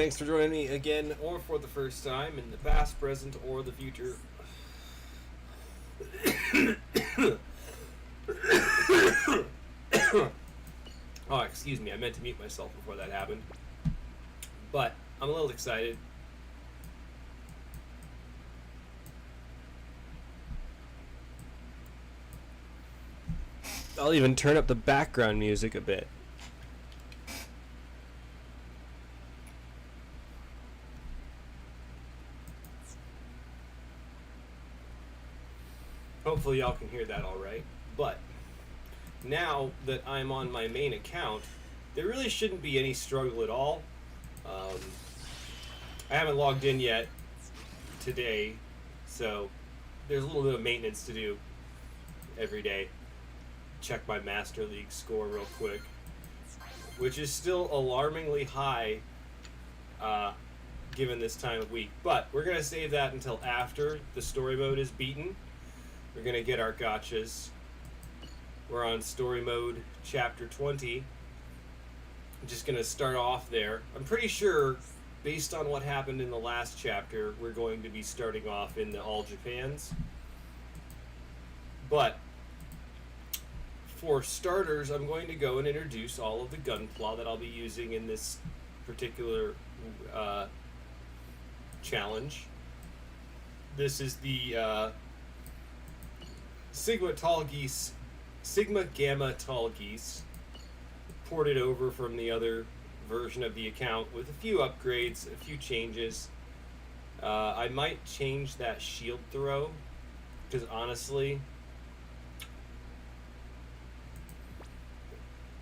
Thanks for joining me again, or for the first time, in the past, present, or the future. Oh, excuse me, I meant to mute myself before that happened. But I'm a little excited. I'll even turn up the background music a bit. Hopefully y'all can hear that all right. But now that I'm on my main account, there really shouldn't be any struggle at all. I haven't logged in yet today, so there's a little bit of maintenance to do every day. Check my Master League score real quick, which is still alarmingly high given this time of week. But we're going to save that until after the story mode is beaten. We're going to get our gotchas. We're on story mode chapter 20. I'm just going to start off there. I'm pretty sure, based on what happened in the last chapter, we're going to be starting off in the All Japans. But for starters, I'm going to go and introduce all of the gunpla that I'll be using in this particular challenge. This is the Sigma Gamma Tall Geese, ported over from the other version of the account with a few upgrades, a few changes. I might change that shield throw, because honestly,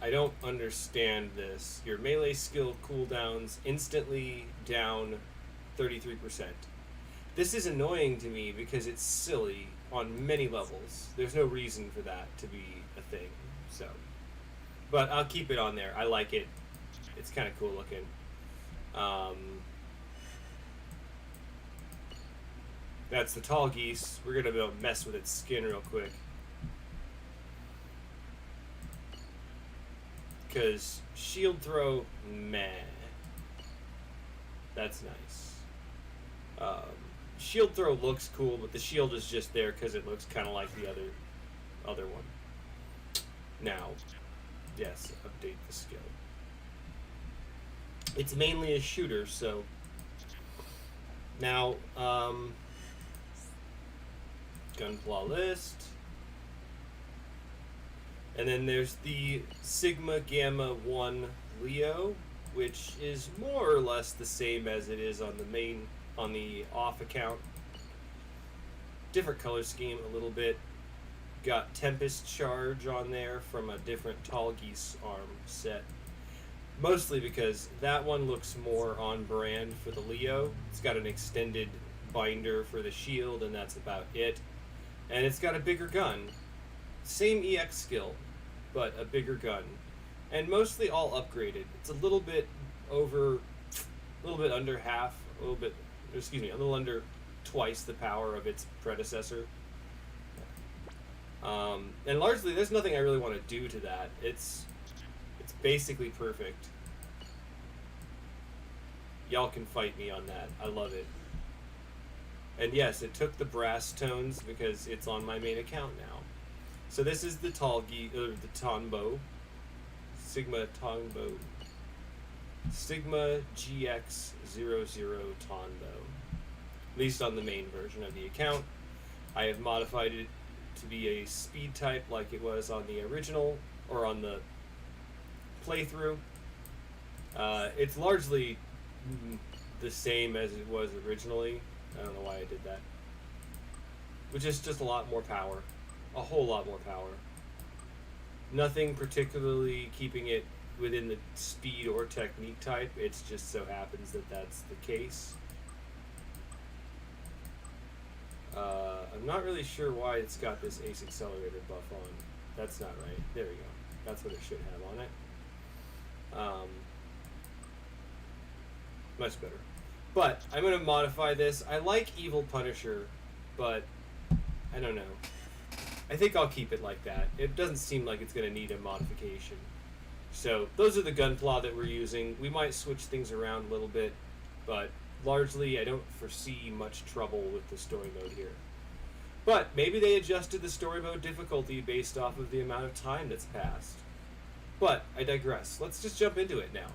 I don't understand this. Your melee skill cooldowns instantly down 33%. This is annoying to me because it's silly on many levels. There's no reason for that to be a thing. So, but I'll keep it on there. I like it. It's kind of cool looking. That's the tall geese. We're gonna go mess with its skin real quick, because shield throw, meh. That's nice. Shield throw looks cool, but the shield is just there because it looks kind of like the other one. Now, yes, update the skill. It's mainly a shooter, so now gunpla list, and then there's the Sigma Gamma 1 Leo, which is more or less the same as it is on the main. On the off account, different color scheme a little bit. Got Tempest Charge on there from a different Tall Geese arm set, mostly because that one looks more on brand for the Leo. It's got an extended binder for the shield, and that's about it. And it's got a bigger gun, same EX skill, but a bigger gun, and mostly all upgraded. It's a little bit under half, a little under twice the power of its predecessor. And largely, there's nothing I really want to do to that. It's basically perfect. Y'all can fight me on that. I love it. And yes, it took the brass tones because it's on my main account now. So this is the the Tonbo, Sigma Tonbo. Sigma GX00 Tonbo, at least on the main version of the account. I have modified it to be a speed type like it was on the original, or on the playthrough. It's largely the same as it was originally. I don't know why I did that. Which is just a lot more power. A whole lot more power. Nothing particularly keeping it within the speed or technique type. It's just so happens that that's the case. I'm not really sure why it's got this Ace Accelerator buff on. That's not right. There we go. That's what it should have on it. Much better. But I'm going to modify this. I like Evil Punisher, but I don't know. I think I'll keep it like that. It doesn't seem like it's going to need a modification. So those are the gunpla that we're using. We might switch things around a little bit, but largely I don't foresee much trouble with the story mode here. But maybe they adjusted the story mode difficulty based off of the amount of time that's passed. But I digress. Let's just jump into it now.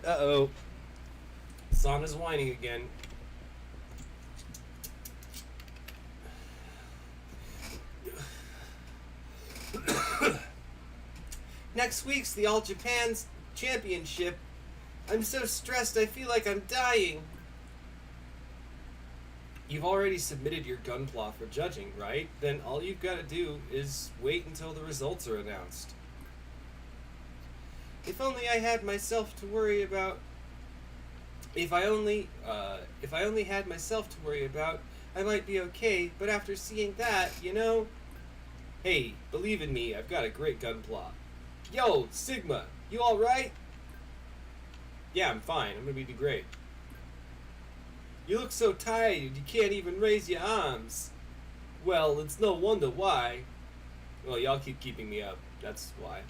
Uh-oh. Sana's whining again. Next week's the All Japan's Championship. I'm so stressed I feel like I'm dying. You've already submitted your gunpla for judging, right? Then all you've got to do is wait until the results are announced. If only I had myself to worry about. If I only had myself to worry about, I might be okay. But after seeing that, you know. Hey, believe in me. I've got a great gunpla. Yo, Sigma, you all right? Yeah, I'm fine. I'm gonna be great. You look so tired. You can't even raise your arms. Well, it's no wonder why. Well, y'all keeping me up. That's why.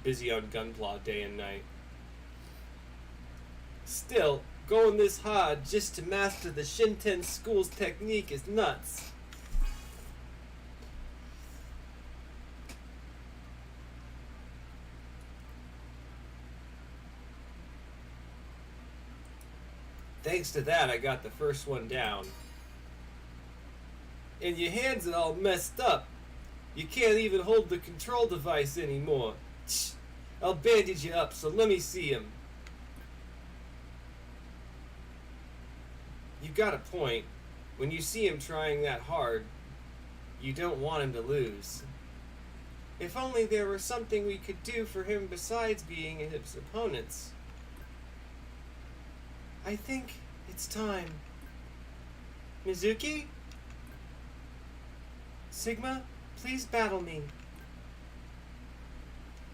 Busy on gunpla day and night. Still, going this hard just to master the Shinten school's technique is nuts. Thanks to that, I got the first one down. And your hands are all messed up. You can't even hold the control device anymore. I'll bandage you up, so let me see him. You got a point. When you see him trying that hard, you don't want him to lose. If only there were something we could do for him besides being his opponents. I think it's time. Mizuki? Sigma, please battle me.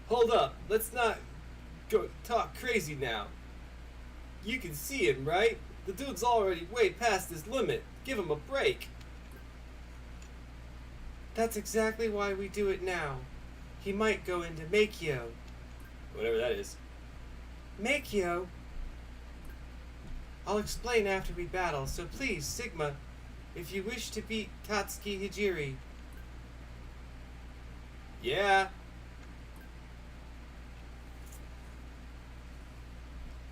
Hold up, let's not go talk crazy now. You can see him, right? The dude's already way past his limit. Give him a break. That's exactly why we do it now. He might go into Meikyo. Whatever that is. Meikyo? I'll explain after we battle, so please, Sigma, if you wish to beat Tatsuki Hijiri. Yeah.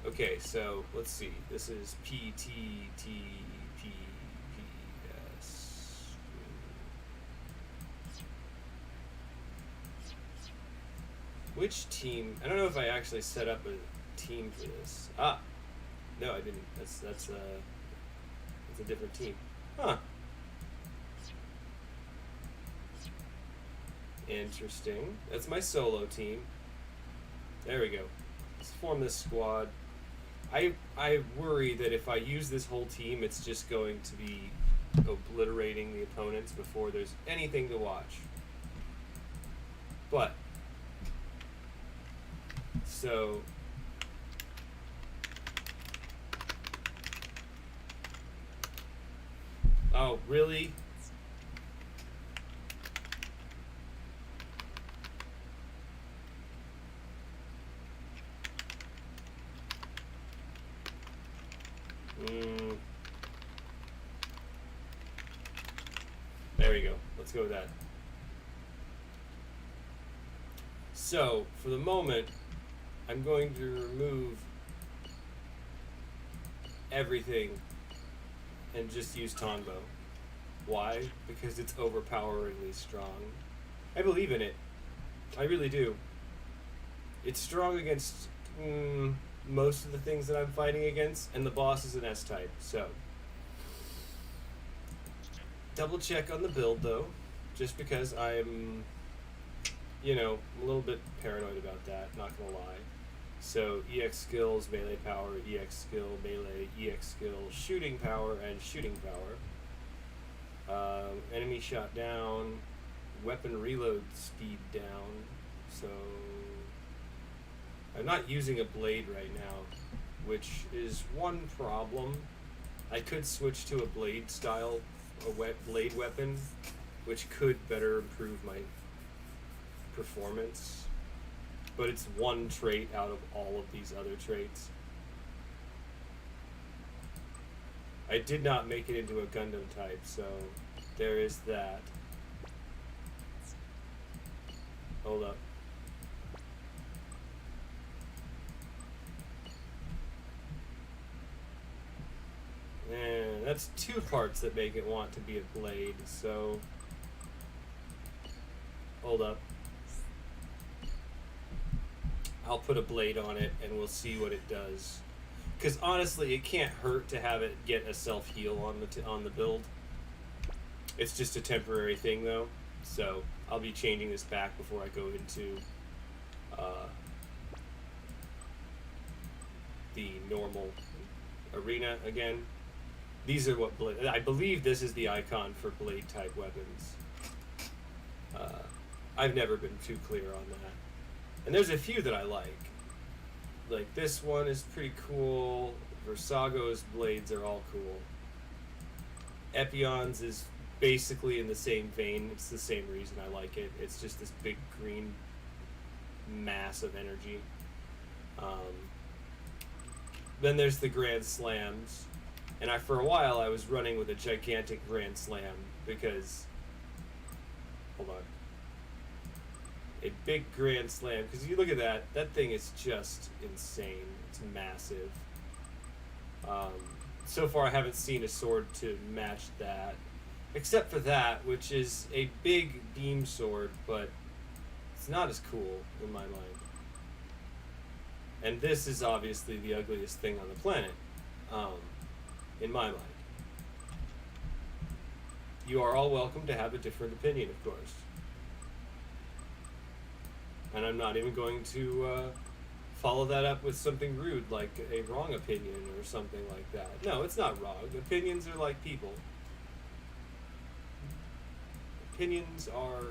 Okay, so let's see. This is PTTPPS. Which team? I don't know if I actually set up a team for this. Ah, no, I didn't. That's a different team. Huh. Interesting. That's my solo team. There we go. Let's form this squad. I worry that if I use this whole team, it's just going to be obliterating the opponents before there's anything to watch. But so oh, really? There we go. Let's go with that. So, for the moment, I'm going to remove everything and just use Tonbo. Why? Because it's overpoweringly strong. I believe in it. I really do. It's strong against most of the things that I'm fighting against, and the boss is an S-type, so. Double check on the build, though, just because I'm, a little bit paranoid about that, not gonna lie. So, EX skills, melee power, EX skill, melee, EX skill, shooting power, and shooting power. Enemy shot down, weapon reload speed down, so I'm not using a blade right now. which is one problem. I could switch to a blade style, blade weapon, which could better improve my performance. But it's one trait out of all of these other traits. I did not make it into a Gundam type, so there is that. Hold up. And that's two parts that make it want to be a blade, so... Hold up. I'll put a blade on it and we'll see what it does. Because honestly, it can't hurt to have it get a self-heal on the build. It's just a temporary thing though, so I'll be changing this back before I go into the normal arena again. These are what I believe this is the icon for blade type weapons. I've never been too clear on that. And there's a few that I like. Like this one is pretty cool. Versago's blades are all cool. Epion's is basically in the same vein. It's the same reason I like it. It's just this big green mass of energy. Then there's the Grand Slams. And for a while I was running with a gigantic Grand Slam because... Hold on. A big Grand Slam, because you look at that thing is just insane. It's massive. So far I haven't seen a sword to match that, except for that, which is a big beam sword, but it's not as cool in my mind. And this is obviously the ugliest thing on the planet, in my mind. You are all welcome to have a different opinion, of course. And I'm not even going to follow that up with something rude like a wrong opinion or something like that. No, it's not wrong. Opinions are like people. Opinions are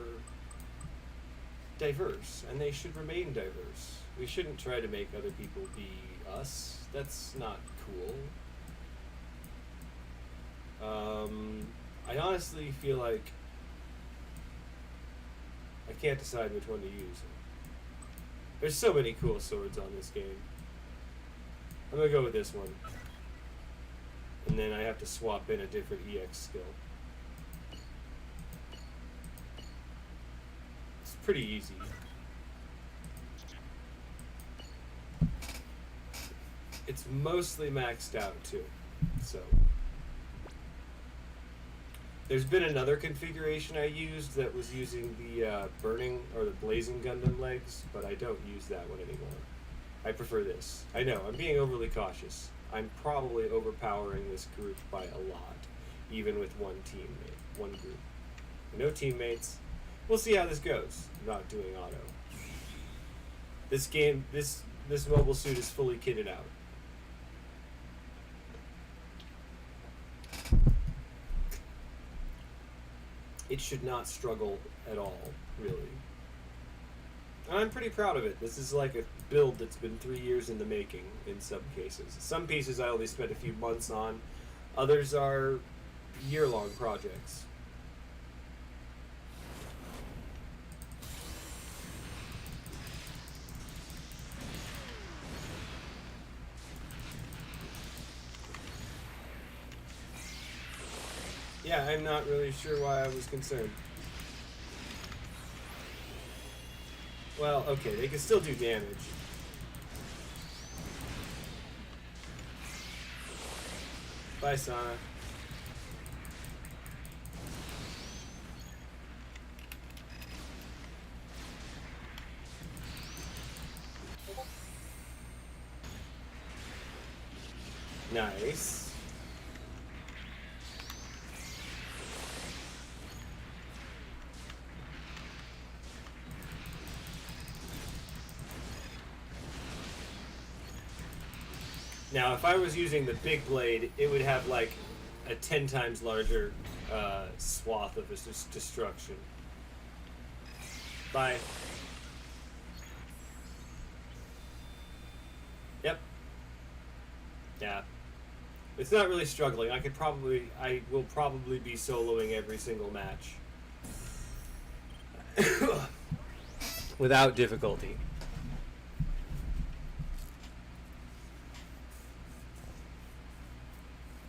diverse, and they should remain diverse. We shouldn't try to make other people be us. That's not cool. I honestly feel like I can't decide which one to use. There's so many cool swords on this game. I'm gonna go with this one. And then I have to swap in a different EX skill. It's pretty easy. It's mostly maxed out too, so. There's been another configuration I used that was using the burning or the blazing Gundam legs, but I don't use that one anymore. I prefer this. I know, I'm being overly cautious. I'm probably overpowering this group by a lot, even with one group. No teammates. We'll see how this goes. I'm not doing auto. This game, this mobile suit is fully kitted out. It should not struggle at all, really. And I'm pretty proud of it. This is like a build that's been 3 years in the making in some cases. Some pieces I only spent a few months on. Others are year-long projects. Yeah, I'm not really sure why I was concerned. Well, okay, they can still do damage. Bye, Sana. Nice. Now, if I was using the big blade, it would have like a 10 times larger swath of destruction. Bye. Yep. Yeah. It's not really struggling. I will probably be soloing every single match. Without difficulty.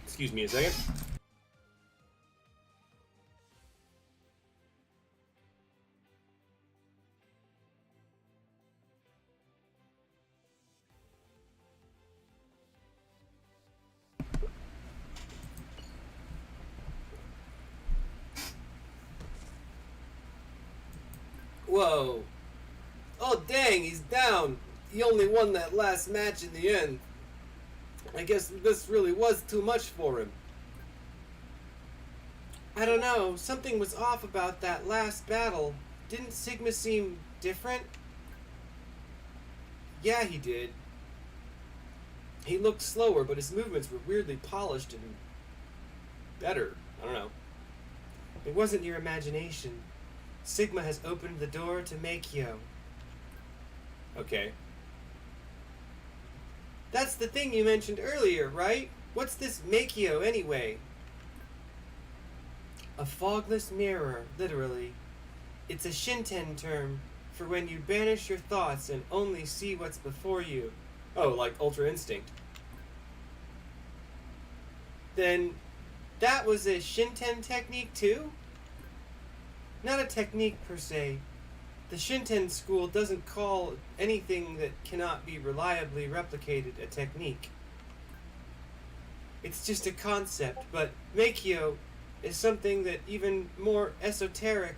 Excuse me a second. Whoa. Oh, dang, he's down. He only won that last match in the end. I guess this really was too much for him. I don't know. Something was off about that last battle. Didn't Sigma seem different? Yeah, he did. He looked slower, but his movements were weirdly polished and better. I don't know. It wasn't your imagination. Sigma has opened the door to Makio. Okay. That's the thing you mentioned earlier, right? What's this Makio anyway? A fogless mirror, literally. It's a Shinten term for when you banish your thoughts and only see what's before you. Oh, like Ultra Instinct. Then that was a Shinten technique too? Not a technique per se. The Shinten school doesn't call anything that cannot be reliably replicated a technique. It's just a concept, but Makio is something that's even more esoteric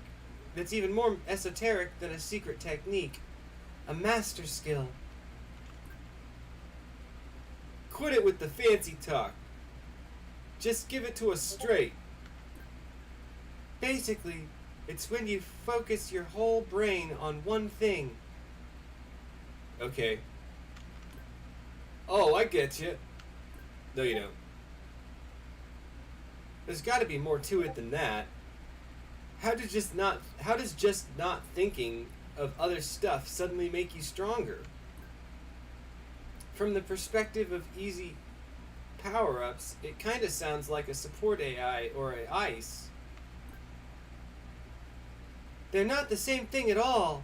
than a secret technique. A master skill. Quit it with the fancy talk. Just give it to us straight. Basically, it's when you focus your whole brain on one thing. Okay. Oh, I get you. No, you don't. There's got to be more to it than that. How does just not thinking of other stuff suddenly make you stronger? From the perspective of easy power-ups, it kind of sounds like a support AI or a ICE. They're not the same thing at all.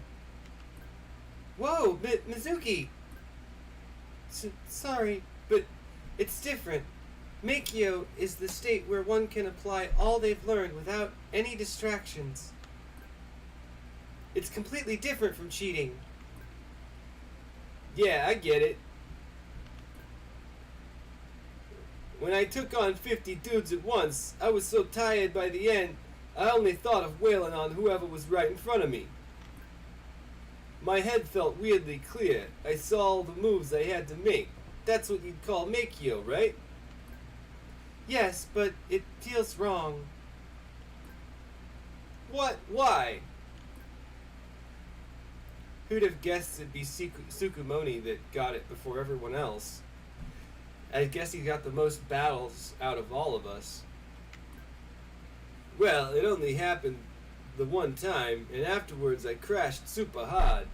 Whoa, Mizuki! Sorry, but it's different. Makio is the state where one can apply all they've learned without any distractions. It's completely different from cheating. Yeah, I get it. When I took on 50 dudes at once, I was so tired by the end, I only thought of wailing on whoever was right in front of me. My head felt weirdly clear. I saw all the moves I had to make. That's what you'd call Makio, right? Yes, but it feels wrong. What? Why? Who'd have guessed it'd be Sukumoni that got it before everyone else? I guess he got the most battles out of all of us. Well, it only happened the one time, and afterwards I crashed super hard.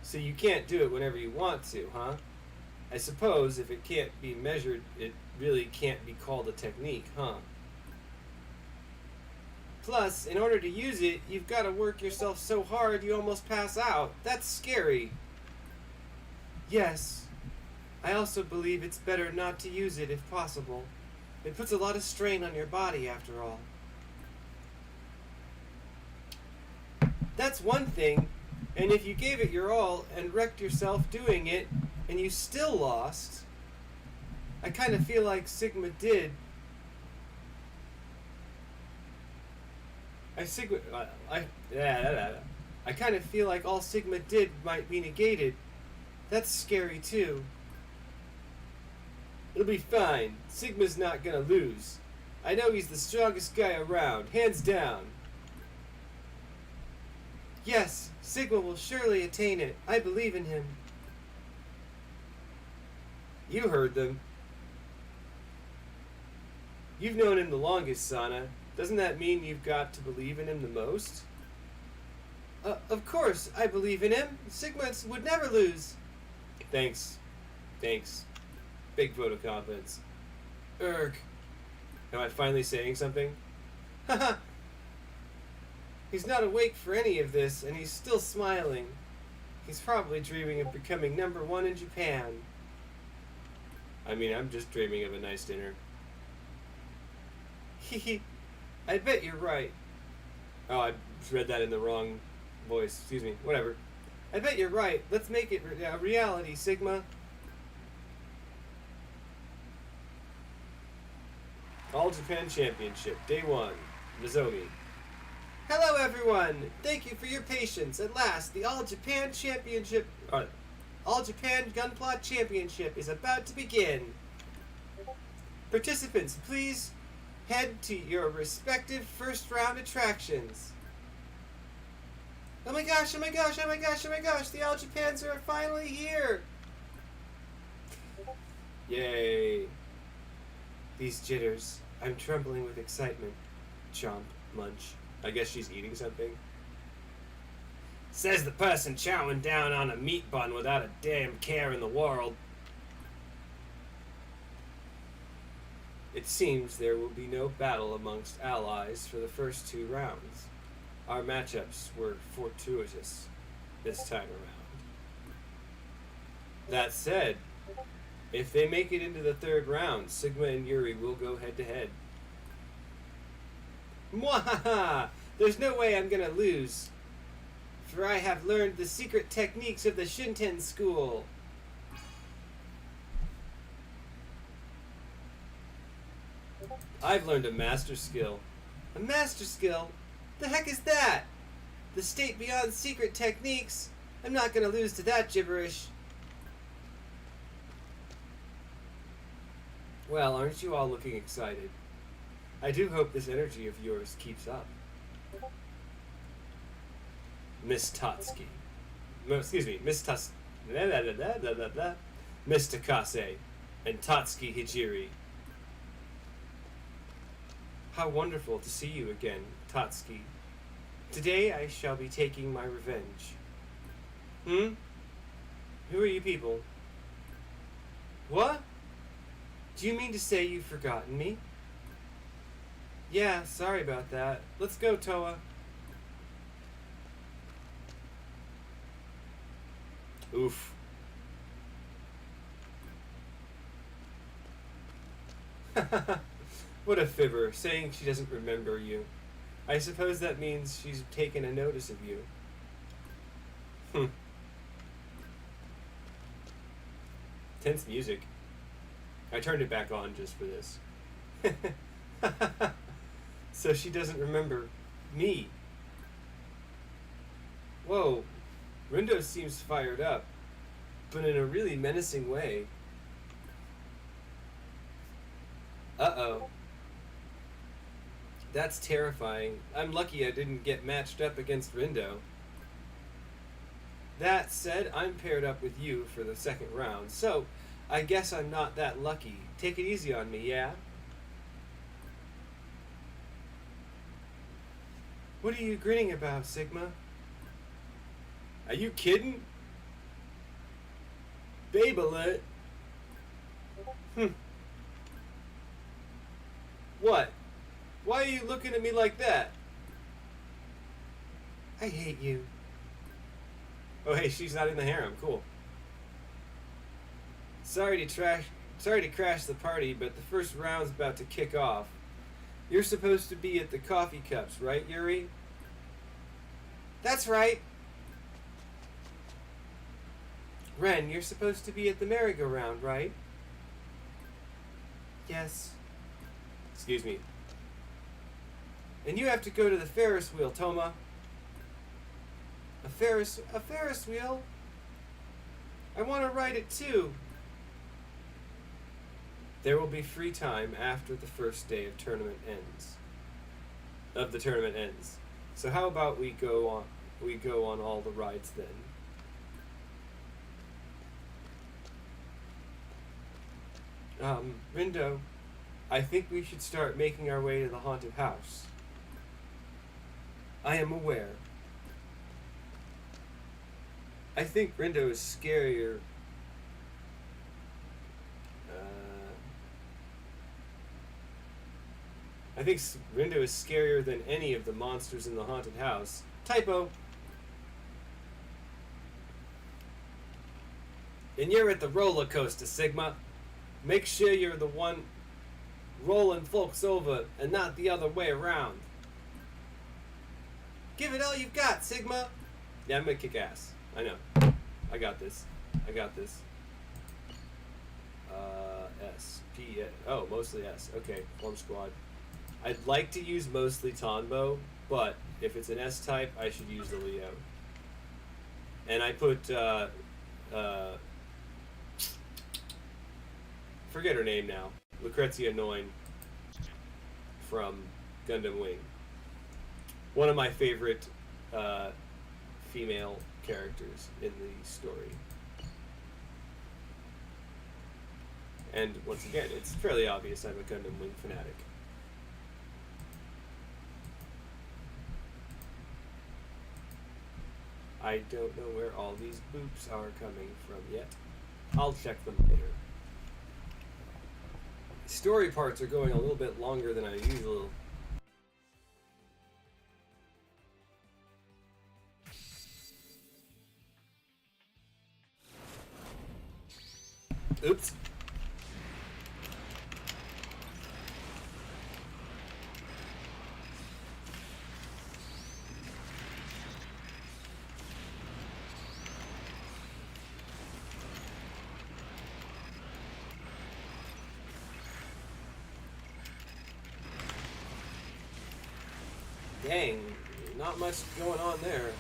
So you can't do it whenever you want to, huh? I suppose if it can't be measured, it really can't be called a technique, huh? Plus, in order to use it, you've got to work yourself so hard you almost pass out. That's scary. Yes. I also believe it's better not to use it if possible. It puts a lot of strain on your body, after all. That's one thing, and if you gave it your all and wrecked yourself doing it, and you still lost, I kind of feel like Sigma did. I kind of feel like all Sigma did might be negated. That's scary too. It'll be fine. Sigma's not gonna lose. I know he's the strongest guy around, hands down. Yes, Sigma will surely attain it. I believe in him. You heard them. You've known him the longest, Sana. Doesn't that mean you've got to believe in him the most? Of course, I believe in him. Sigma would never lose. Thanks. Big vote of confidence. Erg. Am I finally saying something? Haha. He's not awake for any of this, and he's still smiling. He's probably dreaming of becoming #1 in Japan. I mean, I'm just dreaming of a nice dinner. Hehe. I bet you're right. Oh, I read that in the wrong voice. Excuse me. Whatever. I bet you're right. Let's make it a reality, Sigma. All Japan Championship, Day 1. Nozomi. Hello, everyone! Thank you for your patience. At last, the All Japan Championship, All Japan Gunpla Championship is about to begin. Participants, please head to your respective first round attractions. Oh my gosh, oh my gosh, oh my gosh, oh my gosh, the All Japans are finally here! Yay. These jitters. I'm trembling with excitement. Chomp, munch. I guess she's eating something. Says the person chowing down on a meat bun without a damn care in the world. It seems there will be no battle amongst allies for the first 2 rounds. Our matchups were fortuitous this time around. That said, if they make it into the 3rd round, Sigma and Yuri will go head to head. Mwahaha! There's no way I'm gonna lose, for I have learned the secret techniques of the Shinten school. I've learned a master skill. A master skill? The heck is that? The state beyond secret techniques? I'm not gonna lose to that gibberish. Well, aren't you all looking excited? I do hope this energy of yours keeps up. Miss Tatsuki. Excuse me, Miss Miss Takase and Tatsuki Hijiri. How wonderful to see you again, Tatsuki. Today I shall be taking my revenge. Who are you people? What? Do you mean to say you've forgotten me? Yeah, sorry about that. Let's go, Toa. Oof. What a fibber, saying she doesn't remember you. I suppose that means she's taken a notice of you. Tense music. I turned it back on just for this. So she doesn't remember me. Whoa, Rindo seems fired up, but in a really menacing way. Uh-oh. That's terrifying. I'm lucky I didn't get matched up against Rindo. That said, I'm paired up with you for the 2nd round, so I guess I'm not that lucky. Take it easy on me, yeah? What are you grinning about, Sigma? Are you kidding? Babe alert. What? Why are you looking at me like that? I hate you. Oh hey, she's not in the harem. Cool. Sorry to crash the party, but the first round's about to kick off. You're supposed to be at the coffee cups, right, Yuri? That's right. Ren, you're supposed to be at the merry-go-round, right? Yes. Excuse me. And you have to go to the Ferris wheel, Toma. A Ferris wheel? I want to ride it too. There will be free time after the first day of the tournament ends. So how about we go on all the rides then? Rindo, I think we should start making our way to the haunted house. I am aware. I think Rindo is scarier. I think Rindo is scarier than any of the monsters in the haunted house. Typo. And you're at the roller coaster, Sigma. Make sure you're the one rolling folks over and not the other way around. Give it all you've got, Sigma. Yeah, I'm gonna kick ass. I know. I got this. I got this. S. P. Oh, mostly S. Okay, form squad. I'd like to use mostly Tonbo, but if it's an S type, I should use the Leo. And I put, forget her name now. Lucrezia Noin from Gundam Wing. One of my favorite female characters in the story. And once again, it's fairly obvious I'm a Gundam Wing fanatic. I don't know where all these boops are coming from yet. I'll check them later. Story parts are going a little bit longer than I usually. Oops. Dang, not much going on there.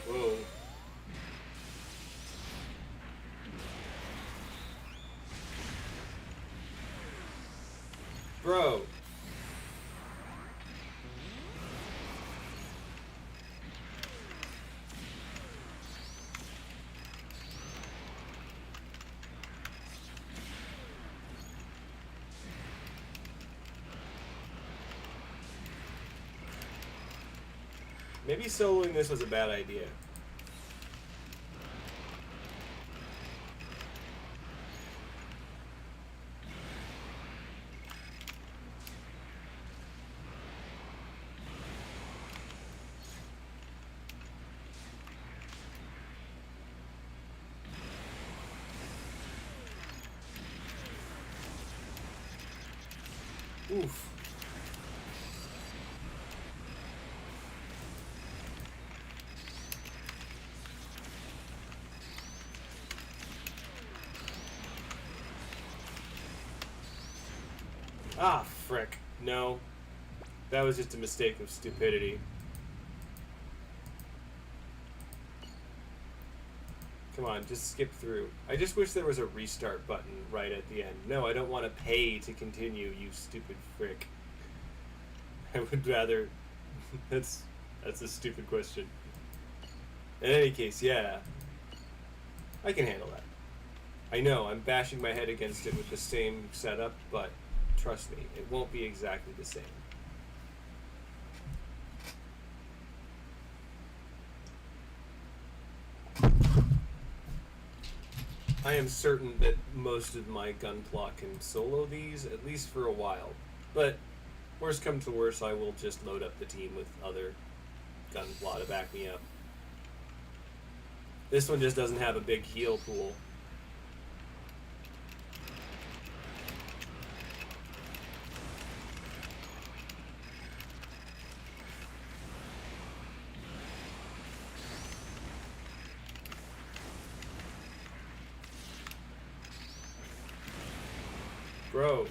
Whoa. Bro. Maybe soloing this was a bad idea. Oof. Ah, frick. No. That was just a mistake of stupidity. Come on, just skip through. I just wish there was a restart button right at the end. No, I don't want to pay to continue, you stupid frick. I would rather... That's a stupid question. In any case, yeah. I can handle that. I know, I'm bashing my head against it with the same setup, but trust me, it won't be exactly the same. I am certain that most of my gunplot can solo these, at least for a while. But, worst come to worst, I will just load up the team with other gunplot to back me up. This one just doesn't have a big heal pool. Bro.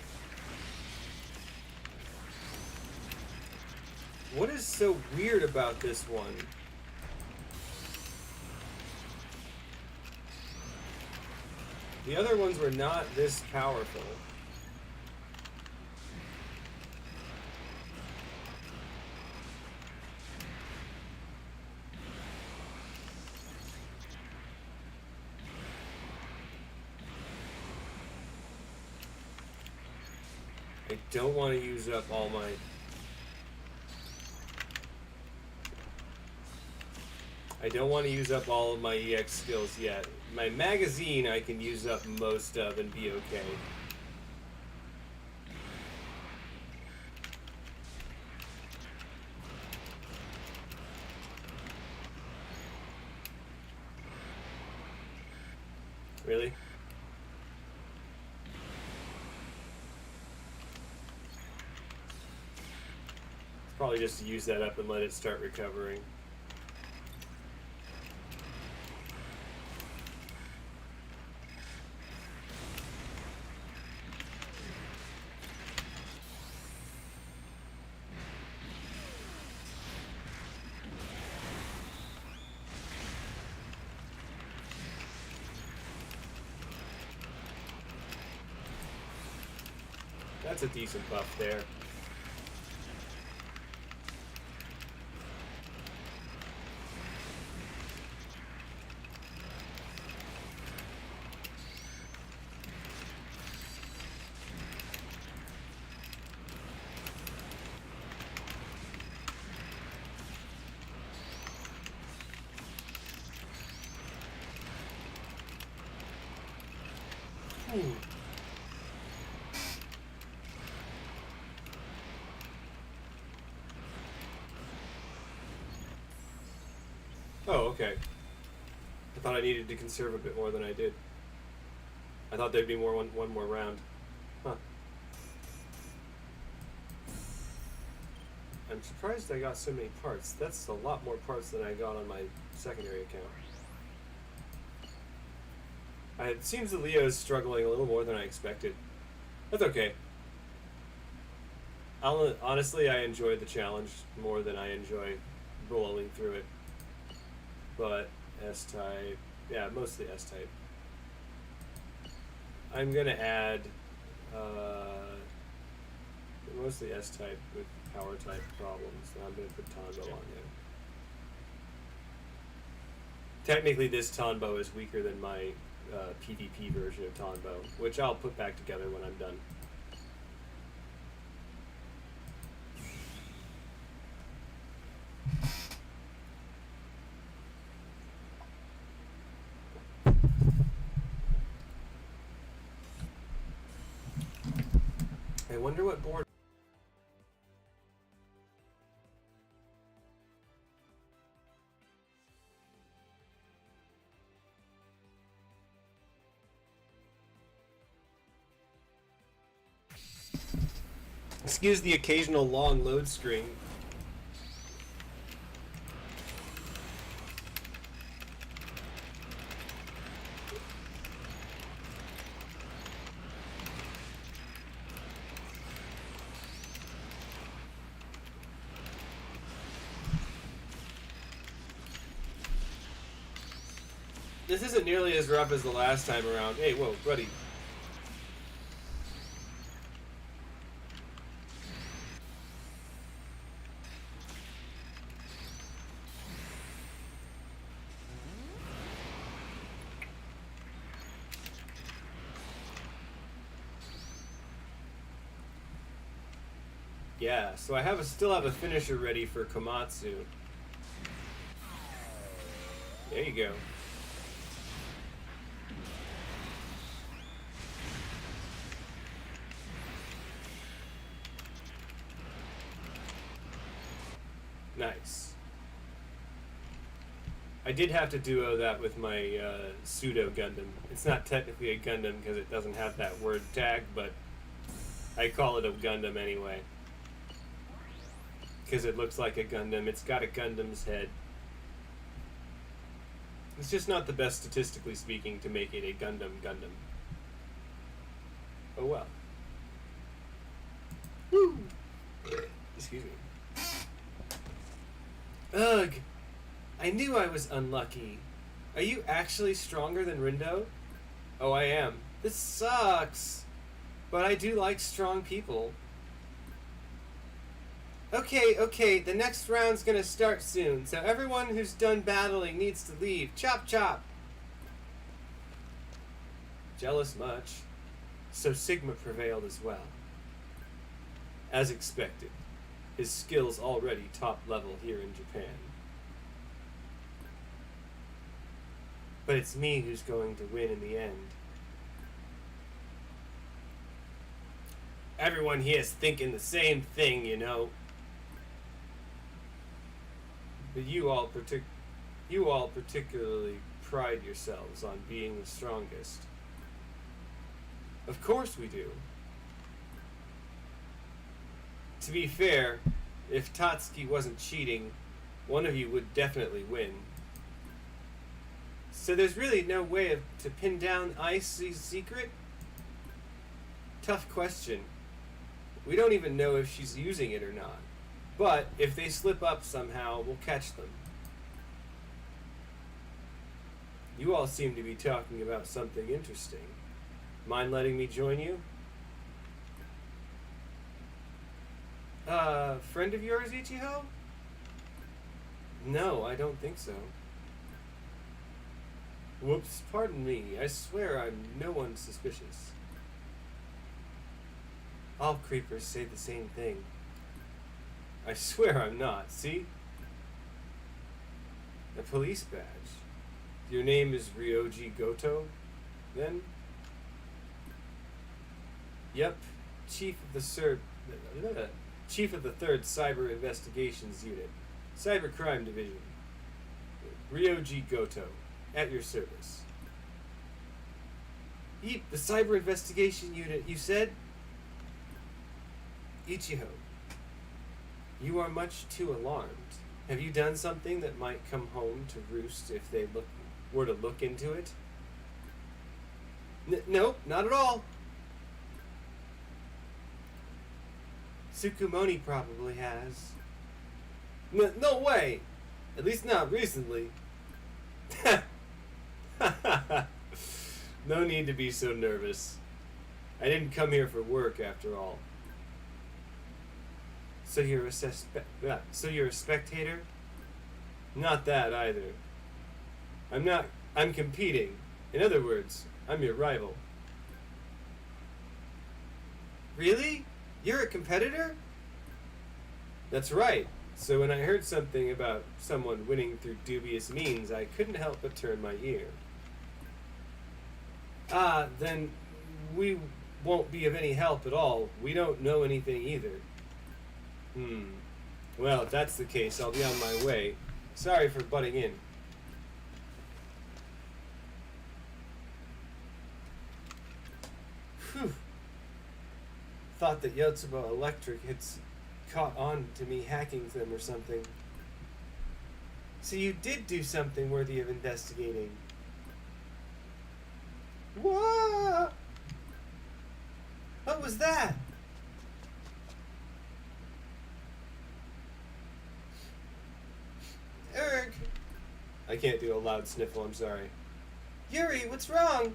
What is so weird about this one? The other ones were not this powerful. I don't want to use up all my... I don't want to use up all of my EX skills yet. My magazine I can use up most of and be okay. Really? Probably just use that up and let it start recovering. That's a decent buff there. Ooh. Oh, okay. I thought I needed to conserve a bit more than I did. I thought there'd be one more round. Huh. I'm surprised I got so many parts. That's a lot more parts than I got on my secondary account. It seems the Leo is struggling a little more than I expected. That's okay. Honestly, I enjoy the challenge more than I enjoy rolling through it. But S-type, yeah, mostly S-type. I'm gonna add mostly S-type with power-type problems, and I'm gonna put Tonbo on there. Technically, this Tonbo is weaker than my PvP version of Tonbo, which I'll put back together when I'm done. I wonder what board. Excuse the occasional long load screen. This isn't nearly as rough as the last time around. Hey, whoa, buddy. Yeah, so I still have a finisher ready for Komatsu. There you go. Nice. I did have to duo that with my pseudo Gundam. It's not technically a Gundam because it doesn't have that word tag, but I call it a Gundam anyway. Because it looks like a Gundam. It's got a Gundam's head. It's just not the best, statistically speaking, to make it a Gundam. Oh well. Woo! Excuse me. Ugh! I knew I was unlucky. Are you actually stronger than Rindo? Oh, I am. This sucks. But I do like strong people. Okay, the next round's gonna start soon, so everyone who's done battling needs to leave. Chop chop! Jealous much. So Sigma prevailed as well. As expected, his skills already top level here in Japan. But it's me who's going to win in the end. Everyone here's thinking the same thing, you know. But you all particularly pride yourselves on being the strongest. Of course we do. To be fair, if Tatsuki wasn't cheating, one of you would definitely win. So there's really no way to pin down Icy's secret? Tough question. We don't even know if she's using it or not. But if they slip up somehow, we'll catch them. You all seem to be talking about something interesting. Mind letting me join you? Friend of yours, Ichiho? No, I don't think so. Whoops, pardon me. I swear I'm no one suspicious. All creepers say the same thing. I swear I'm not, see? A police badge. Your name is Ryoji Goto, then? Yep, Chief of the Third Cyber Investigations Unit, Cybercrime Division. Ryoji Goto, at your service. The Cyber Investigation Unit, you said? Ichiho, you are much too alarmed. Have you done something that might come home to roost if they were to look into it? Nope, not at all. Tsukumoni probably has. No way! At least not recently. No need to be so nervous. I didn't come here for work after all. So you're a spectator? Not that either. I'm competing. In other words, I'm your rival. Really? You're a competitor? That's right. So when I heard something about someone winning through dubious means, I couldn't help but turn my ear. Then we won't be of any help at all. We don't know anything either. Well, if that's the case, I'll be on my way. Sorry for butting in. Whew. Thought that Yotsuba Electric had caught on to me hacking them or something. So you did do something worthy of investigating. What? What was that? Erg. I can't do a loud sniffle, I'm sorry. Yuri, what's wrong?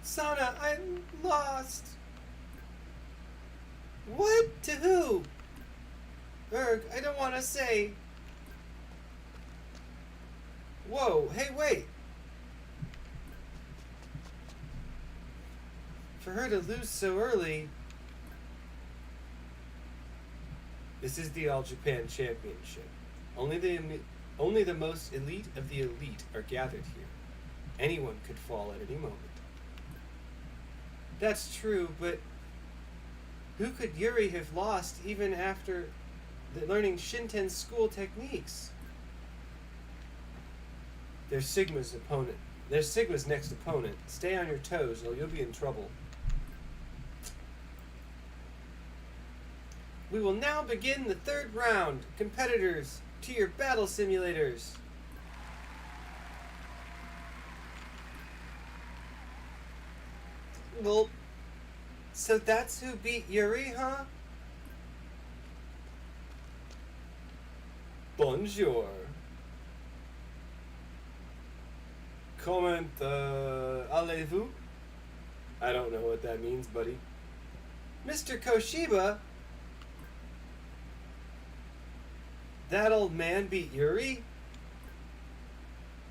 Sana, I'm lost. What? To who? Erg, I don't want to say. Whoa, hey, wait. For her to lose so early. This is the All Japan Championship. Only the most elite of the elite are gathered here. Anyone could fall at any moment. That's true, but who could Yuri have lost even after learning Shinten's school techniques? They're Sigma's opponent. They're Sigma's next opponent. Stay on your toes or you'll be in trouble. We will now begin the third round. Competitors, to your battle simulators. Well, so that's who beat Yuri, huh? Bonjour. Comment, allez-vous? I don't know what that means, buddy. Mr. Koshiba? That old man beat Yuri?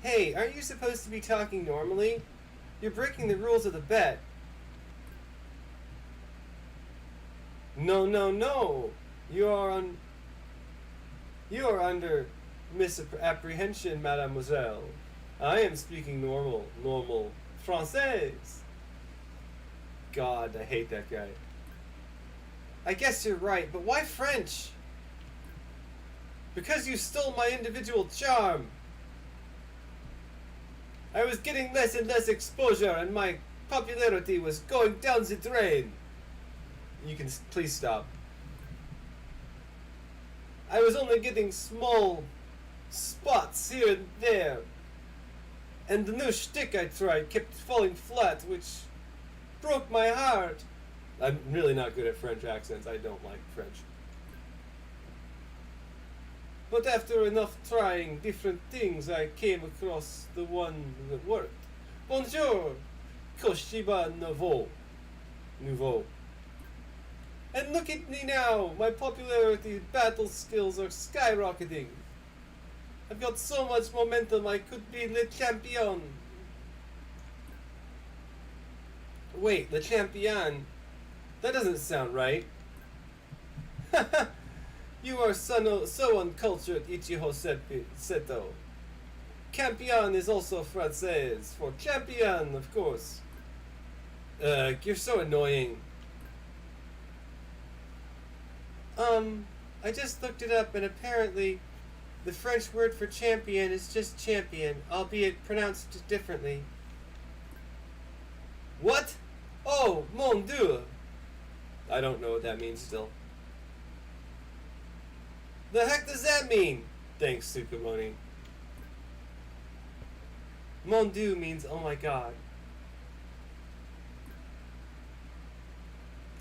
Hey, aren't you supposed to be talking normally? You're breaking the rules of the bet. No, no, no. You are on. You are under misapprehension, mademoiselle. I am speaking normal Français. God, I hate that guy. I guess you're right, but why French? Because you stole my individual charm. I was getting less and less exposure, and my popularity was going down the drain. You can please stop. I was only getting small spots here and there. And the new shtick I tried kept falling flat, which broke my heart. I'm really not good at French accents. I don't like French. But after enough trying different things, I came across the one that worked. Bonjour, Koshiba Nouveau. And look at me now! My popularity and battle skills are skyrocketing. I've got so much momentum I could be Le Champion. Wait, Le Champion? That doesn't sound right. You are so uncultured, Ichigo Seto. Campion is also Francais, for champion, of course. You're so annoying. I just looked it up and apparently the French word for champion is just champion, albeit pronounced differently. What? Oh, mon dieu! I don't know what that means still. The heck does that mean? Thanks, Tsukumoni. Mon dieu means oh my god.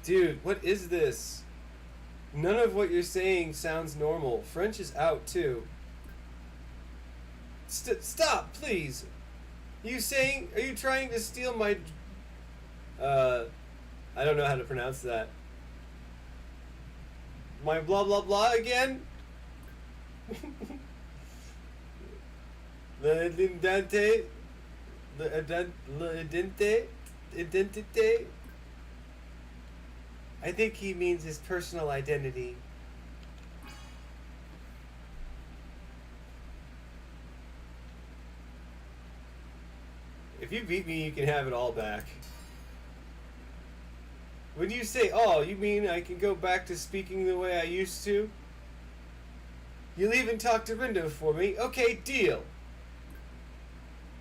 Dude, what is this? None of what you're saying sounds normal. French is out too. Stop, please. Are you trying to steal my... I don't know how to pronounce that. My blah blah blah again? The identité? I think he means his personal identity. If you beat me, you can have it all back. When you say, oh, you mean I can go back to speaking the way I used to? You'll even talk to Rindo for me? Okay, deal.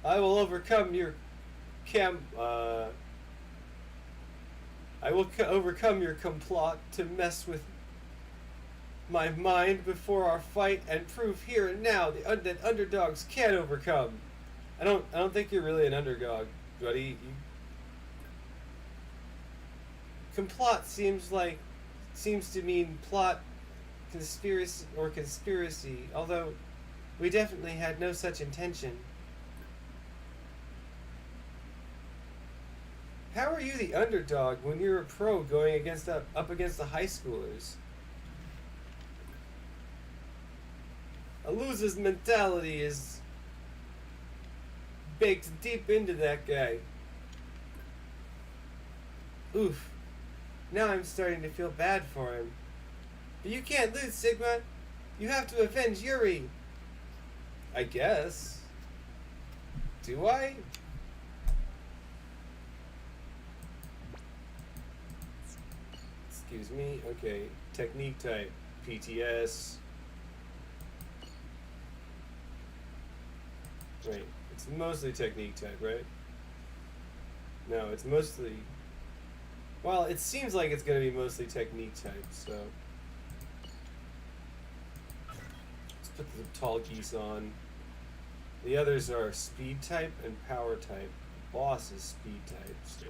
I will overcome your I will overcome your complot to mess with my mind before our fight and prove here and now that underdogs can overcome. I don't think you're really an underdog, buddy. Complot seems to mean plot, conspiracy, although we definitely had no such intention. How are you the underdog when you're a pro going up against the high schoolers? A loser's mentality is baked deep into that guy. Oof. Now I'm starting to feel bad for him. But you can't lose, Sigma. You have to avenge Yuri. I guess. Do I? Excuse me. Okay. Technique type. PTS. Wait. It's mostly technique type, right? No, it's mostly... Well, it seems like it's going to be mostly technique type, so... Let's put the tall geese on. The others are speed type and power type. The boss is speed type, so...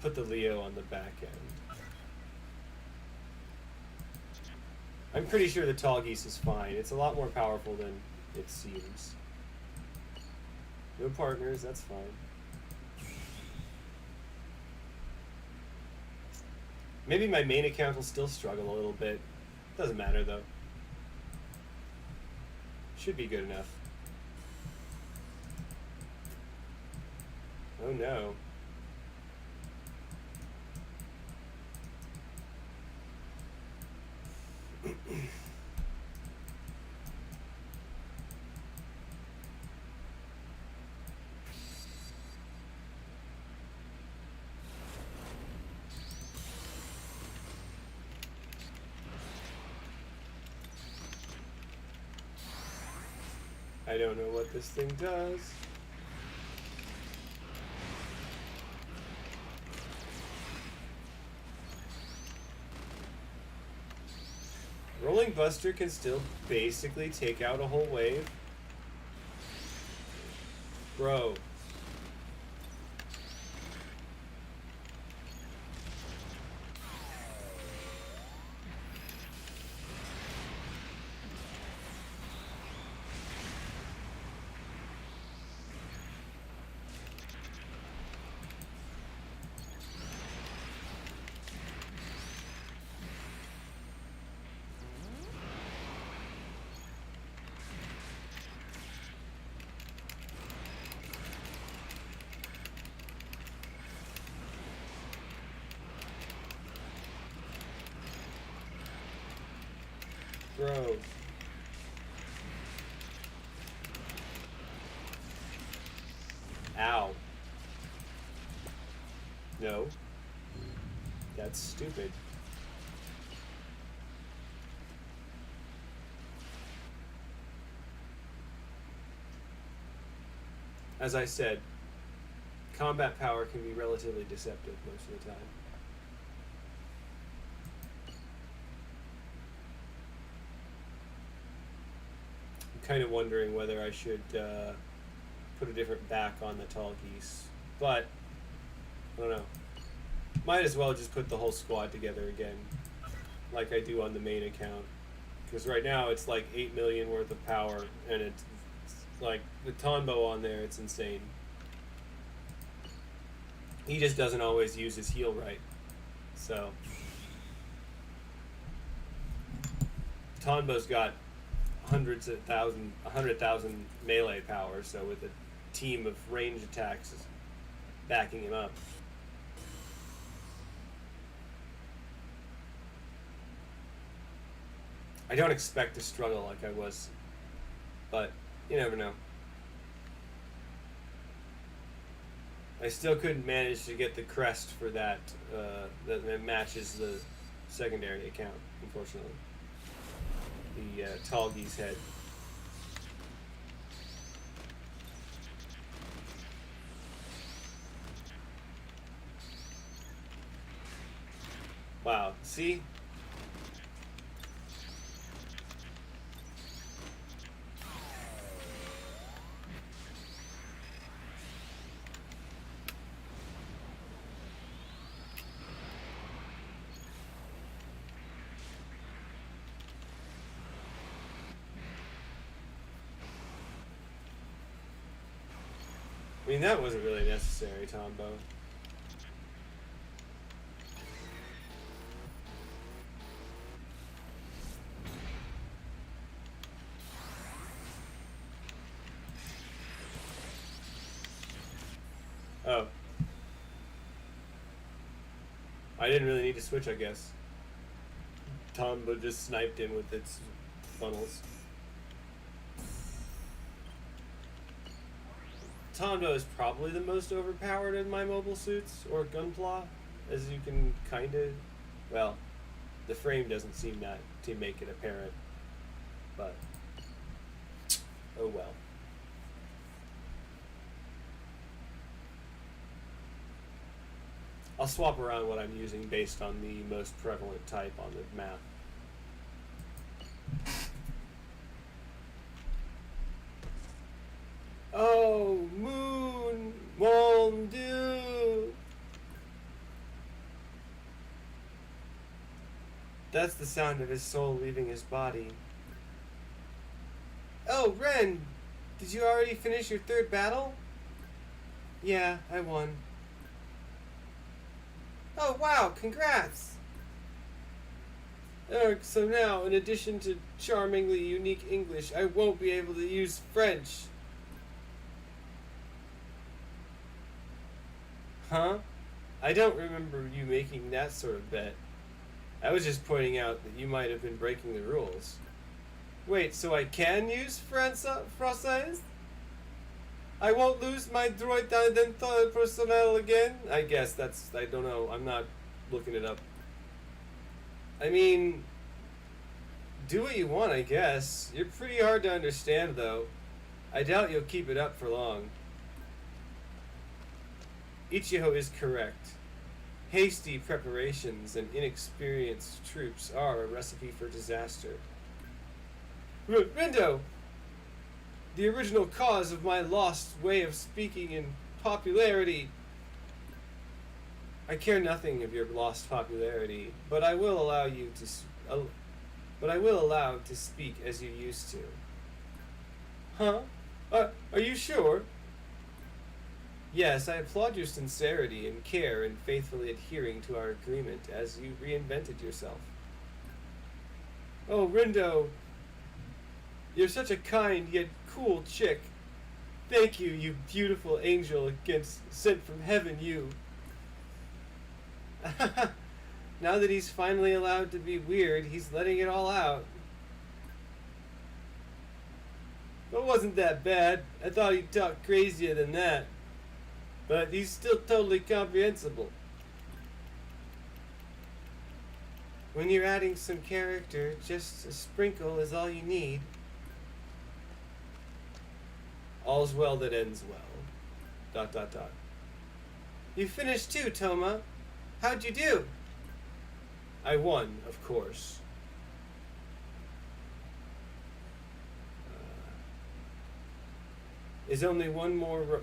Put the Leo on the back end. I'm pretty sure the tall geese is fine. It's a lot more powerful than it seems. No partners, that's fine. Maybe my main account will still struggle a little bit. Doesn't matter though. Should be good enough. Oh no. I don't know what this thing does. Rolling Buster can still basically take out a whole wave. Bro. Bro. Ow. No. That's stupid. As I said, combat power can be relatively deceptive most of the time. I'm kind of wondering whether I should put a different back on the tall geese, but I don't know. Might as well just put the whole squad together again, like I do on the main account. Because right now it's like 8 million worth of power, and it's like with Tonbo on there, it's insane. He just doesn't always use his heal right. So Tonbo's got 100,000 melee power, so with a team of range attacks backing him up. I don't expect to struggle like I was, but you never know. I still couldn't manage to get the crest for that that matches the secondary account, unfortunately. The tall geese head. Wow, see? I mean, that wasn't really necessary, Tombo. Oh. I didn't really need to switch, I guess. Tombo just sniped him with its funnels. Tombo is probably the most overpowered in my mobile suits, or Gunpla, as you can kind of... Well, the frame doesn't seem that to make it apparent, but... Oh well. I'll swap around what I'm using based on the most prevalent type on the map. Oh, moon, mon dieu. That's the sound of his soul leaving his body. Oh, Ren, did you already finish your third battle? Yeah, I won. Oh, wow, congrats! So now, in addition to charmingly unique English, I won't be able to use French. Huh? I don't remember you making that sort of bet. I was just pointing out that you might have been breaking the rules. Wait, so I can use Français? I won't lose my droit d'identité personnel again? I guess that's... I don't know. I'm not looking it up. I mean... Do what you want, I guess. You're pretty hard to understand, though. I doubt you'll keep it up for long. Ichigo is correct. Hasty preparations and inexperienced troops are a recipe for disaster. Rindo! The original cause of my lost way of speaking in popularity. I care nothing of your lost popularity, but I will allow you to. But I will allow to speak as you used to. Huh? Are you sure? Yes, I applaud your sincerity and care in faithfully adhering to our agreement as you reinvented yourself. Oh, Rindo, you're such a kind yet cool chick. Thank you, you beautiful angel sent from heaven, you. Now that he's finally allowed to be weird, he's letting it all out. It wasn't that bad. I thought he'd talk crazier than that. But he's still totally comprehensible. When you're adding some character, just a sprinkle is all you need. All's well that ends well. ... You finished too, Toma. How'd you do? I won, of course. Is only one more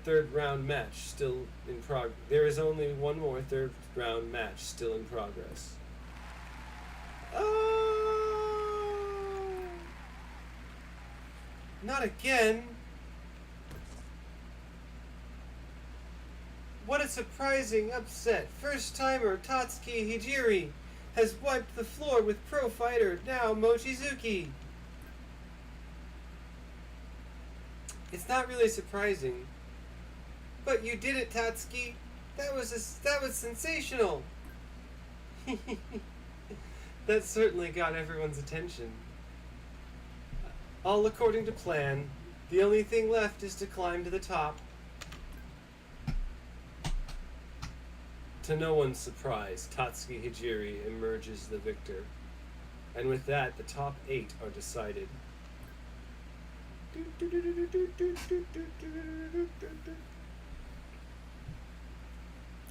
third round match still in progress. There is only one more third round match still in progress. Oh! Not again. What a surprising upset. First-timer Tatsuki Hijiri has wiped the floor with pro fighter now Mochizuki. It's not really surprising. But you did it, Tatsuki. That was sensational. That certainly got everyone's attention. All according to plan. The only thing left is to climb to the top. To no one's surprise, Tatsuki Hijiri emerges the victor. And with that, the top 8 are decided.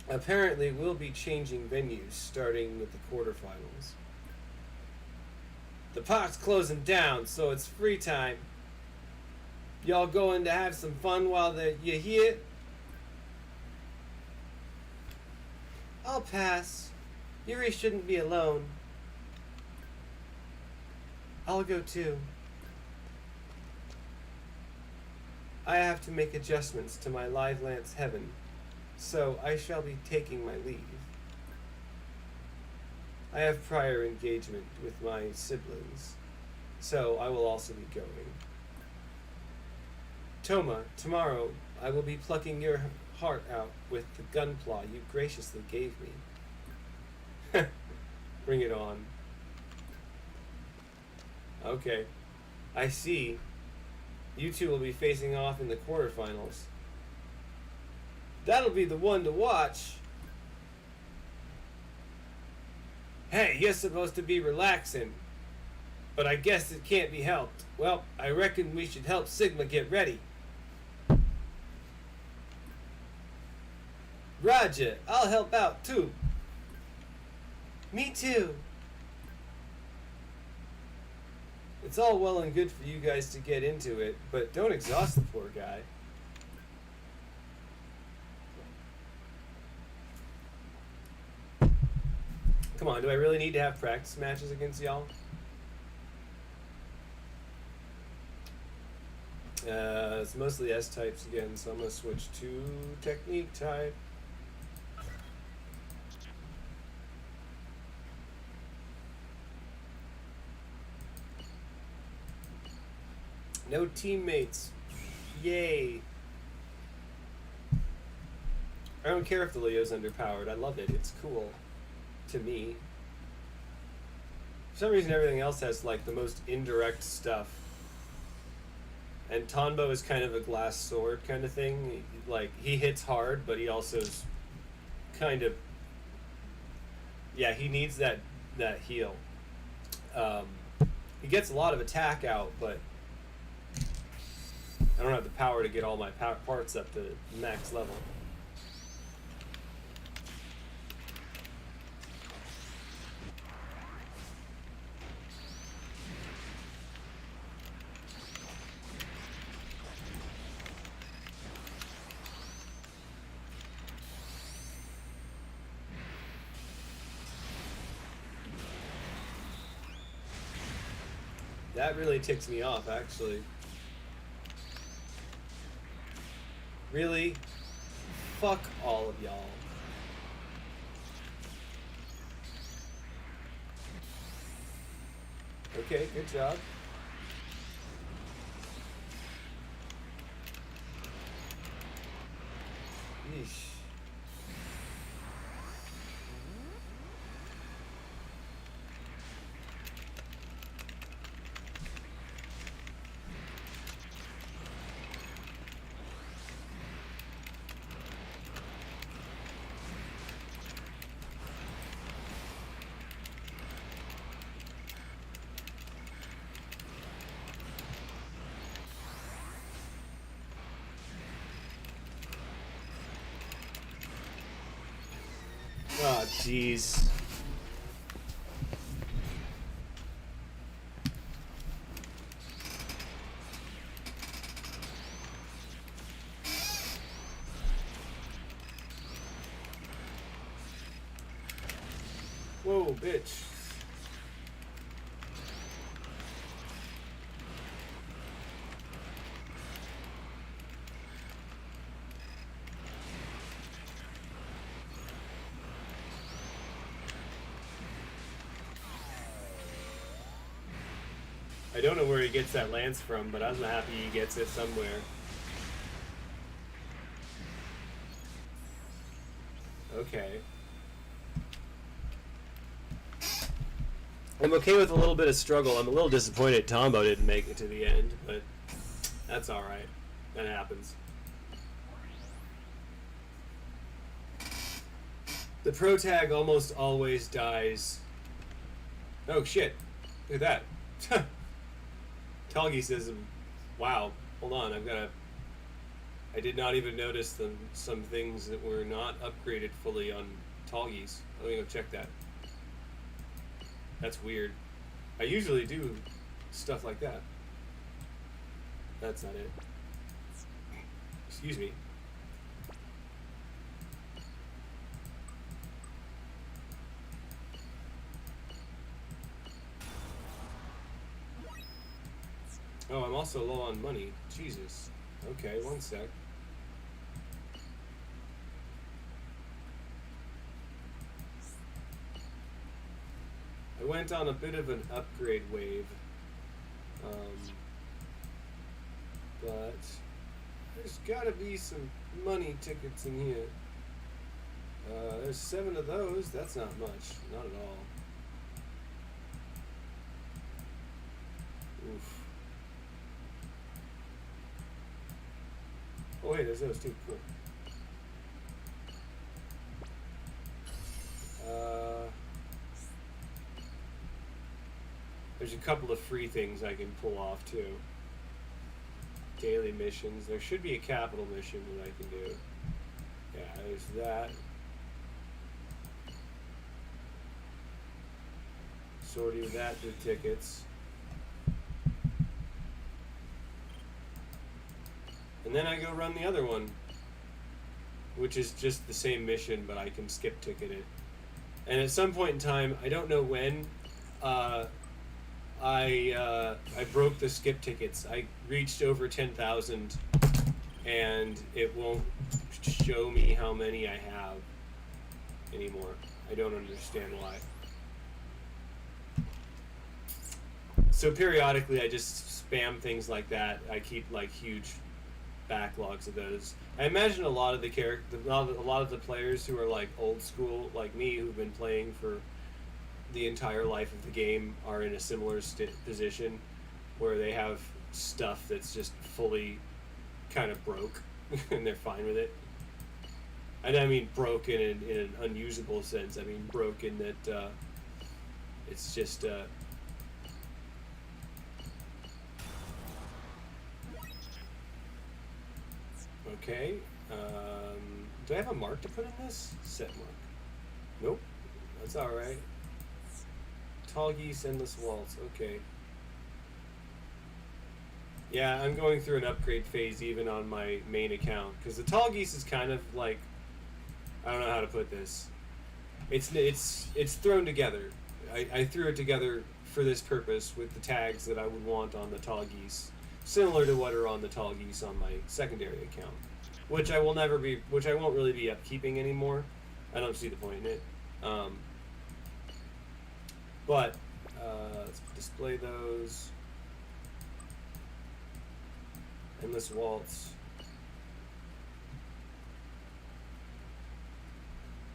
Apparently, we'll be changing venues starting with the quarterfinals. The park's closing down, so it's free time. Y'all going to have some fun while you're here? I'll pass. Yuri shouldn't be alone. I'll go too. I have to make adjustments to my Live Lance Heaven, so I shall be taking my leave. I have prior engagement with my siblings, so I will also be going. Toma, tomorrow I will be plucking your heart out with the gunpla you graciously gave me. Bring it on. Okay, I see. You two will be facing off in the quarterfinals. That'll be the one to watch. Hey, you're supposed to be relaxing, but I guess it can't be helped. Well, I reckon we should help Sigma get ready. Roger, I'll help out too. Me too. It's all well and good for you guys to get into it, but don't exhaust the poor guy. Come on, do I really need to have practice matches against y'all? It's mostly S-types again, so I'm going to switch to technique type. No teammates. Yay. I don't care if the Leo's underpowered. I love it. It's cool. To me. For some reason, everything else has, like, the most indirect stuff. And Tonbo is kind of a glass sword kind of thing. Like, he hits hard, but he also is kind of... Yeah, he needs that heal. He gets a lot of attack out, but... I don't have the power to get all my parts up to max level. That really ticks me off, actually. Really? Fuck all of y'all. Okay, good job. Yeesh. Oh, jeez. Whoa, bitch. I don't know where he gets that lance from, but I'm happy he gets it somewhere. Okay. I'm okay with a little bit of struggle. I'm a little disappointed Tombo didn't make it to the end, but that's alright. That happens. The pro tag almost always dies. Oh shit. Look at that. Talgi says, wow, hold on, I did not even notice some things that were not upgraded fully on Talgi's. Let me go check that. That's weird. I usually do stuff like that. That's not it. Excuse me. Oh, I'm also low on money. Jesus. Okay, one sec. I went on a bit of an upgrade wave. But there's gotta be some money tickets in here. There's 7 of those. That's not much. Not at all. Oof. Oh wait, there's those too. Cool. There's a couple of free things I can pull off too. Daily missions. There should be a capital mission that I can do. Yeah, there's that. Sorting that through tickets. And then I go run the other one, which is just the same mission, but I can skip ticket it. And at some point in time, I don't know when, I broke the skip tickets. I reached over 10,000, and it won't show me how many I have anymore. I don't understand why. So periodically, I just spam things like that. I keep like huge backlogs of those. I imagine a lot of the a lot of the players who are like old school, like me, who've been playing for the entire life of the game, are in a similar position where they have stuff that's just fully kind of broke, and they're fine with it. And I mean broke in an unusable sense. I mean broke in that it's just. Okay. Do I have a mark to put in this? Set mark. Nope. That's alright. Tall geese, endless waltz. Okay. Yeah, I'm going through an upgrade phase even on my main account. Because the tall geese is kind of like... I don't know how to put this. It's thrown together. I threw it together for this purpose with the tags that I would want on the tall geese. Similar to what are on the tall geese on my secondary account. Which I won't really be upkeeping anymore. I don't see the point in it. But let's display those. Endless waltz.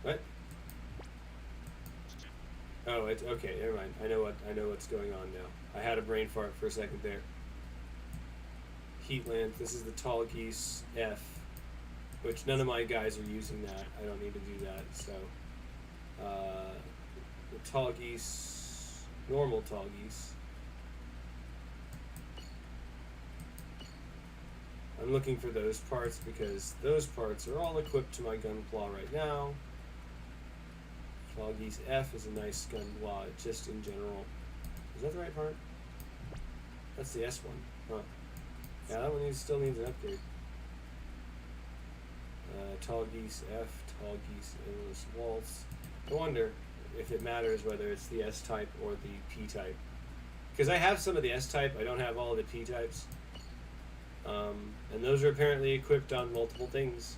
What? Oh, it's okay. Never mind. I know what's going on now. I had a brain fart for a second there. Heatland. This is the tall geese F, which none of my guys are using that. I don't need to do that. So, the tall geese, normal tall geese. I'm looking for those parts because those parts are all equipped to my Gunpla right now. Tall geese F is a nice Gunpla, just in general. Is that the right part? That's the S one. Huh. Yeah, that one still needs an upgrade. Tall geese F, tall geese endless waltz. I wonder if it matters whether it's the S type or the P type. Because I have some of the S type, I don't have all of the P types. And those are apparently equipped on multiple things.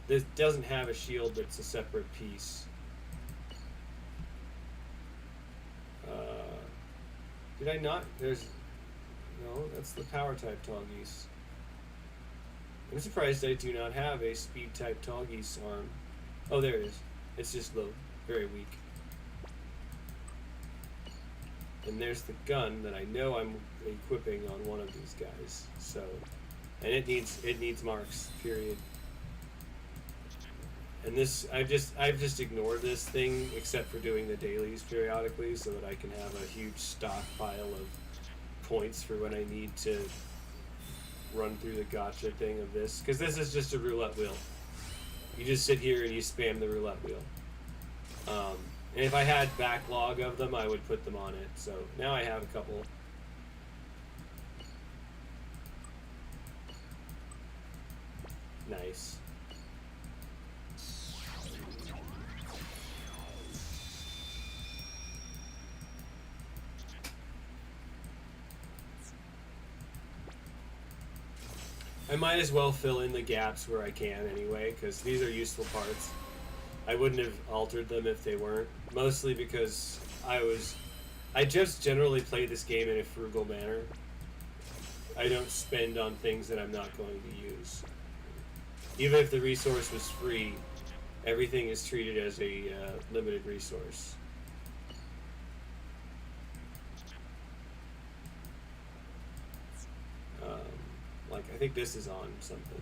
This doesn't have a shield that's a separate piece. Did I not? No, that's the power type tall geese. I'm surprised I do not have a speed type tall geese arm. Oh, there it is. It's just low, very weak. And there's the gun that I know I'm equipping on one of these guys. So, and it needs marks. Period. And this, I've just ignored this thing except for doing the dailies periodically, so that I can have a huge stockpile of points for when I need to run through the gotcha thing of this. Because this is just a roulette wheel. You just sit here and you spam the roulette wheel. And if I had backlog of them, I would put them on it. So now I have a couple. Nice. I might as well fill in the gaps where I can anyway, because these are useful parts. I wouldn't have altered them if they weren't, mostly because I just generally play this game in a frugal manner. I don't spend on things that I'm not going to use. Even if the resource was free, everything is treated as a limited resource. Like, I think this is on something.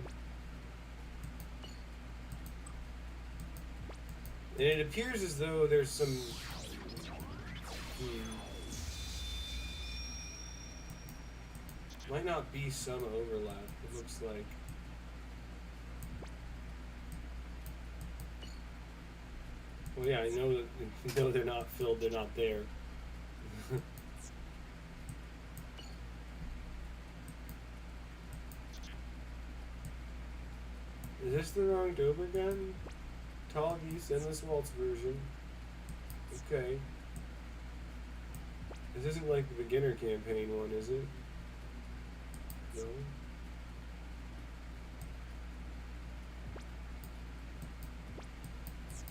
And it appears as though there's some... Might not be some overlap, it looks like. Well, yeah, I know that they're not filled, they're not there. Is this the wrong Dober gun? Tall geese, endless waltz version. Okay. This isn't like the beginner campaign one, is it? No.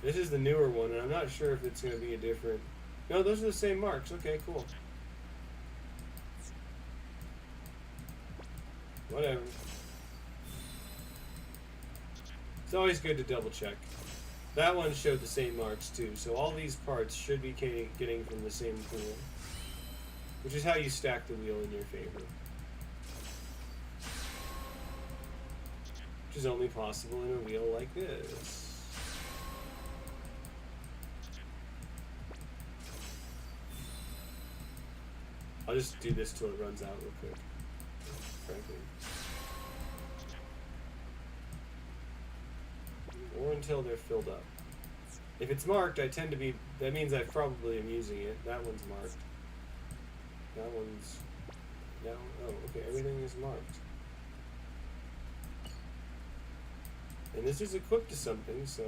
This is the newer one, and I'm not sure if it's going to be a different... No, those are the same marks. Okay, cool. Whatever. It's always good to double check. That one showed the same marks too, so all these parts should be getting from the same pool. Which is how you stack the wheel in your favor. Which is only possible in a wheel like this. I'll just do this till it runs out real quick, frankly. until they're filled up. If it's marked, I tend to be... That means I probably am using it. That one's marked. That one's... That one, oh, okay, everything is marked. And this is equipped to something, so...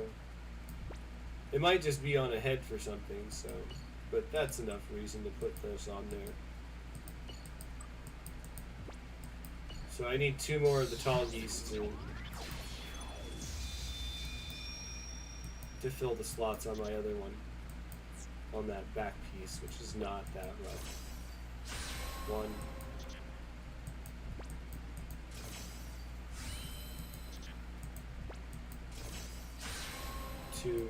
It might just be on a head for something, so... But that's enough reason to put those on there. So I need 2 more of the tall geese to fill the slots on my other one. On that back piece, which is not that rough. 1. 2.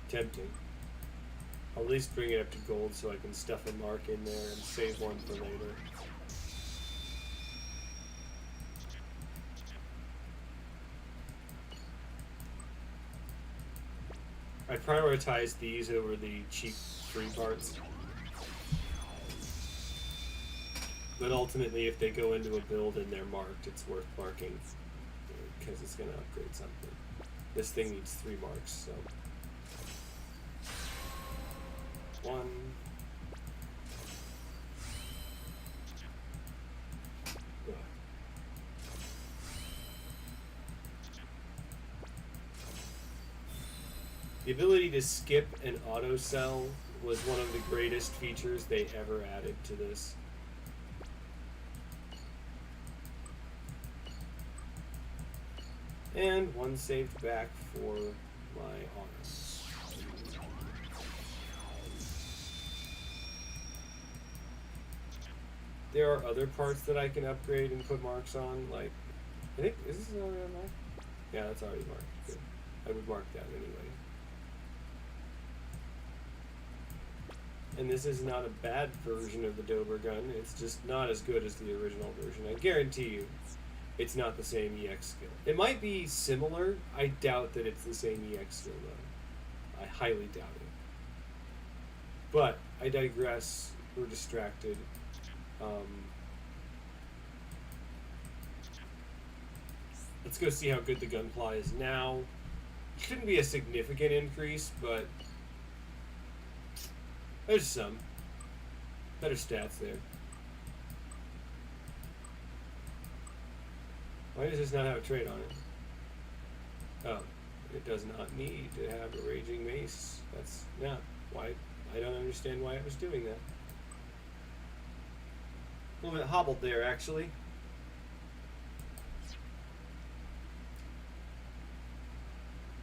Tempting. I'll at least bring it up to gold so I can stuff a mark in there and save one for later. I prioritize these over the cheap 3 parts. But ultimately, if they go into a build and they're marked, it's worth marking. Because it's going to upgrade something. This thing needs 3 marks, so... 1. Ugh. The ability to skip an auto cell was one of the greatest features they ever added to this. And 1 saved back for my arms. There are other parts that I can upgrade and put marks on, like, I think, is this already marked? Yeah, that's already marked. Good. I would mark that anyway. And this is not a bad version of the Dober gun, it's just not as good as the original version. I guarantee you, it's not the same EX skill. It might be similar, I doubt that it's the same EX skill though. I highly doubt it. But, I digress, we're distracted. Let's go see how good the gunpla is now. Shouldn't be a significant increase, but there's some better stats there. Why does this not have a trait on it? Oh, it does not need to have a raging mace. That's not why. I don't understand why it was doing that. A little bit hobbled there, actually.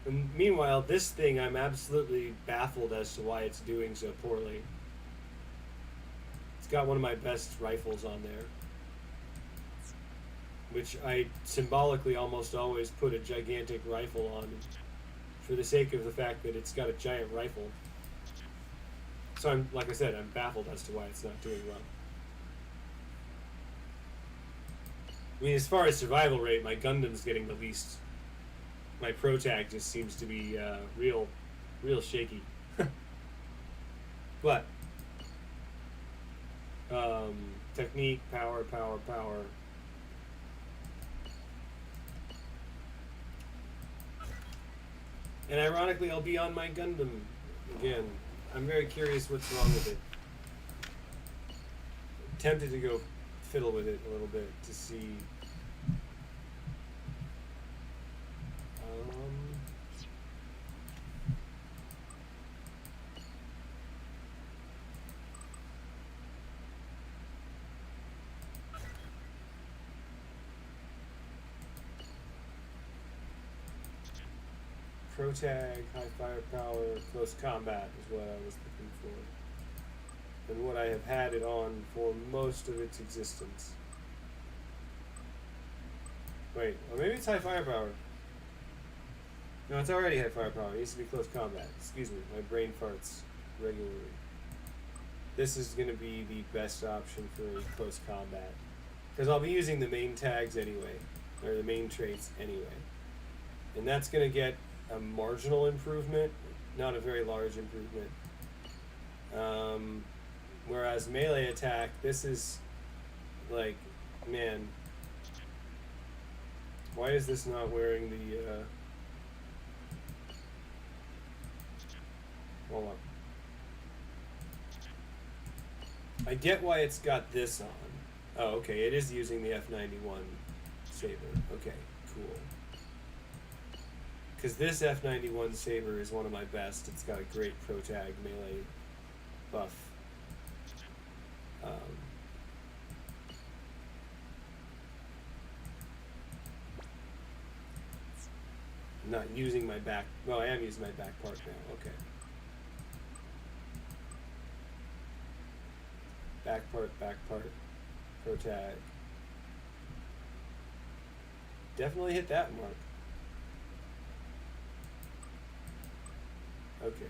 And meanwhile, this thing, I'm absolutely baffled as to why it's doing so poorly. It's got one of my best rifles on there, which I symbolically almost always put a gigantic rifle on for the sake of the fact that it's got a giant rifle. So I'm, like I said, I'm baffled as to why it's not doing well. I mean, as far as survival rate, my Gundam's getting the least. My Pro Tag just seems to be real shaky. But technique, power. And ironically, I'll be on my Gundam again. I'm very curious what's wrong with it. I'm tempted to go fiddle with it a little bit to see. Pro Tag, high firepower, close combat is what I was looking for. And what I have had it on for most of its existence. Wait, or maybe it's high firepower. No, it's already high firepower. It needs to be close combat. Excuse me, my brain farts regularly. This is going to be the best option for close combat. Because I'll be using the main tags anyway, or the main traits anyway. And that's going to get a marginal improvement, not a very large improvement. Whereas melee attack, this is Like, man, why is this not wearing the, hold on. I get why it's got this on. Oh, okay, it is using the F91 saber. Okay, cool. Because this F91 saber is one of my best. It's got a great pro-tag melee buff. I'm not using my back. Well, I am using my back part now. Okay. Back part, pro-tag. Definitely hit that mark. Okay.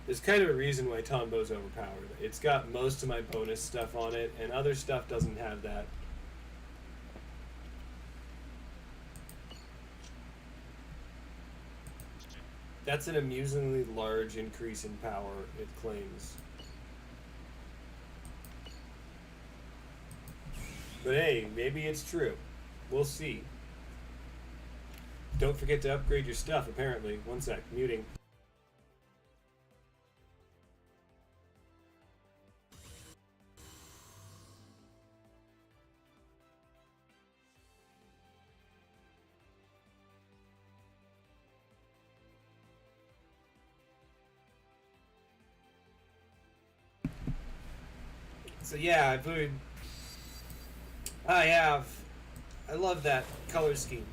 There's kind of a reason why Tombo's overpowered. It's got most of my bonus stuff on it, and other stuff doesn't have that. That's an amusingly large increase in power, it claims. But hey, maybe it's true. We'll see. Don't forget to upgrade your stuff, apparently. One sec, muting. So yeah, I love that color scheme.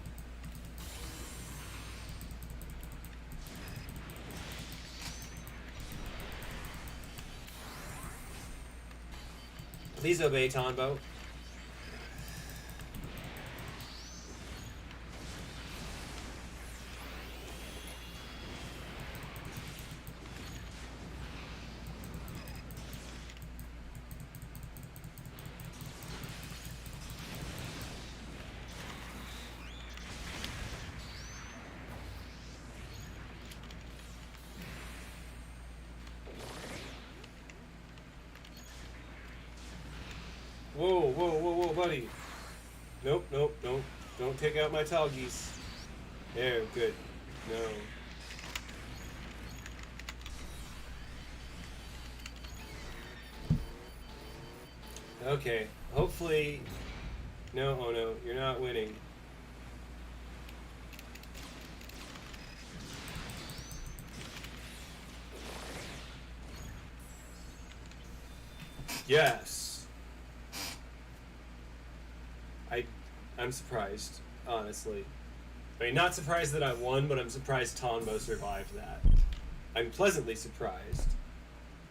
Please obey Tonbo. Whoa, buddy. Nope. Don't take out my tall geese. There, good. No. Okay, hopefully... No, oh no, you're not winning. Yes. I'm surprised, honestly. I mean, not surprised that I won, but I'm surprised Tonbo survived that. I'm pleasantly surprised.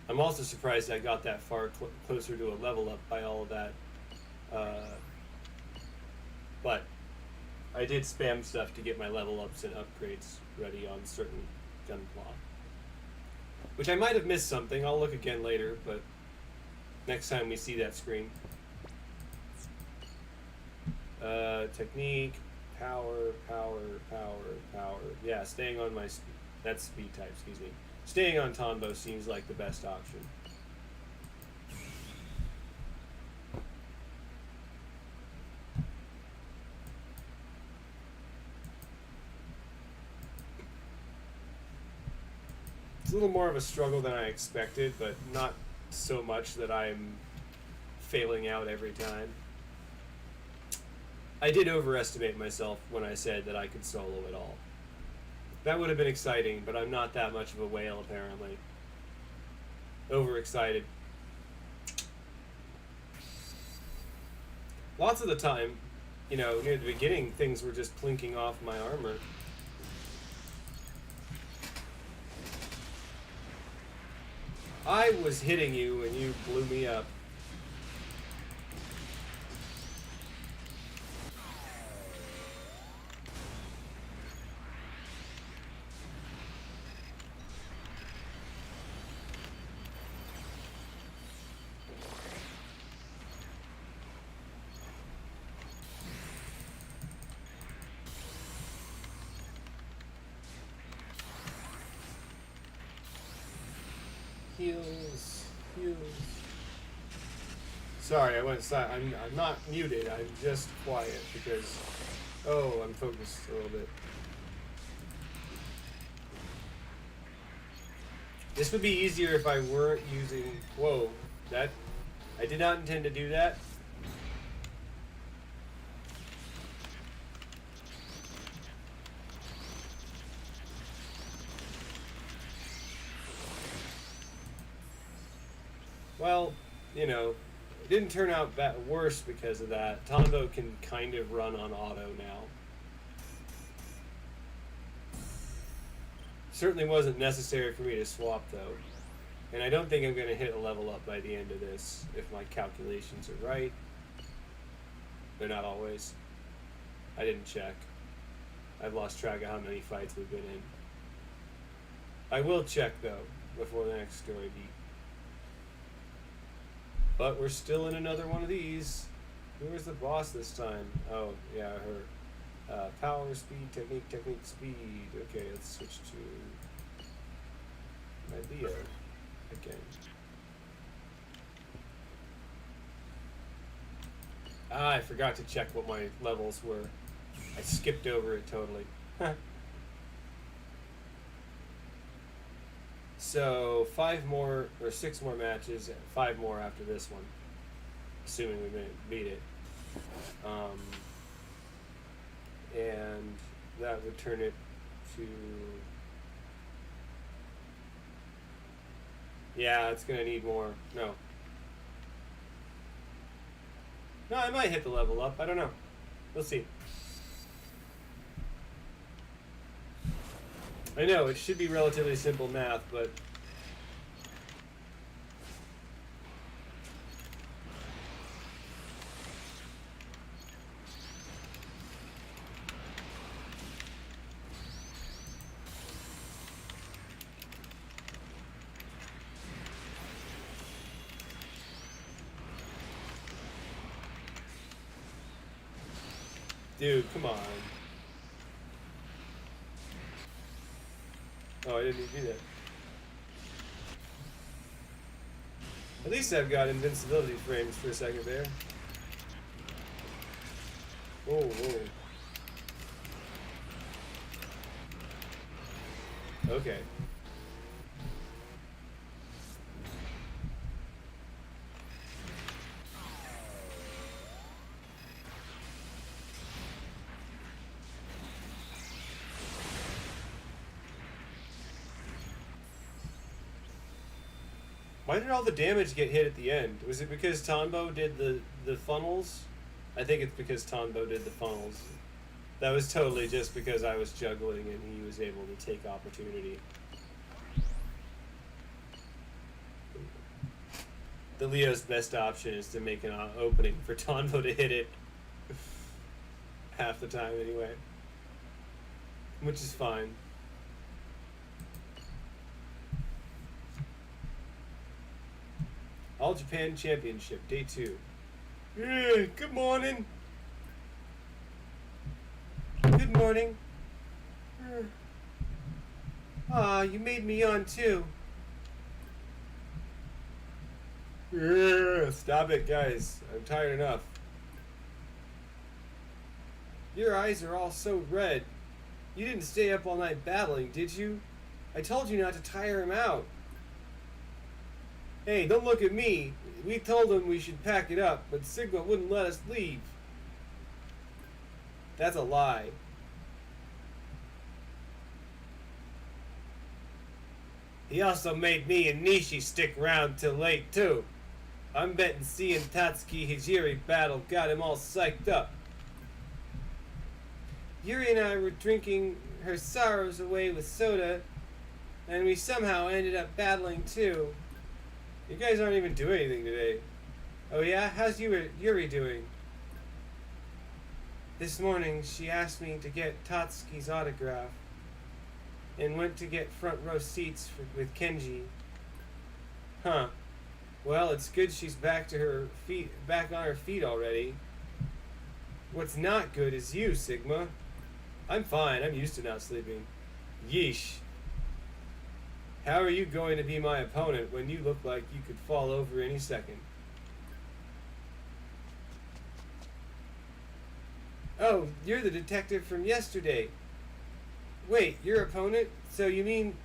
I'm also surprised I got that far closer to a level up by all of that. But I did spam stuff to get my level ups and upgrades ready on certain gunpla. Which I might have missed something. I'll look again later, but next time we see that screen. Technique, power. Yeah, staying on my... That's speed type, excuse me. Staying on Tonbo seems like the best option. It's a little more of a struggle than I expected, but not so much that I'm failing out every time. I did overestimate myself when I said that I could solo it all. That would have been exciting, but I'm not that much of a whale, apparently. Overexcited. Lots of the time, you know, near the beginning, things were just plinking off my armor. I was hitting you and you blew me up. Heals. Sorry, I went silent. I'm not muted. I'm just quiet because... Oh, I'm focused a little bit. This would be easier if I weren't using... Whoa, that... I did not intend to do that. Well, you know, it didn't turn out worse because of that. Tombo can kind of run on auto now. Certainly wasn't necessary for me to swap though. And I don't think I'm going to hit a level up by the end of this, if my calculations are right. They're not always. I didn't check. I've lost track of how many fights we've been in. I will check though, before the next story beat. But we're still in another one of these. Who was the boss this time? Oh, yeah, her. Power, speed, technique, speed. Okay, let's switch to my Leo again. Ah, I forgot to check what my levels were. I skipped over it totally. So 5 more or 6 more matches, 5 more after this one, assuming we beat it, and that would turn it to, yeah, it's gonna need more. No, I might hit the level up. I don't know. We'll see. I know, it should be relatively simple math, but... Dude, come on. Oh, I didn't even do that. At least I've got invincibility frames for a second there. Whoa, whoa. Okay. Why did all the damage get hit at the end? Was it because Tombo did the funnels? I think it's because Tombo did the funnels. That was totally just because I was juggling and he was able to take opportunity. The Leo's best option is to make an opening for Tombo to hit it. Half the time anyway. Which is fine. All Japan Championship, Day 2. Yeah, good morning. Good morning. Ah, you made me yawn too. Yeah, stop it, guys. I'm tired enough. Your eyes are all so red. You didn't stay up all night battling, did you? I told you not to tire him out. Hey, don't look at me. We told him we should pack it up, but Sigma wouldn't let us leave. That's a lie. He also made me and Nishi stick around till late, too. I'm betting seeing Tatsuki Hijiri battle got him all psyched up. Yuri and I were drinking her sorrows away with soda, and we somehow ended up battling, too. You guys aren't even doing anything today. Oh yeah? How's Yuri doing? This morning, she asked me to get Tatsuki's autograph and went to get front row seats with Kenji. Huh. Well, it's good she's back on her feet already. What's not good is you, Sigma. I'm fine. I'm used to not sleeping. Yeesh. How are you going to be my opponent when you look like you could fall over any second? Oh, you're the detective from yesterday. Wait, your opponent? So you mean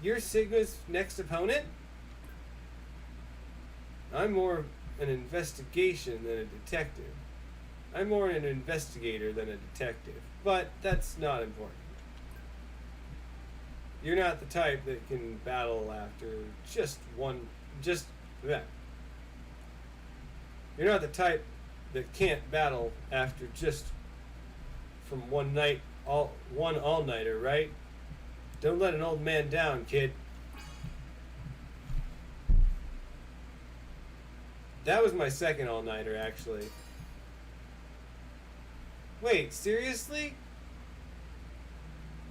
you're Sigma's next opponent? I'm more an investigation than a detective. I'm more an investigator than a detective. But that's not important. You're not the type that can battle after just that. You're not the type that can't battle after just from one all-nighter, right? Don't let an old man down, kid. That was my second all-nighter, actually. Wait, seriously?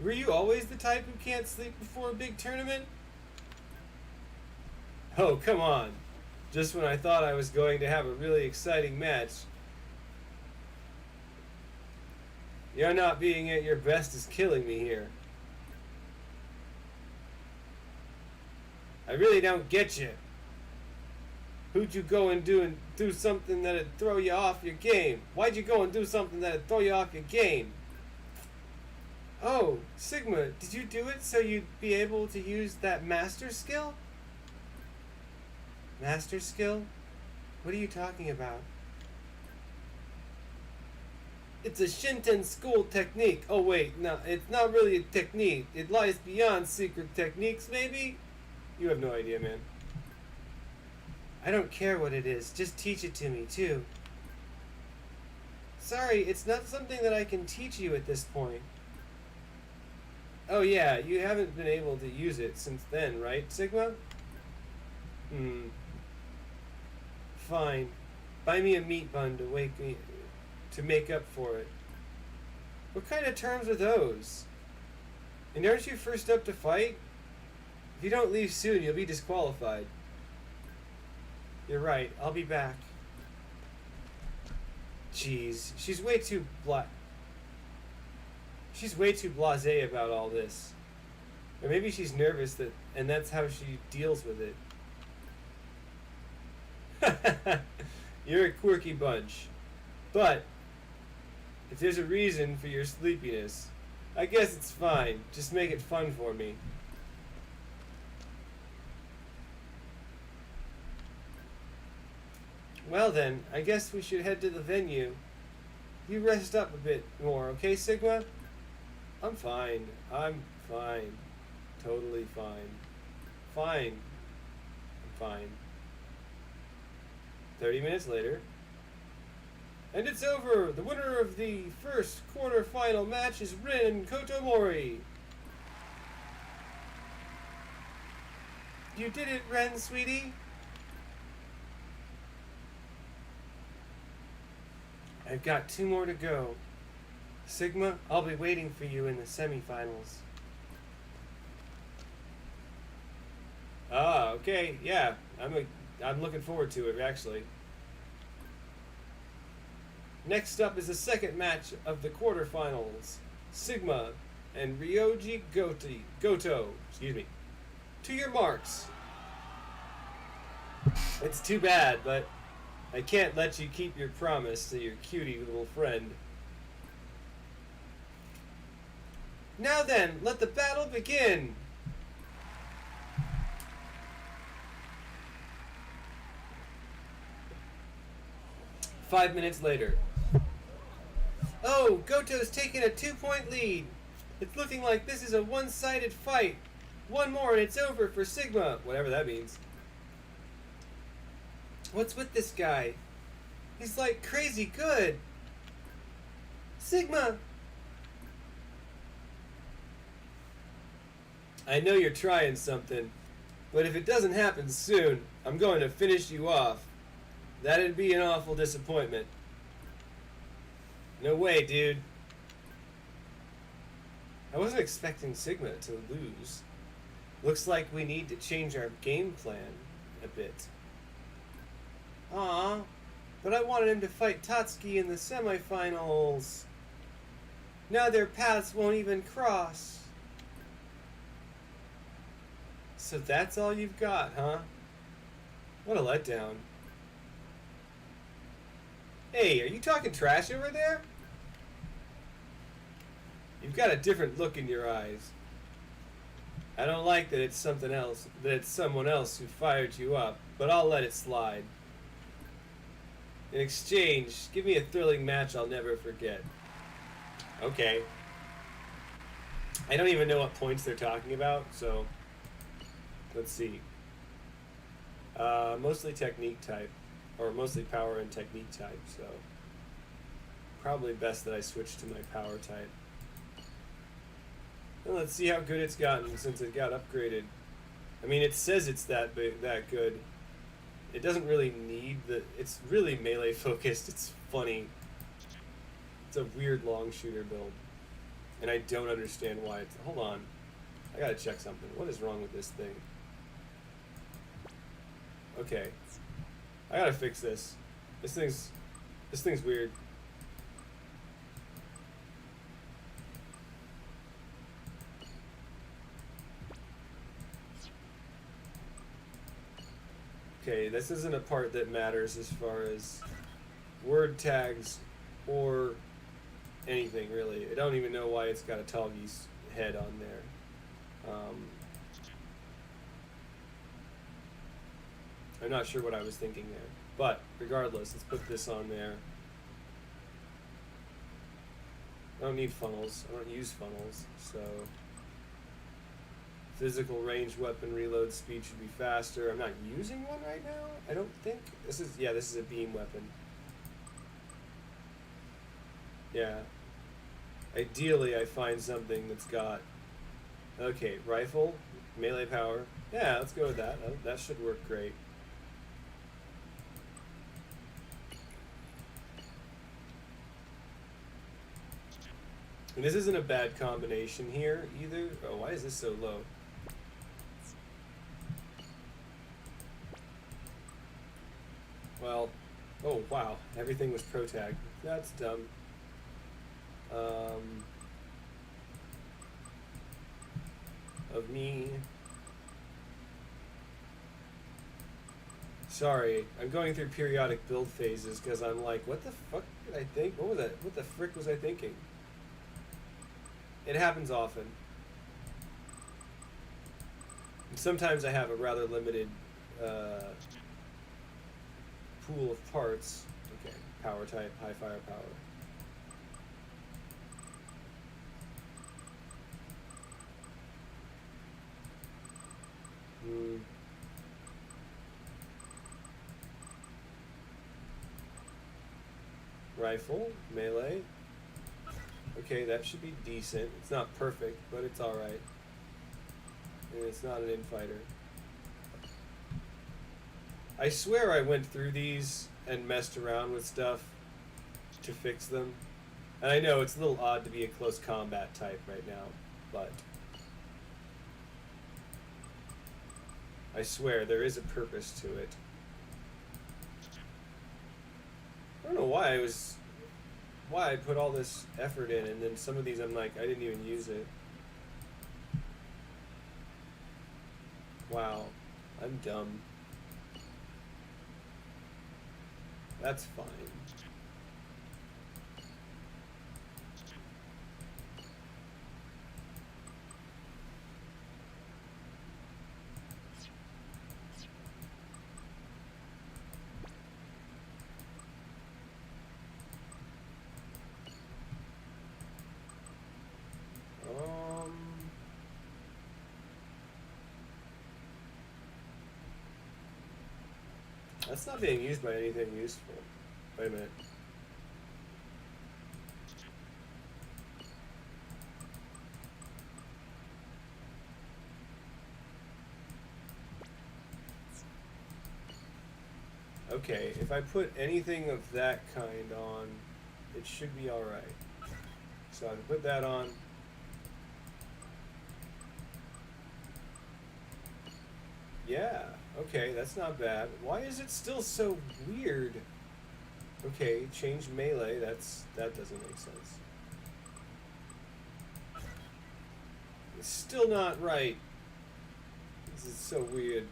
Were you always the type who can't sleep before a big tournament? Oh, come on. Just when I thought I was going to have a really exciting match. You're not being at your best is killing me here. I really don't get you. Who'd you go and do something that'd throw you off your game? Why'd you go and do something that'd throw you off your game? Oh, Sigma, did you do it so you'd be able to use that master skill? Master skill? What are you talking about? It's a Shinten school technique. Oh wait, no, it's not really a technique. It lies beyond secret techniques, maybe? You have no idea, man. I don't care what it is, just teach it to me, too. Sorry, it's not something that I can teach you at this point. Oh yeah, you haven't been able to use it since then, right, Sigma? Fine. Buy me a meat bun to make up for it. What kind of terms are those? And aren't you first up to fight? If you don't leave soon, you'll be disqualified. You're right, I'll be back. Jeez, she's way too blasé about all this. Or maybe she's nervous and that's how she deals with it. You're a quirky bunch. But if there's a reason for your sleepiness, I guess it's fine. Just make it fun for me. Well then, I guess we should head to the venue. You rest up a bit more, okay, Sigma? I'm fine. I'm fine. Totally fine. Fine. I'm fine. 30 minutes later. And it's over! The winner of the first quarter-final match is Rin Kotomori. You did it, Ren, sweetie. I've got 2 more to go. Sigma, I'll be waiting for you in the semifinals. Ah, okay, yeah. I'm looking forward to it, actually. Next up is the second match of the quarterfinals. Sigma and Ryoji Goto. Excuse me. To your marks. It's too bad, but I can't let you keep your promise to your cutie little friend. Now then, let the battle begin! Five minutes later. Oh, Goto's taking a 2-point lead. It's looking like this is a one-sided fight. One more and it's over for Sigma, whatever that means. What's with this guy? He's like crazy good. Sigma! I know you're trying something, but if it doesn't happen soon, I'm going to finish you off. That'd be an awful disappointment. No way, dude. I wasn't expecting Sigma to lose. Looks like we need to change our game plan a bit. Aw, but I wanted him to fight Tatsuki in the semifinals. Now their paths won't even cross. So that's all you've got, huh? What a letdown. Hey, are you talking trash over there? You've got a different look in your eyes. I don't like that it's something else, that it's someone else who fired you up, but I'll let it slide. In exchange, give me a thrilling match I'll never forget. Okay. I don't even know what points they're talking about, so let's see. Mostly technique type, or mostly power and technique type, so probably best that I switch to my power type. Well, let's see how good it's gotten since it got upgraded. I mean, it says it's that good. It doesn't really need the... It's really melee focused. It's funny. It's a weird long shooter build. And I don't understand why it's... Hold on. I gotta check something. What is wrong with this thing? Okay. I gotta fix this. This thing's weird. Okay, this isn't a part that matters as far as word tags or anything, really. I don't even know why it's got a Talgi's head on there. I'm not sure what I was thinking there. But, regardless, let's put this on there. I don't need funnels. I don't use funnels, so... Physical ranged weapon reload speed should be faster. I'm not using one right now, I don't think. This is a beam weapon. Yeah. Ideally, I find something that's got... Okay, rifle, melee power. Yeah, let's go with that. That should work great. And this isn't a bad combination here, either. Oh, why is this so low? Well, oh wow, everything was pro tag. That's dumb. Of me. Sorry, I'm going through periodic build phases because I'm like, what the fuck did I think? What was that? What the frick was I thinking? It happens often. And sometimes I have a rather limited pool of parts. Okay, power type, high firepower. Rifle, melee. Okay, that should be decent. It's not perfect, but it's alright. And it's not an infighter. I swear I went through these and messed around with stuff to fix them. And I know it's a little odd to be a close combat type right now, but I swear there is a purpose to it. I don't know why I put all this effort in, and then some of these I'm like, I didn't even use it. Wow, I'm dumb. That's fine. That's not being used by anything useful. Wait a minute. Okay, if I put anything of that kind on, it should be alright. So I can put that on. Yeah, okay, that's not bad. Why is it still so weird? Okay, change melee, that doesn't make sense. It's still not right. This is so weird.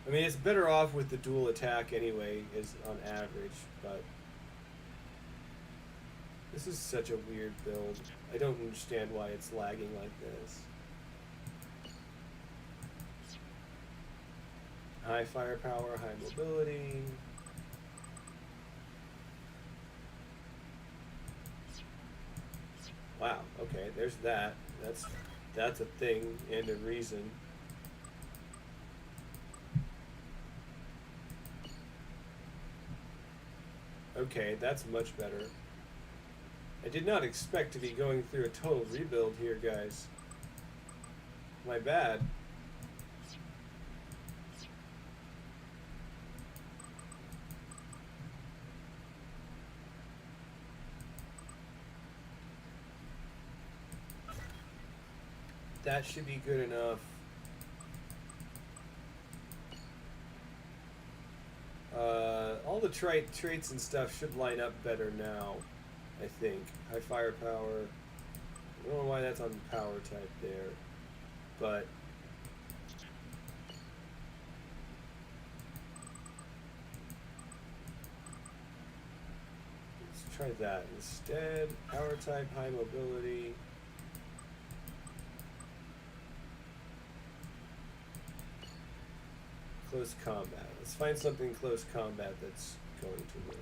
I mean, it's better off with the dual attack anyway, is on average, but This is such a weird build. I don't understand why it's lagging like this. High firepower, high mobility. Wow, okay, there's that. That's a thing and a reason. Okay, that's much better. I did not expect to be going through a total rebuild here, guys. My bad. That should be good enough. All the traits and stuff should line up better now, I think. High firepower. I don't know why that's on power type there, but let's try that instead. Power type, high mobility. Close combat. Let's find something close combat that's going to work.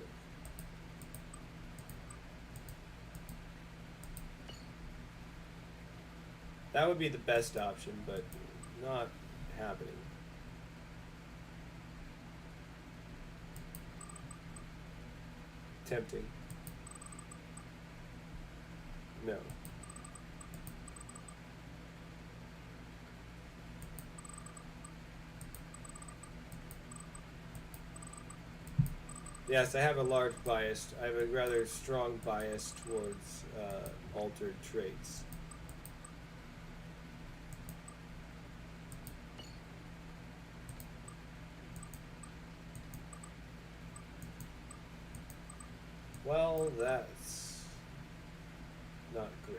That would be the best option, but not happening. Tempting. No. Yes, I have a large bias. I have a rather strong bias towards altered traits. Well, that's not great.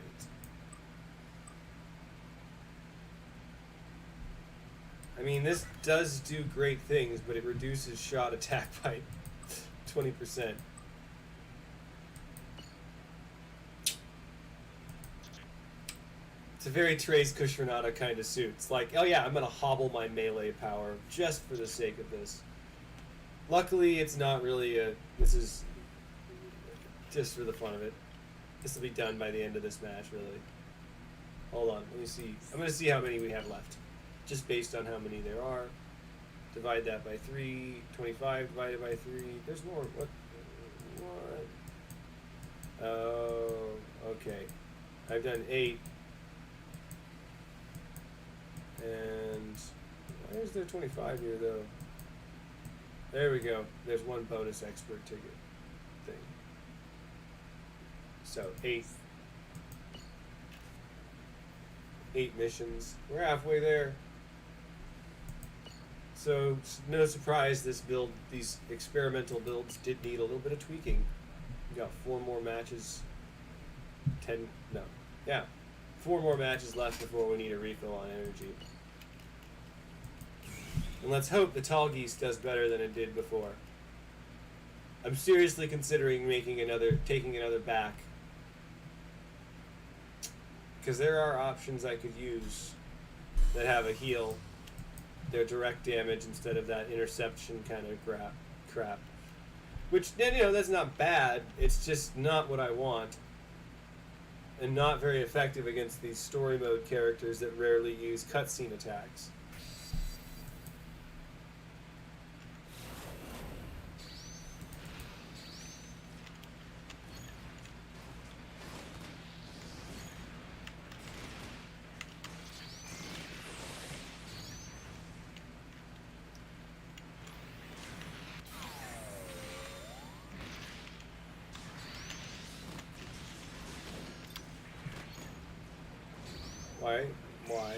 I mean, this does do great things, but it reduces shot attack by 20%. It's a very Trace Cushionata kind of suit. It's like, oh yeah, I'm gonna hobble my melee power just for the sake of this. Luckily, it's not really a... This is just for the fun of it. This will be done by the end of this match, really. Hold on, let me see. I'm gonna see how many we have left. Just based on how many there are. Divide that by 3, 25 divided by 3. There's more. What? Oh, okay. I've done 8. And why is there 25 here, though? There we go. There's one bonus expert ticket thing. So, 8. 8 missions. We're halfway there. So, no surprise, these experimental builds did need a little bit of tweaking. We got 4 more matches. 4 more matches left before we need a refill on energy. And let's hope the Tall Geese does better than it did before. I'm seriously considering taking another back. Because there are options I could use that have a heal. Their direct damage instead of that interception kind of crap. Which, that's not bad. It's just not what I want. And not very effective against these story mode characters that rarely use cutscene attacks. Why?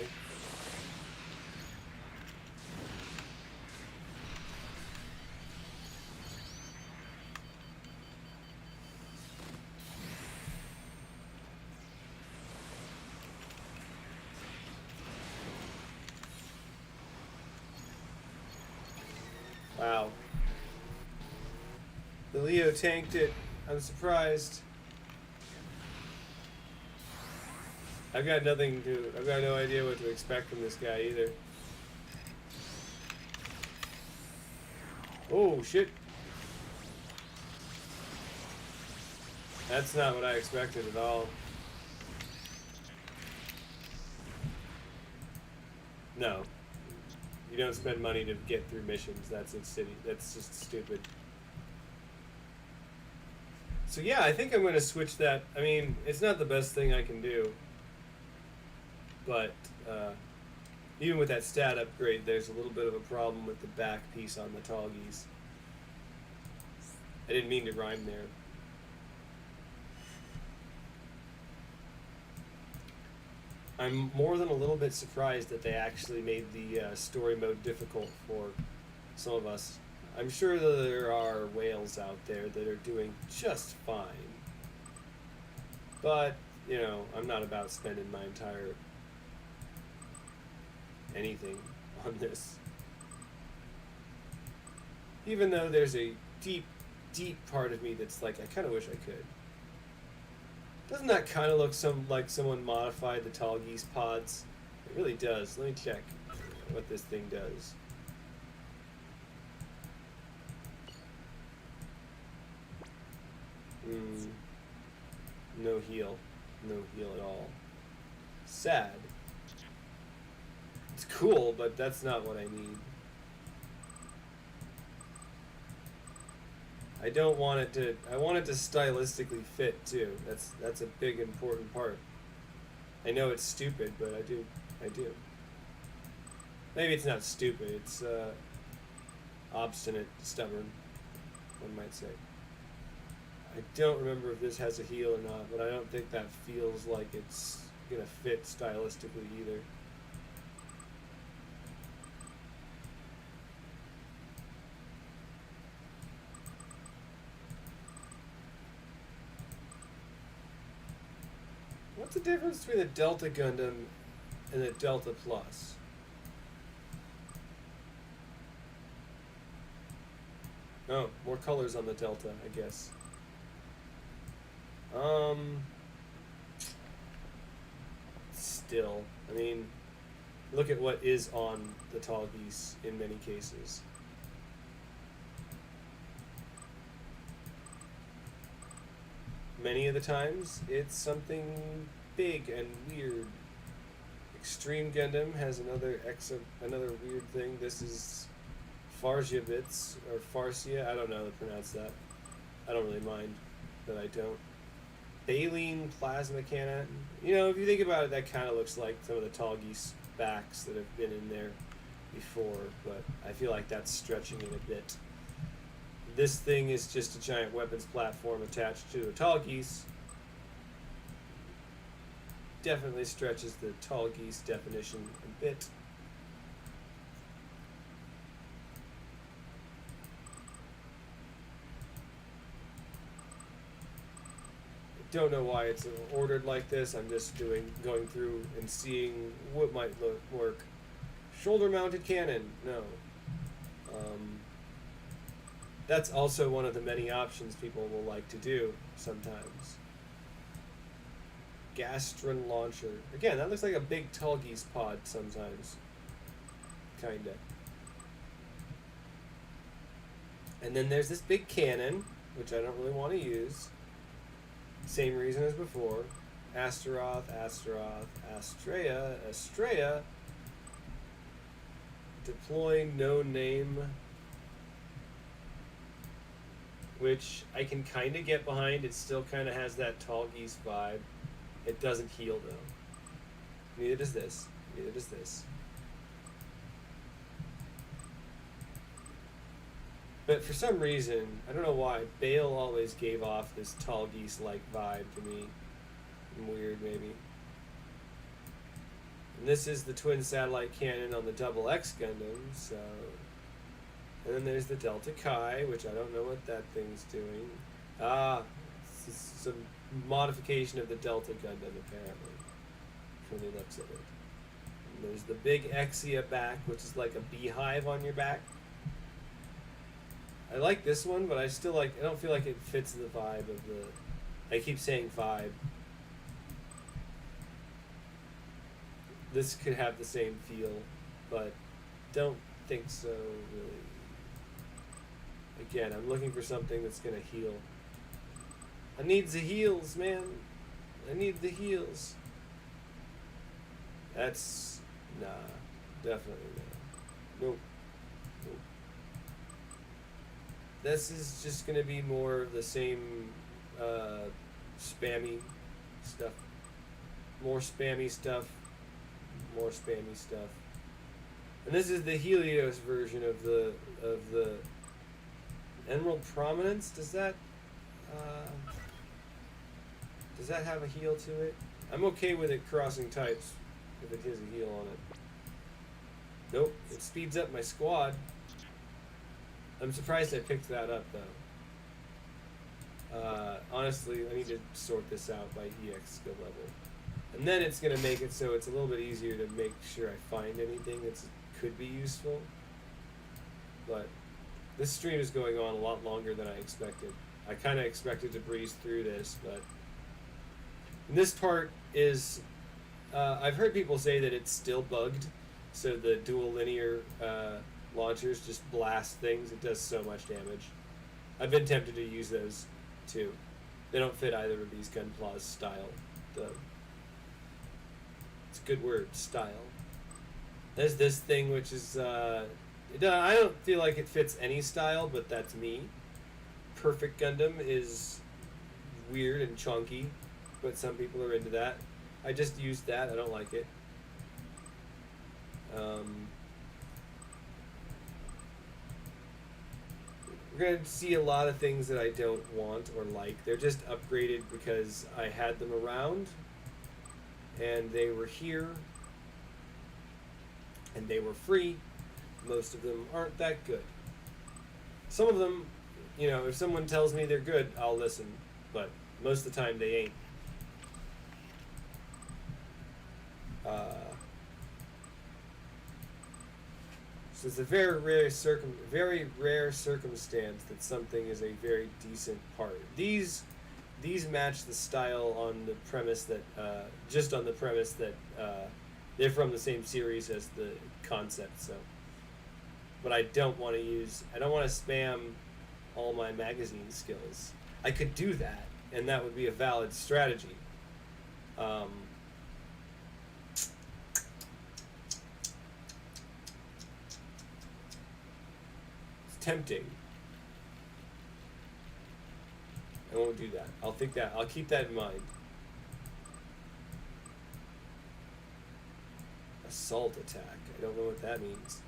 Wow. The Leo tanked it. I'm surprised. I've got nothing to. I've got no idea what to expect from this guy either. Oh shit! That's not what I expected at all. No, you don't spend money to get through missions. That's a city. That's just stupid. So yeah, I think I'm going to switch that. I mean, it's not the best thing I can do, but even with that stat upgrade, there's a little bit of a problem with the back piece on the Tallgeese. I didn't mean to rhyme there. I'm more than a little bit surprised that they actually made the story mode difficult for some of us. I'm sure that there are whales out there that are doing just fine. But, you know, I'm not about spending my entire anything on this. Even though there's a deep, deep part of me that's like, I kind of wish I could. Doesn't that kind of look like someone modified the Tallgeese pods? It really does. Let me check what this thing does. No heal. No heal at all. Sad. It's cool, but that's not what I need. I don't want it to. I want it to stylistically fit too. That's a big important part. I know it's stupid, but I do. Maybe it's not stupid. It's obstinate, stubborn, one might say. I don't remember if this has a heal or not, but I don't think that feels like it's gonna fit stylistically either. What's the difference between the Delta Gundam and the Delta Plus? Oh, more colors on the Delta, I guess. Still, I mean, look at what is on the Tallgeese in many cases. Many of the times, it's something big and weird. Extreme Gundam has another weird thing. This is Farsiavitz, or Farsia, I don't know how to pronounce that. I don't really mind, but I don't. Baleen Plasma Cannon. You know, if you think about it, that kind of looks like some of the Tallgeese backs that have been in there before, but I feel like that's stretching it a bit. This thing is just a giant weapons platform attached to a Tallgeese. Definitely stretches the Tallgeese definition a bit. Don't know why it's ordered like this. I'm just going through and seeing what might work. Shoulder mounted cannon, no. That's also one of the many options people will like to do sometimes. Gastron launcher. Again, that looks like a big Tallgeese pod sometimes. Kinda. And then there's this big cannon, which I don't really want to use. Same reason as before. Astaroth, Astrea. Deploy no name. Which I can kind of get behind. It still kind of has that Tallgeese vibe. It doesn't heal though. Neither does this. But for some reason, I don't know why, Bale always gave off this Tallgeese-like vibe to me. Weird, maybe. And this is the twin satellite cannon on the Double X Gundam, so... And then there's the Delta Chi, which I don't know what that thing's doing. This is some modification of the Delta Gundam, apparently, from the looks of it. And there's the big Exia back, which is like a beehive on your back. I like this one, but I don't feel like it fits the vibe of the... I keep saying vibe. this could have the same feel, but don't think so, really. Again, I'm looking for something that's gonna heal. I need the heals, man. I need the heals. That's... nah. Definitely no. Nope. Nope. This is just gonna be more of the same spammy stuff. More spammy stuff. More spammy stuff. And this is the Helios version of the Emerald Prominence. Does that have a heal to it? I'm okay with it crossing types if it has a heal on it. Nope, it speeds up my squad. I'm surprised I picked that up though. Honestly, I need to sort this out by EX skill level. And then it's going to make it so it's a little bit easier to make sure I find anything that could be useful. But this stream is going on a lot longer than I expected. I kind of expected to breeze through this, but... And this part is... I've heard people say that it's still bugged, so the dual linear launchers just blast things. It does so much damage. I've been tempted to use those, too. They don't fit either of these Gunplas style, though. It's a good word, style. There's this thing which is, I don't feel like it fits any style, but that's me. Perfect Gundam is weird and chunky, but some people are into that. I just used that, I don't like it. We're going to see a lot of things that I don't want or like. They're just upgraded because I had them around, and they were here, and they were free. Most of them aren't that good. Some of them, you know, if someone tells me they're good, I'll listen, but most of the time they ain't. So it's a very rare circumstance that something is a very decent part. These match the style on the premise that just on the premise that they're from the same series as the concept. So, but I don't want to spam all my magazine skills. I could do that, and that would be a valid strategy. Tempting. I won't do that. I'll keep that in mind. Assault attack. I don't know what that means.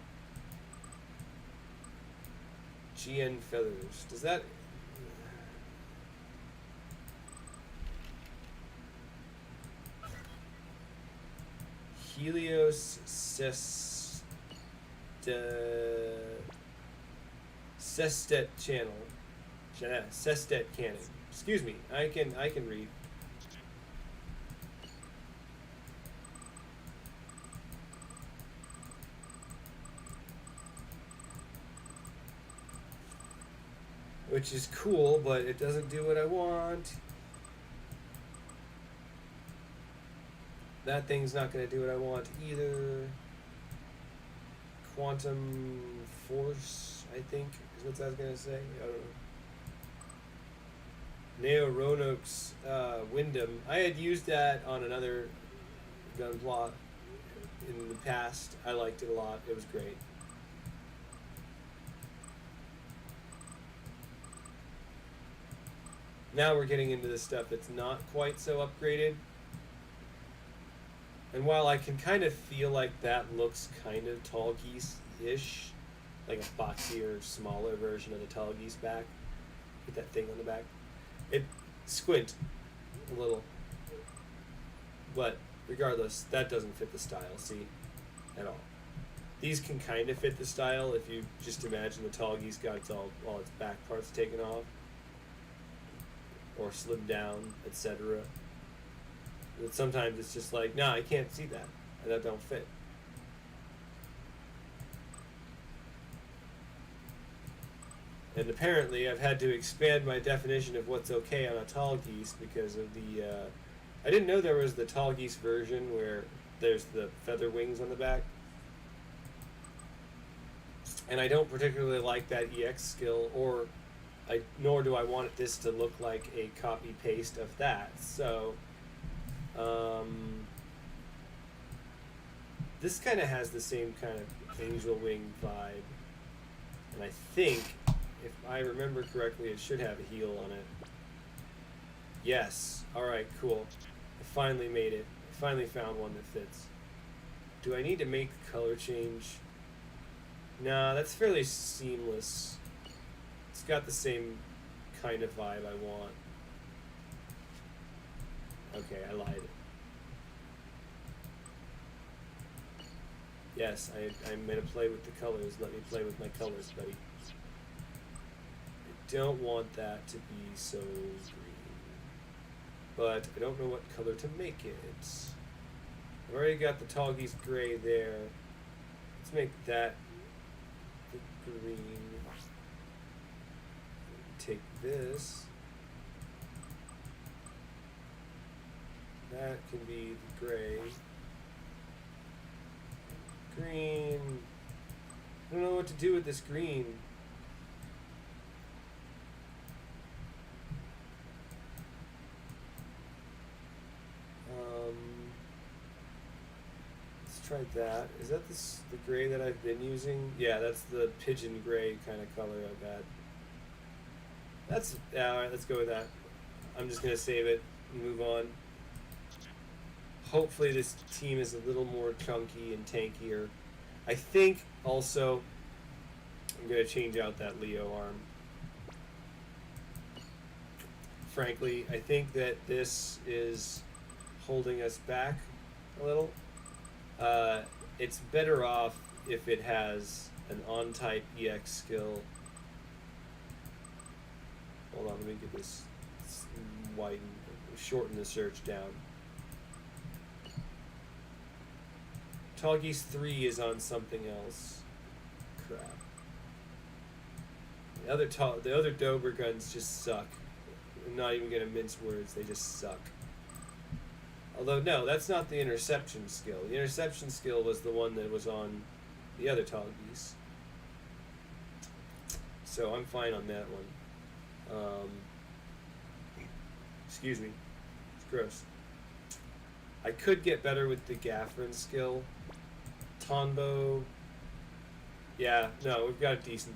GN feathers. Does that... Helios Sestet channel. Sestet cannon. Excuse me. I can read. Which is cool, but it doesn't do what I want. That thing's not going to do what I want either. Quantum force, I think, is what I was going to say. I don't know. Neoronox Wyndham. I had used that on another Gunpla in the past. I liked it a lot. It was great. Now we're getting into the stuff that's not quite so upgraded. And while I can kind of feel like that looks kind of Tall Geese-ish, like a boxier, smaller version of the Tall Geese back, with that thing on the back, it squint a little. But regardless, that doesn't fit the style, see, at all. These can kind of fit the style if you just imagine the Tall Geese got all its back parts taken off, or slimmed down, etc. But sometimes it's just like, nah, I can't see that. That don't fit. And apparently I've had to expand my definition of what's okay on a Tall Geese because of the... I didn't know there was the Tall Geese version where there's the feather wings on the back. And I don't particularly like that EX skill, nor do I want this to look like a copy paste of that. So, this kind of has the same kind of angel wing vibe, and I think, if I remember correctly, it should have a heel on it. Yes. All right. Cool. I finally made it. I finally found one that fits. Do I need to make the color change? Nah, that's fairly seamless. It's got the same kind of vibe I want. Okay, I lied. Yes, I'm going to play with the colors. Let me play with my colors, buddy. I don't want that to be so green. But I don't know what color to make it. I've already got the Tall Geese gray there. Let's make that the green. Take this. That can be the gray. Green. I don't know what to do with this green. Let's try that. Is that the gray that I've been using? Yeah, that's the pigeon gray kind of color I've had. That's, alright, let's go with that. I'm just going to save it and move on. Hopefully this team is a little more chunky and tankier. I think also I'm going to change out that Leo arm. Frankly, I think that this is holding us back a little. It's better off if it has an on-type EX skill. Hold on, let me get this widen, shorten the search down. Tall Geese 3 is on something else. Crap. The other Dober guns just suck. I'm not even gonna mince words, they just suck. Although no, that's not the interception skill. The interception skill was the one that was on the other Tall Geese. So I'm fine on that one. Excuse me. It's gross. I could get better with the Gaffrin skill. Tonbo. Yeah, no, we've got a decent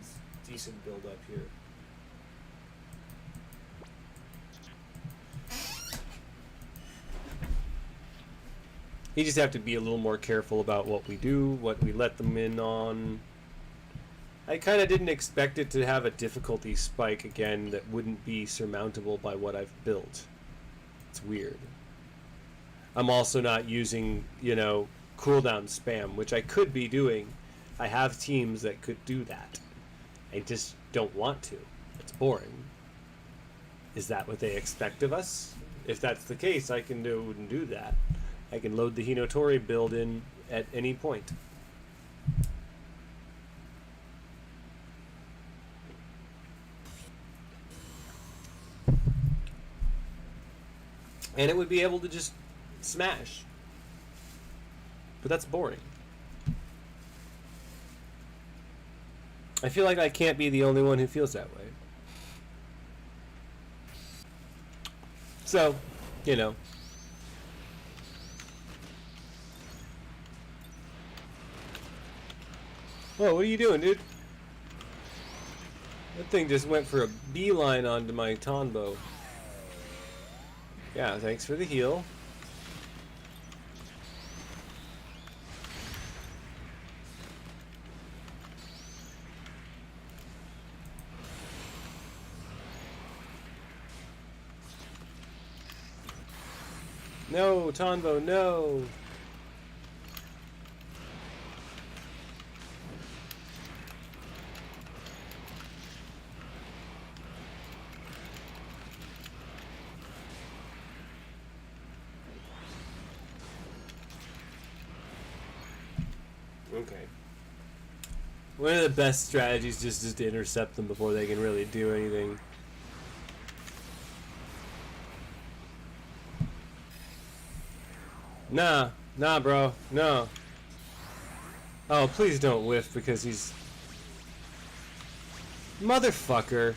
build up here. You just have to be a little more careful about what we do, what we let them in on. I kind of didn't expect it to have a difficulty spike again that wouldn't be surmountable by what I've built. It's weird. I'm also not using, cooldown spam, which I could be doing. I have teams that could do that. I just don't want to. It's boring. Is that what they expect of us? If that's the case, I can do that. I can load the Hinotori build in at any point. And it would be able to just smash. But that's boring. I feel like I can't be the only one who feels that way. So, Whoa, what are you doing, dude? That thing just went for a beeline onto my Tonbo. Yeah, thanks for the heal. No, Tonbo, no! Okay. One of the best strategies just is to intercept them before they can really do anything. Nah, nah, bro, no. Oh, please don't whiff because he's... Motherfucker.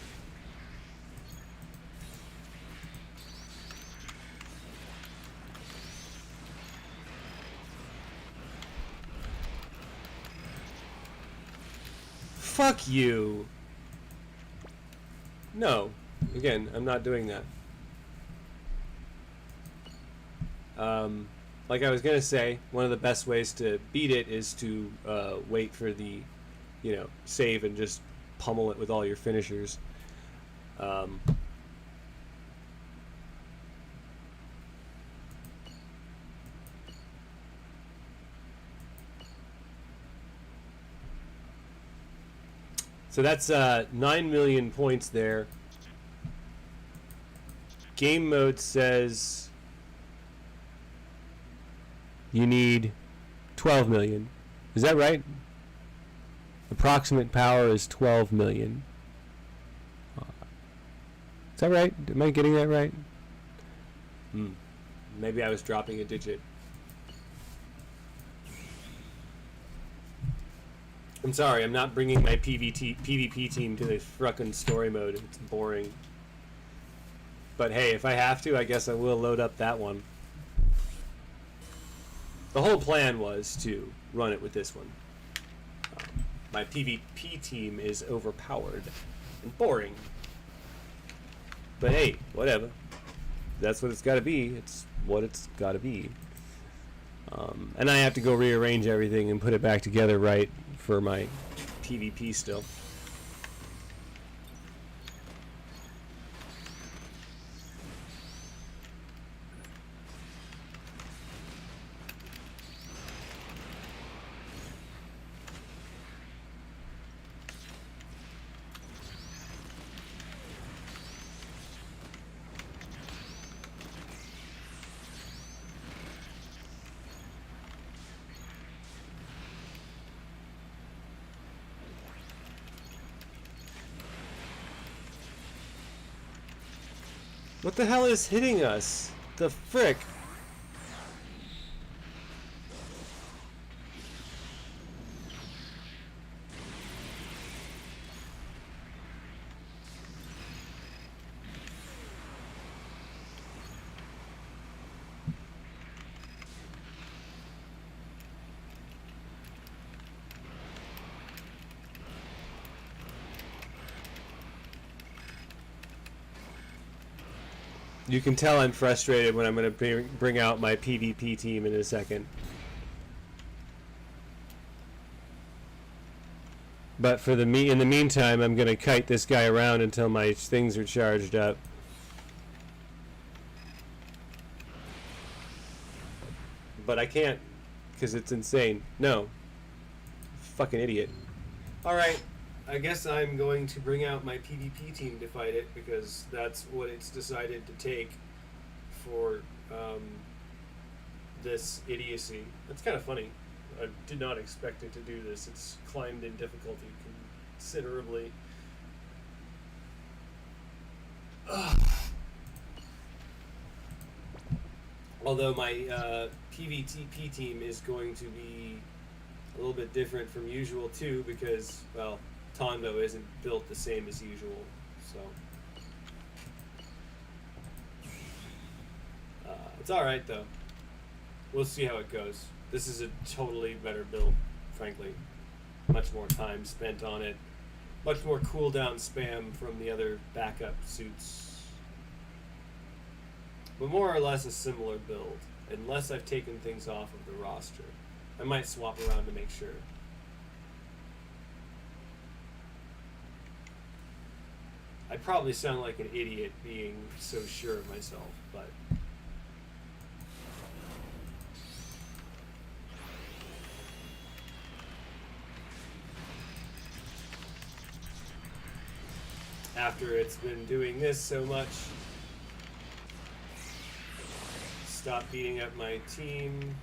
Fuck you. No. Again, I'm not doing that. Like I was gonna say, one of the best ways to beat it is to wait for the, save and just pummel it with all your finishers. So that's 9 million points there. Game mode says you need 12 million. Is that right? Approximate power is 12 million. Is that right? Am I getting that right? Maybe I was dropping a digit. I'm sorry, I'm not bringing my PvP team to the frickin' story mode. It's boring. But hey, if I have to, I guess I will load up that one. The whole plan was to run it with this one. My PvP team is overpowered and boring. But hey, whatever. That's what it's got to be. It's what it's got to be. And I have to go rearrange everything and put it back together right for my PvP still. What the hell is hitting us? The frick? You can tell I'm frustrated when I'm going to bring out my PvP team in a second. But for in the meantime, I'm going to kite this guy around until my things are charged up. But I can't, because it's insane. No. Fucking idiot. Alright. I guess I'm going to bring out my PvP team to fight it because that's what it's decided to take for this idiocy. That's kind of funny. I did not expect it to do this. It's climbed in difficulty considerably. Although my PvP team is going to be a little bit different from usual too because, well, Tondo isn't built the same as usual, so it's alright though. We'll see how it goes. This is a totally better build, frankly. Much more time spent on it. Much more cooldown spam from the other backup suits. But more or less a similar build, unless I've taken things off of the roster. I might swap around to make sure. I probably sound like an idiot being so sure of myself, but after it's been doing this so much, stop beating up my team.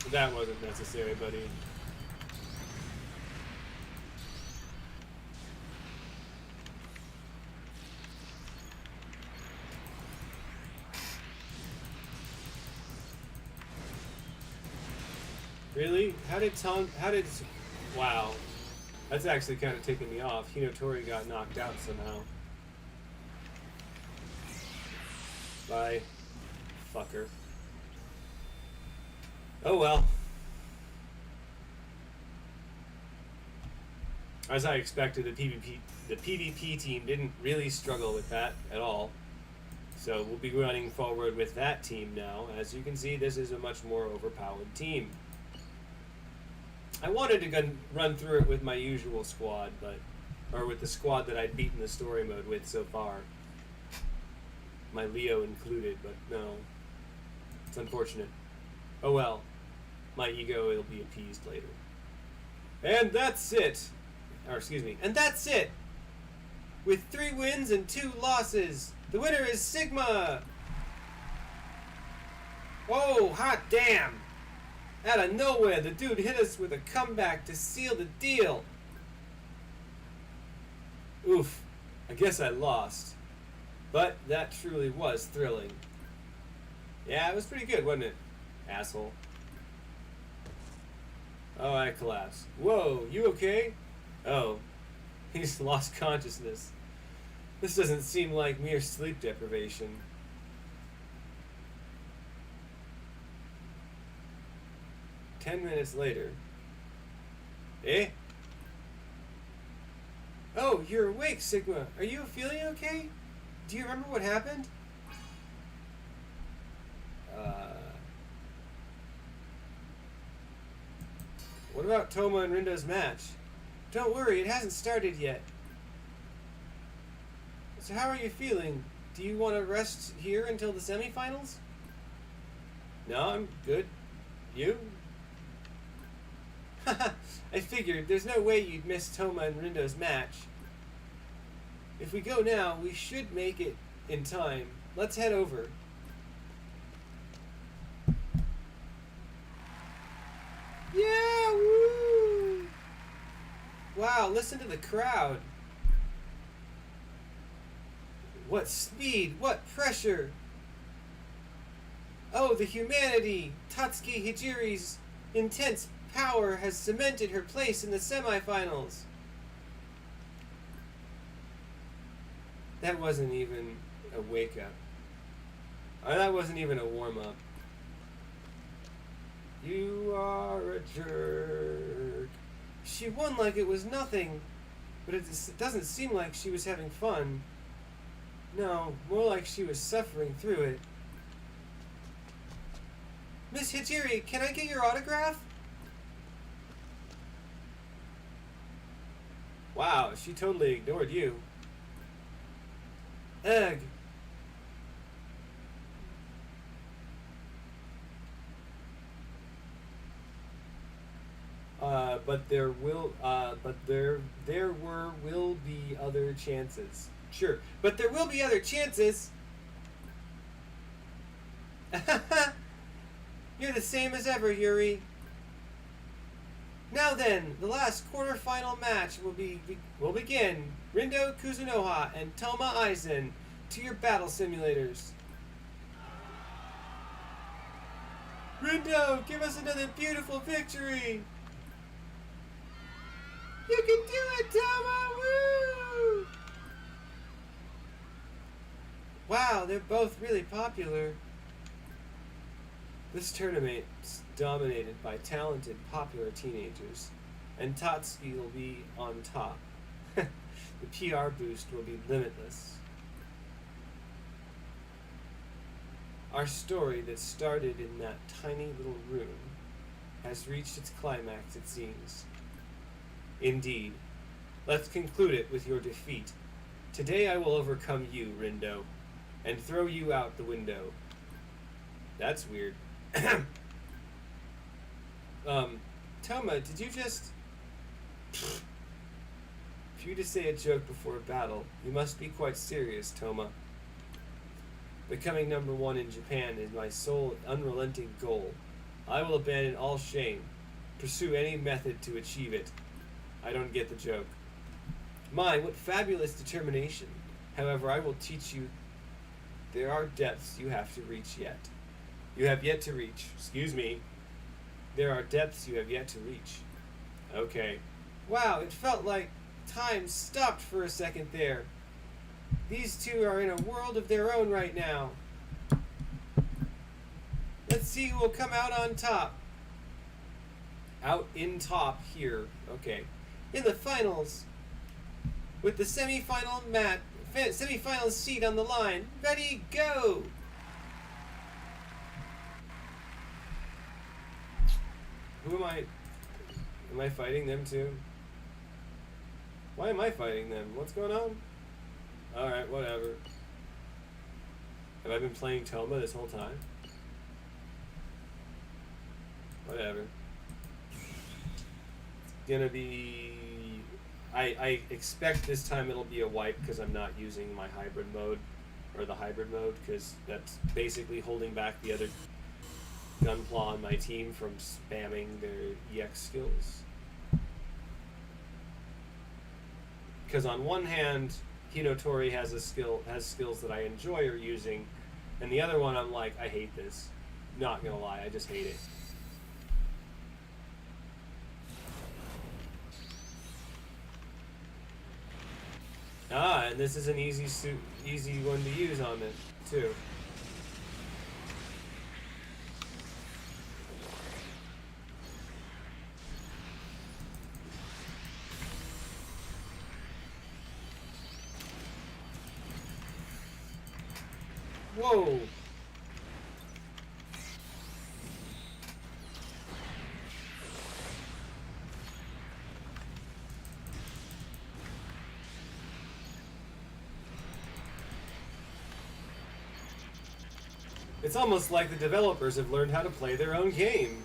So that wasn't necessary, buddy. Really? Wow. That's actually kind of taking me off. Hinotori got knocked out somehow. Bye. Fucker. Oh well. As I expected, the PvP team didn't really struggle with that at all. So we'll be running forward with that team now. As you can see, this is a much more overpowered team. I wanted to run through it with my usual squad, or with the squad that I'd beaten the story mode with so far. My Leo included, but no. It's unfortunate. Oh well. My ego will be appeased later. And that's it! Or excuse me. And that's it! With 3 wins and 2 losses, the winner is Sigma! Oh, hot damn! Out of nowhere, the dude hit us with a comeback to seal the deal. Oof. I guess I lost. But that truly was thrilling. Yeah, it was pretty good, wasn't it? Asshole. Oh, I collapsed. Whoa, you okay? Oh, he's lost consciousness. This doesn't seem like mere sleep deprivation. "10 minutes later. Eh? Oh, you're awake, Sigma. Are you feeling okay? Do you remember what happened? What about Toma and Rindo's match? Don't worry, it hasn't started yet. So how are you feeling? Do you want to rest here until the semifinals? No, I'm good. You? I figured there's no way you'd miss Toma and Rindo's match. If we go now, we should make it in time. Let's head over. Yeah, woo! Wow, listen to the crowd. What speed, what pressure. Oh, the humanity. Tatsuki Hijiri's intense power has cemented her place in the semifinals. That wasn't even a wake-up. That wasn't even a warm-up. You are a jerk. She won like it was nothing, but it doesn't seem like she was having fun. No, more like she was suffering through it. Miss Hijiri, can I get your autograph? Wow, she totally ignored you. Ugh. Will be other chances. Sure, but there will be other chances. You're the same as ever, Yuri. Now then, the last quarterfinal match will begin. Rindo Kuzunoha and Toma Aizen, to your battle simulators. Rindo, give us another beautiful victory. You can do it, Toma! Woo! Wow, they're both really popular. This tournament's dominated by talented, popular teenagers, and Tatsuki will be on top. The PR boost will be limitless. Our story that started in that tiny little room has reached its climax, it seems. Indeed. Let's conclude it with your defeat. Today I will overcome you, Rindo, and throw you out the window. That's weird. Toma, did you just... If you to say a joke before a battle, you must be quite serious, Toma. Becoming #1 in Japan is my sole, unrelenting goal. I will abandon all shame, pursue any method to achieve it. I don't get the joke. My, what fabulous determination. However, I will teach you there are depths you have to reach yet. You have yet to reach. Excuse me. There are depths you have yet to reach. Okay. Wow, it felt like time stopped for a second there. These two are in a world of their own right now. Let's see who will come out on top. Out in top here. Okay. In the finals. With the semi-final seat on the line. Ready, go! Who am I? Am I fighting them too? Why am I fighting them? What's going on? Alright, whatever. Have I been playing Toma this whole time? Whatever. It's gonna be... I expect this time it'll be a wipe because I'm not using my hybrid mode, or the hybrid mode, because that's basically holding back the other Gunpla on my team from spamming their EX skills. Because on one hand, Hinotori has skills that I enjoy or using, and the other one I'm like, I hate this. Not gonna lie, I just hate it. Ah, and this is an easy one to use on it too. Whoa! It's almost like the developers have learned how to play their own game.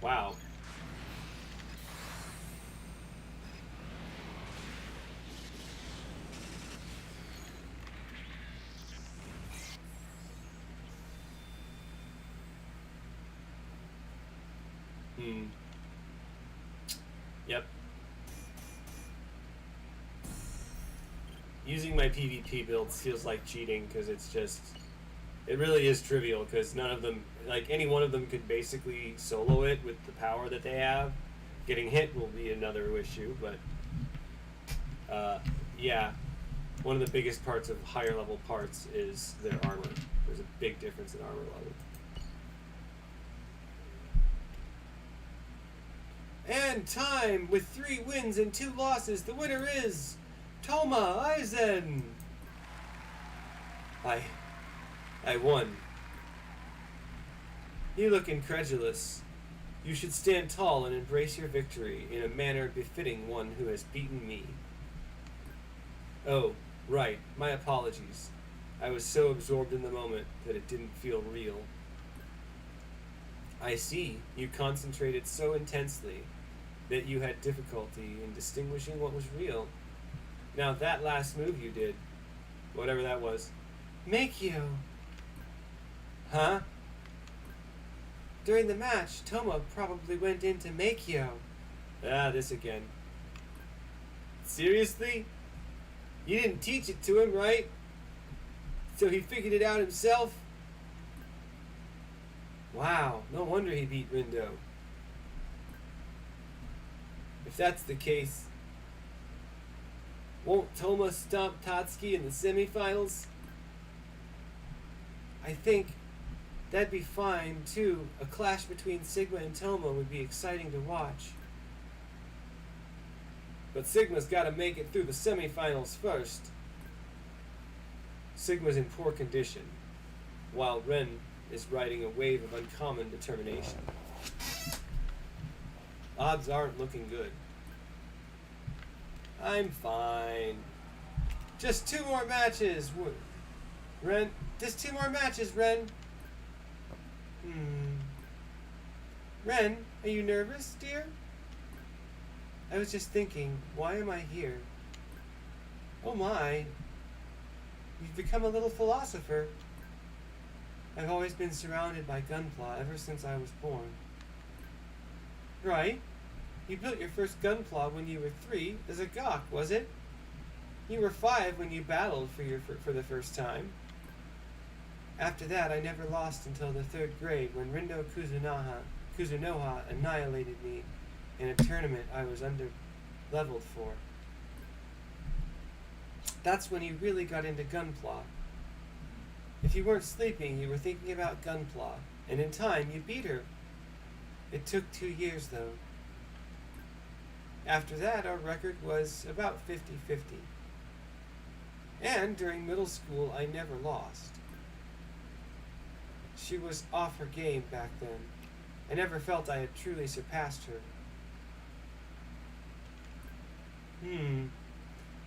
Wow. Yep. Using my PvP builds feels like cheating because it's just... It really is trivial because none of them... Like, any one of them could basically solo it with the power that they have. Getting hit will be another issue, but... yeah. One of the biggest parts of higher level parts is their armor. There's a big difference in armor level. And time! With 3 wins and 2 losses, the winner is... Toma Aizen! I won. You look incredulous. You should stand tall and embrace your victory in a manner befitting one who has beaten me. Oh, right. My apologies. I was so absorbed in the moment that it didn't feel real. I see. You concentrated so intensely that you had difficulty in distinguishing what was real. Now that last move you did, whatever that was, Makio. Huh? During the match, Toma probably went into Makio. Ah, this again. Seriously? You didn't teach it to him, right? So he figured it out himself? Wow, no wonder he beat Rindo. If that's the case, won't Toma stomp Tatsuki in the semifinals? I think that'd be fine, too. A clash between Sigma and Toma would be exciting to watch. But Sigma's gotta make it through the semifinals first. Sigma's in poor condition, while Ren is riding a wave of uncommon determination. Odds aren't looking good. I'm fine. Just 2 more matches, Ren. Just 2 more matches, Ren. Ren, are you nervous, dear? I was just thinking, why am I here? Oh my. You've become a little philosopher. I've always been surrounded by gunpla ever since I was born. Right? You built your first gunpla when you were 3 as a gawk, was it? You were 5 when you battled for the first time. After that, I never lost until the 3rd grade when Rindo Kuzunoha annihilated me in a tournament I was under-leveled for. That's when you really got into gunpla. If you weren't sleeping, you were thinking about gunpla, and in time, you beat her. It took 2 years, though. After that, our record was about 50-50. And during middle school, I never lost. She was off her game back then. I never felt I had truly surpassed her.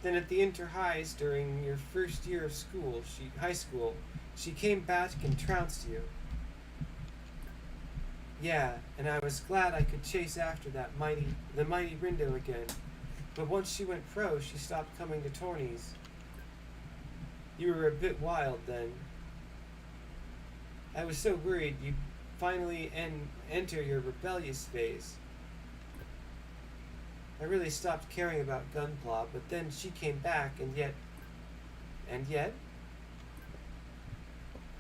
Then at the inter-highs during your first year of high school, she came back and trounced you. Yeah, and I was glad I could chase after the mighty Rindo again. But once she went pro, she stopped coming to tourneys. You were a bit wild then. I was so worried you'd finally enter your rebellious phase. I really stopped caring about gunpla, but then she came back, and yet?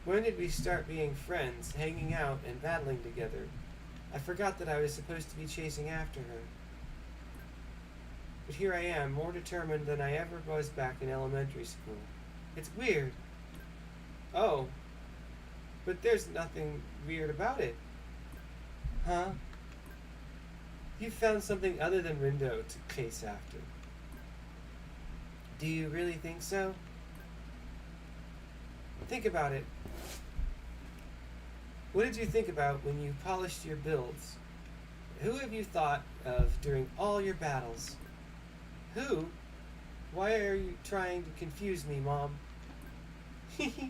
When did we start being friends, hanging out, and battling together? I forgot that I was supposed to be chasing after her. But here I am, more determined than I ever was back in elementary school. It's weird. Oh, but there's nothing weird about it. Huh? You found something other than Rindo to chase after. Do you really think so? Think about it. What did you think about when you polished your builds? Who have you thought of during all your battles? Who? Why are you trying to confuse me, Mom?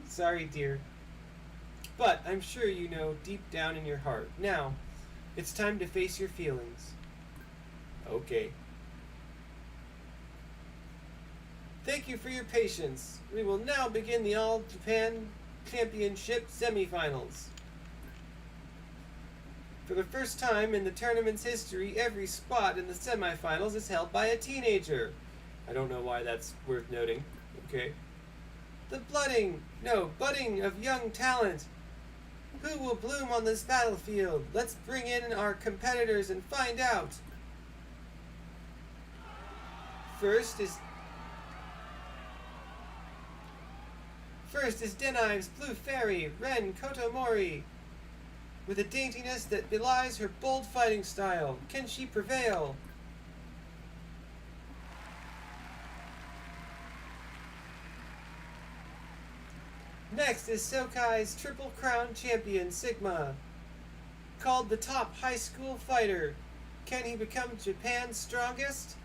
Sorry, dear. But I'm sure you know deep down in your heart. Now, it's time to face your feelings. Okay. Thank you for your patience. We will now begin the All Japan Championship semifinals. For the first time in the tournament's history, every spot in the semifinals is held by a teenager. I don't know why that's worth noting. Okay. The budding of young talent. Who will bloom on this battlefield? Let's bring in our competitors and find out. First is Denai's Blue Fairy, Ren Kotomori. With a daintiness that belies her bold fighting style, can she prevail? Next is Sokai's Triple Crown champion, Sigma. Called the top high school fighter, can he become Japan's strongest?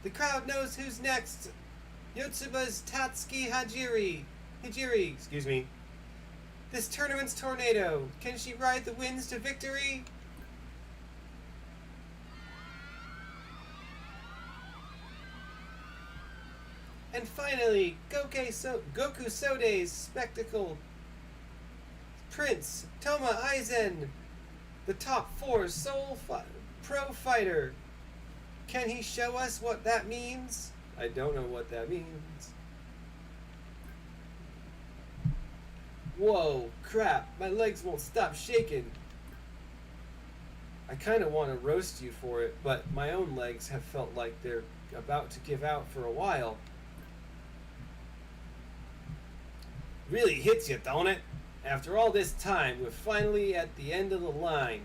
The crowd knows who's next. Yotsuba's Tatsuki Hijiri. This tournament's tornado. Can she ride the winds to victory? And finally, Goku Sode's spectacle Prince Toma Aizen, the top 4 pro fighter. Can he show us what that means? I don't know what that means. Whoa, crap, my legs won't stop shaking. I kind of want to roast you for it, but my own legs have felt like they're about to give out for a while. Really hits you, don't it? After all this time, we're finally at the end of the line.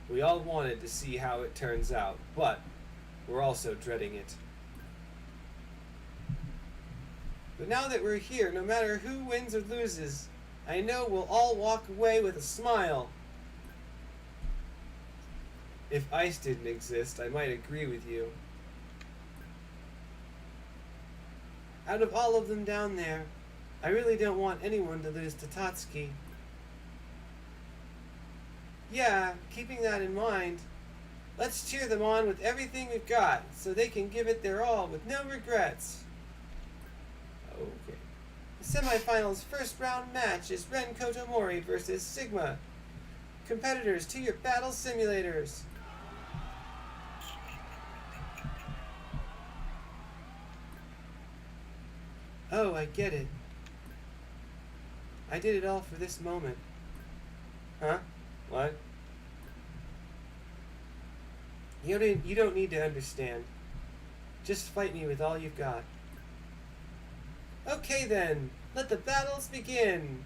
We all wanted to see how it turns out, but we're also dreading it. But now that we're here, no matter who wins or loses, I know we'll all walk away with a smile. If ice didn't exist, I might agree with you. Out of all of them down there, I really don't want anyone to lose to Tatsuki. Yeah, keeping that in mind, Let's cheer them on with everything we've got, so they can give it their all with no regrets. Okay. The semifinals first round match is Ren Kotomori versus Sigma. Competitors to your battle simulators. Oh, I get it. I did it all for this moment. Huh? What? You don't need to understand. Just fight me with all you've got. Okay then, let the battles begin!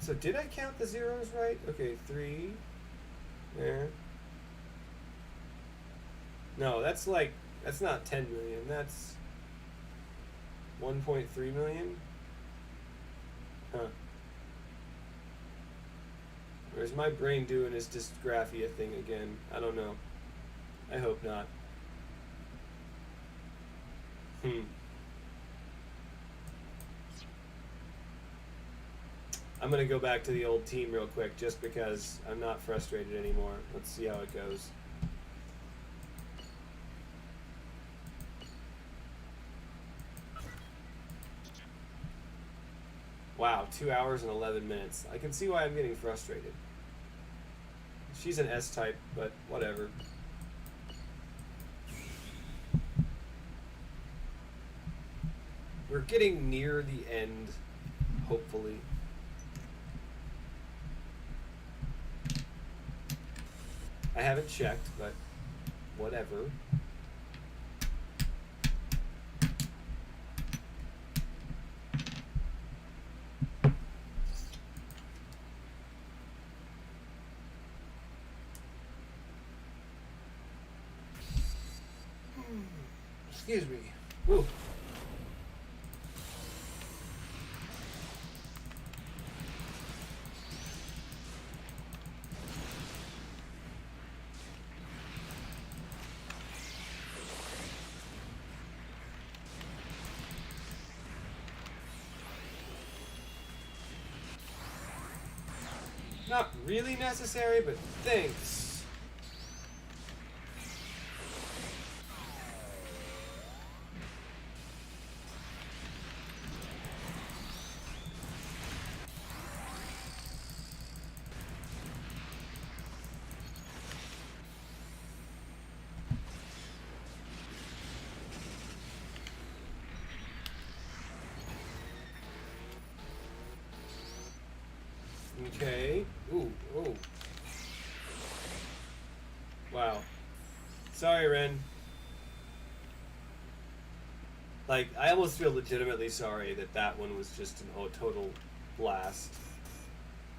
So did I count the zeros right? Okay, 3. There. No, that's not 10 million. That's 1.3 million? Huh. Or is my brain doing his dysgraphia thing again? I don't know. I hope not. I'm gonna go back to the old team real quick just because I'm not frustrated anymore. Let's see how it goes. Wow, 2 hours and 11 minutes. I can see why I'm getting frustrated. She's an S-type, but whatever. We're getting near the end, hopefully. I haven't checked, but whatever. Excuse me. Woo. Not really necessary, but thanks. Okay. Ooh, ooh. Wow. Sorry, Ren. Like, I almost feel legitimately sorry that one was just a total blast.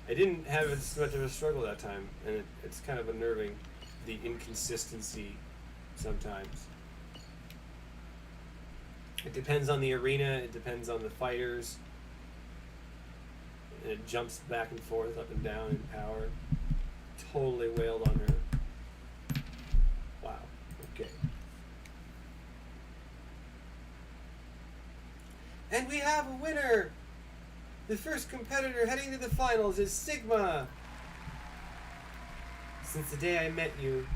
I didn't have as much of a struggle that time, and it's kind of unnerving, the inconsistency sometimes. It depends on the arena, it depends on the fighters, and it jumps back and forth, up and down in power. Totally wailed on her. Wow, okay. And we have a winner! The first competitor heading to the finals is Sigma! Since the day I met you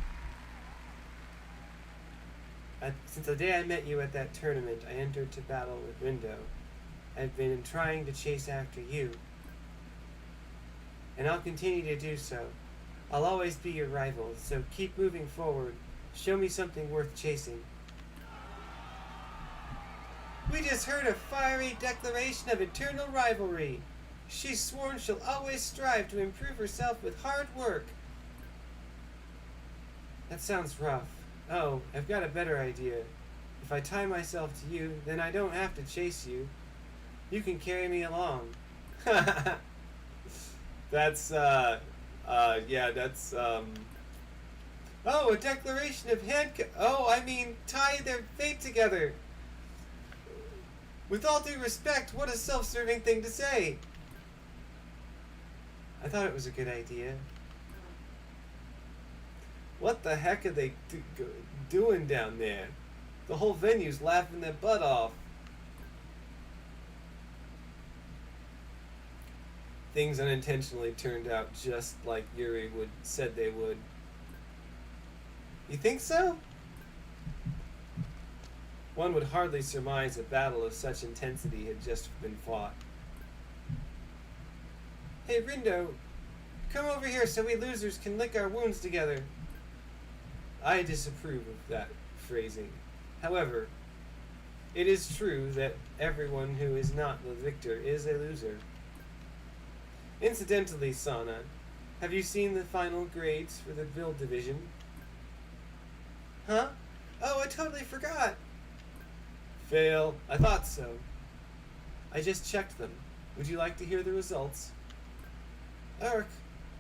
at that tournament, I entered to battle with Rindo. I've been trying to chase after you. And I'll continue to do so. I'll always be your rival, so keep moving forward. Show me something worth chasing. We just heard a fiery declaration of eternal rivalry. She's sworn she'll always strive to improve herself with hard work. That sounds rough. Oh, I've got a better idea. If I tie myself to you, then I don't have to chase you. You can carry me along. That's, yeah, that's, Oh, a declaration of tie their fate together. With all due respect, what a self-serving thing to say. I thought it was a good idea. What the heck are they doing down there? The whole venue's laughing their butt off. things unintentionally turned out just like Yuri said they would. You think so? One would hardly surmise a battle of such intensity had just been fought. Hey, Rindo, come over here so we losers can lick our wounds together. I disapprove of that phrasing. However, it is true that everyone who is not the victor is a loser. Incidentally, Sana, have you seen the final grades for the build division? Huh? Oh, I totally forgot. Fail. I thought so. I just checked them. Would you like to hear the results? Urk,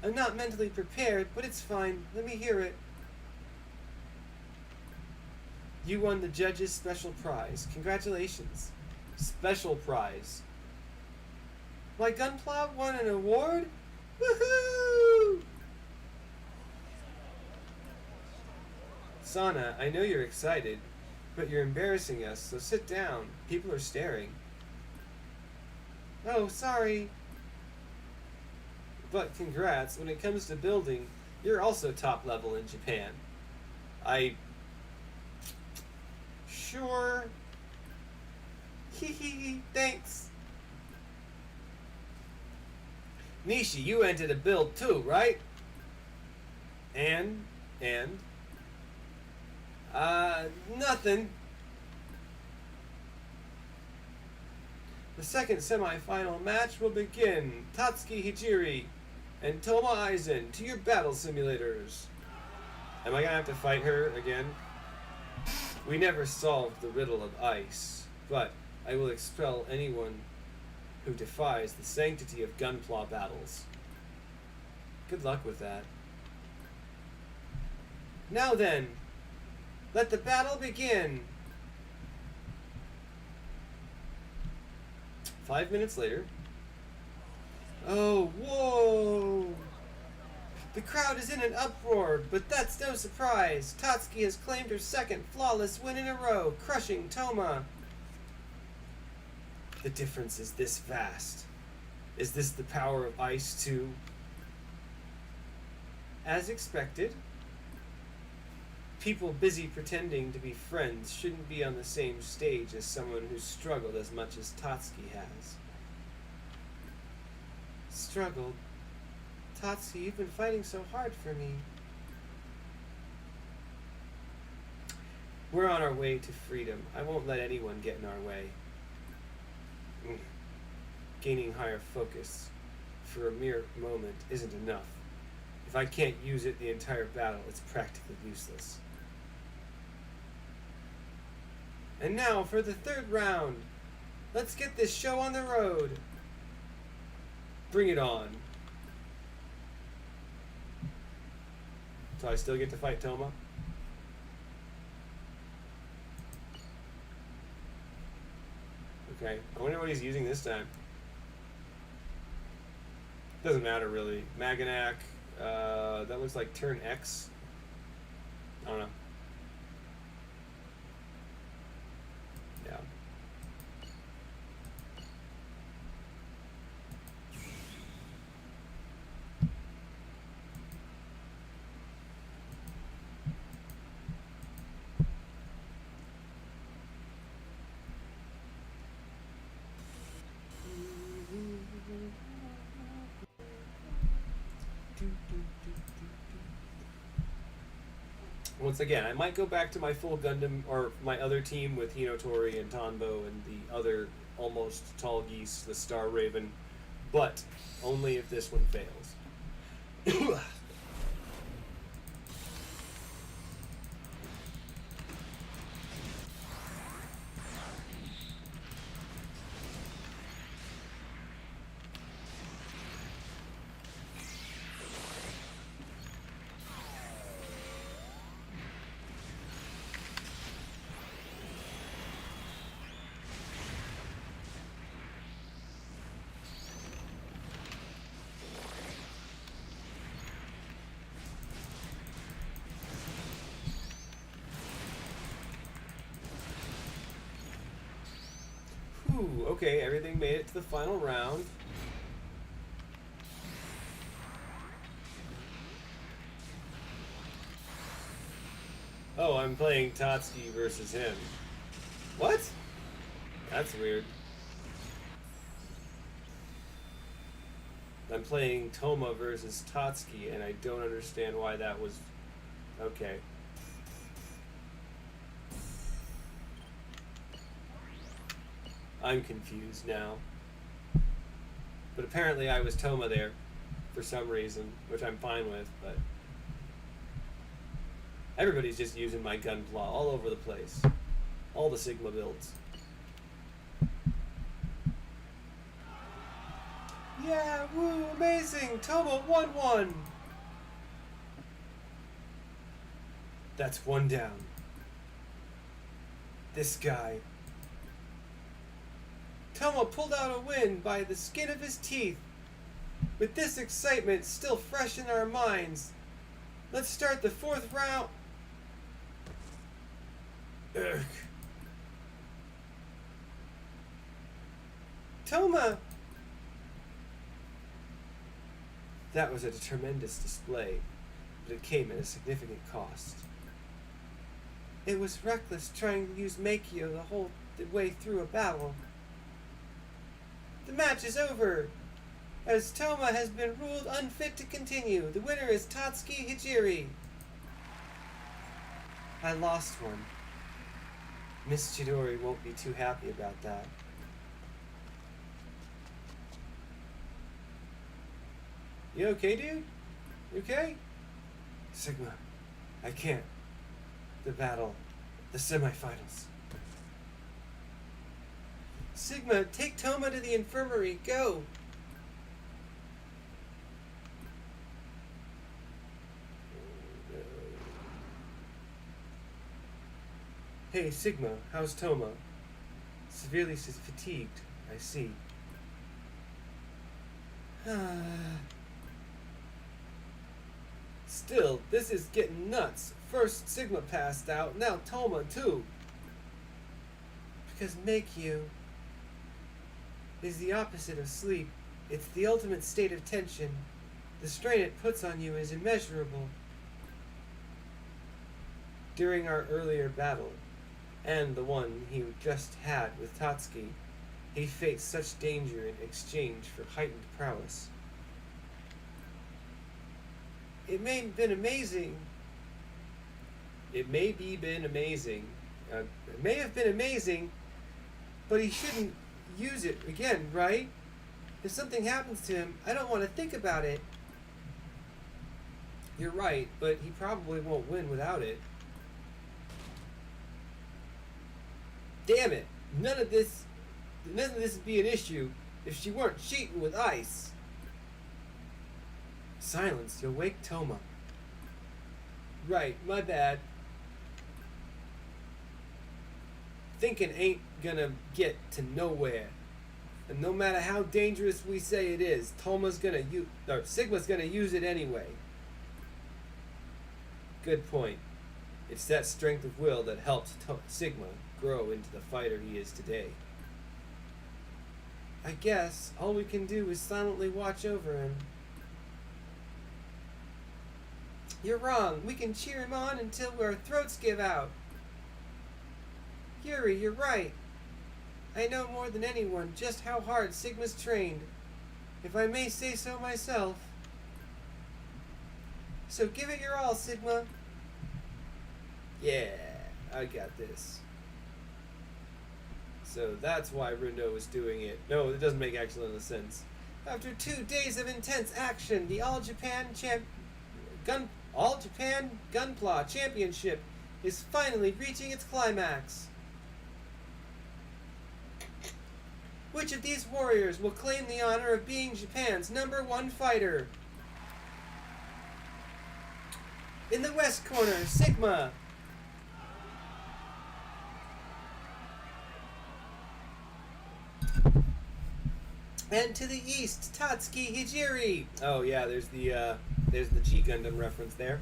I'm not mentally prepared, but it's fine. Let me hear it. You won the judge's special prize. Congratulations. Special prize. My gunpla won an award? Woohoo! Sana, I know you're excited, but you're embarrassing us, so sit down. People are staring. Oh, sorry. But congrats, when it comes to building, you're also top level in Japan. Sure. Hee, thanks. Nishi, you entered a build too, right? And? Nothing. The second semi-final match will begin. Tatsuki Hijiri and Toma Aizen to your battle simulators. Am I gonna have to fight her again? We never solved the riddle of ice, but I will expel anyone who defies the sanctity of gunpla battles. Good luck with that. Now then, let the battle begin. 5 minutes later. Oh, whoa! The crowd is in an uproar, but that's no surprise. Tatsuki has claimed her second flawless win in a row, crushing Toma. The difference is this vast. Is this the power of ice too? As expected, people busy pretending to be friends shouldn't be on the same stage as someone who's struggled as much as Tatsuki has. Struggled? Tatsuki, you've been fighting so hard for me. We're on our way to freedom. I won't let anyone get in our way. Gaining higher focus for a mere moment isn't enough. If I can't use it the entire battle, it's practically useless. And now for the third round. Let's get this show on the road. Bring it on. So I still get to fight Toma? Okay, I wonder what he's using this time. Doesn't matter really. Maganak, that looks like turn X. I don't know. Yeah. Once again, I might go back to my full Gundam, or my other team with Hinotori and Tanbo and the other almost Tall Geese, the Star Raven, but only if this one fails. Okay, everything made it to the final round. Oh, I'm playing Tatsuki versus him. What? That's weird. I'm playing Toma versus Tatsuki, and I don't understand why that was... Okay. I'm confused now. But apparently I was Toma there for some reason, which I'm fine with, but... Everybody's just using my Gunpla all over the place. All the Sigma builds. Yeah, woo, amazing! Toma 1-1! That's one down. This guy. Toma pulled out a win by the skin of his teeth. With this excitement still fresh in our minds, let's start the fourth round. Ugh. Toma! That was a tremendous display, but it came at a significant cost. It was reckless trying to use Makio the whole way through a battle. The match is over, as Toma has been ruled unfit to continue. The winner is Tatsuki Hijiri. I lost one. Miss Chidori won't be too happy about that. You okay, dude? You okay? Sigma, I can't. The battle. The semifinals. Sigma, take Toma to the infirmary. Go! Hey, Sigma, how's Toma? Severely fatigued, I see. Still, this is getting nuts. First Sigma passed out, now Toma too. Because Makio is the opposite of sleep. It's the ultimate state of tension. The strain it puts on you is immeasurable. During our earlier battle, and the one he just had with Tatsuki, he faced such danger in exchange for heightened prowess. It may have been amazing. It may be been amazing. It may have been amazing, but he shouldn't use it again, right? If something happens to him, I don't want to think about it. You're right, but he probably won't win without it. Damn it! None of this would be an issue if she weren't cheating with ice. Silence, you'll wake Toma. Right, my bad. Thinking ain't gonna get to nowhere. And no matter how dangerous we say it is, Sigma's gonna use it anyway. Good point. It's that strength of will that helps Sigma grow into the fighter he is today. I guess all we can do is silently watch over him. You're wrong. We can cheer him on until our throats give out. Yuri, you're right. I know more than anyone just how hard Sigma's trained, if I may say so myself. So give it your all, Sigma. Yeah, I got this. So that's why Rundo was doing it. No, it doesn't make excellent sense. After 2 days of intense action, the All Japan Gunpla Championship is finally reaching its climax. Which of these warriors will claim the honor of being Japan's #1 fighter? In the west corner, Sigma. And to the east, Tatsuki Hijiri. Oh yeah, there's the G Gundam reference there.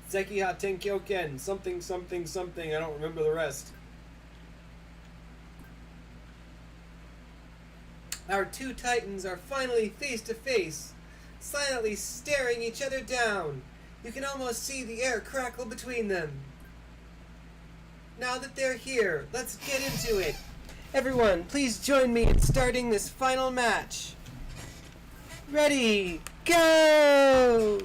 Sekiha Tenkyoken, something, something, something. I don't remember the rest. Our two titans are finally face to face, silently staring each other down. You can almost see the air crackle between them. Now that they're here, let's get into it. Everyone, please join me in starting this final match. Ready, go!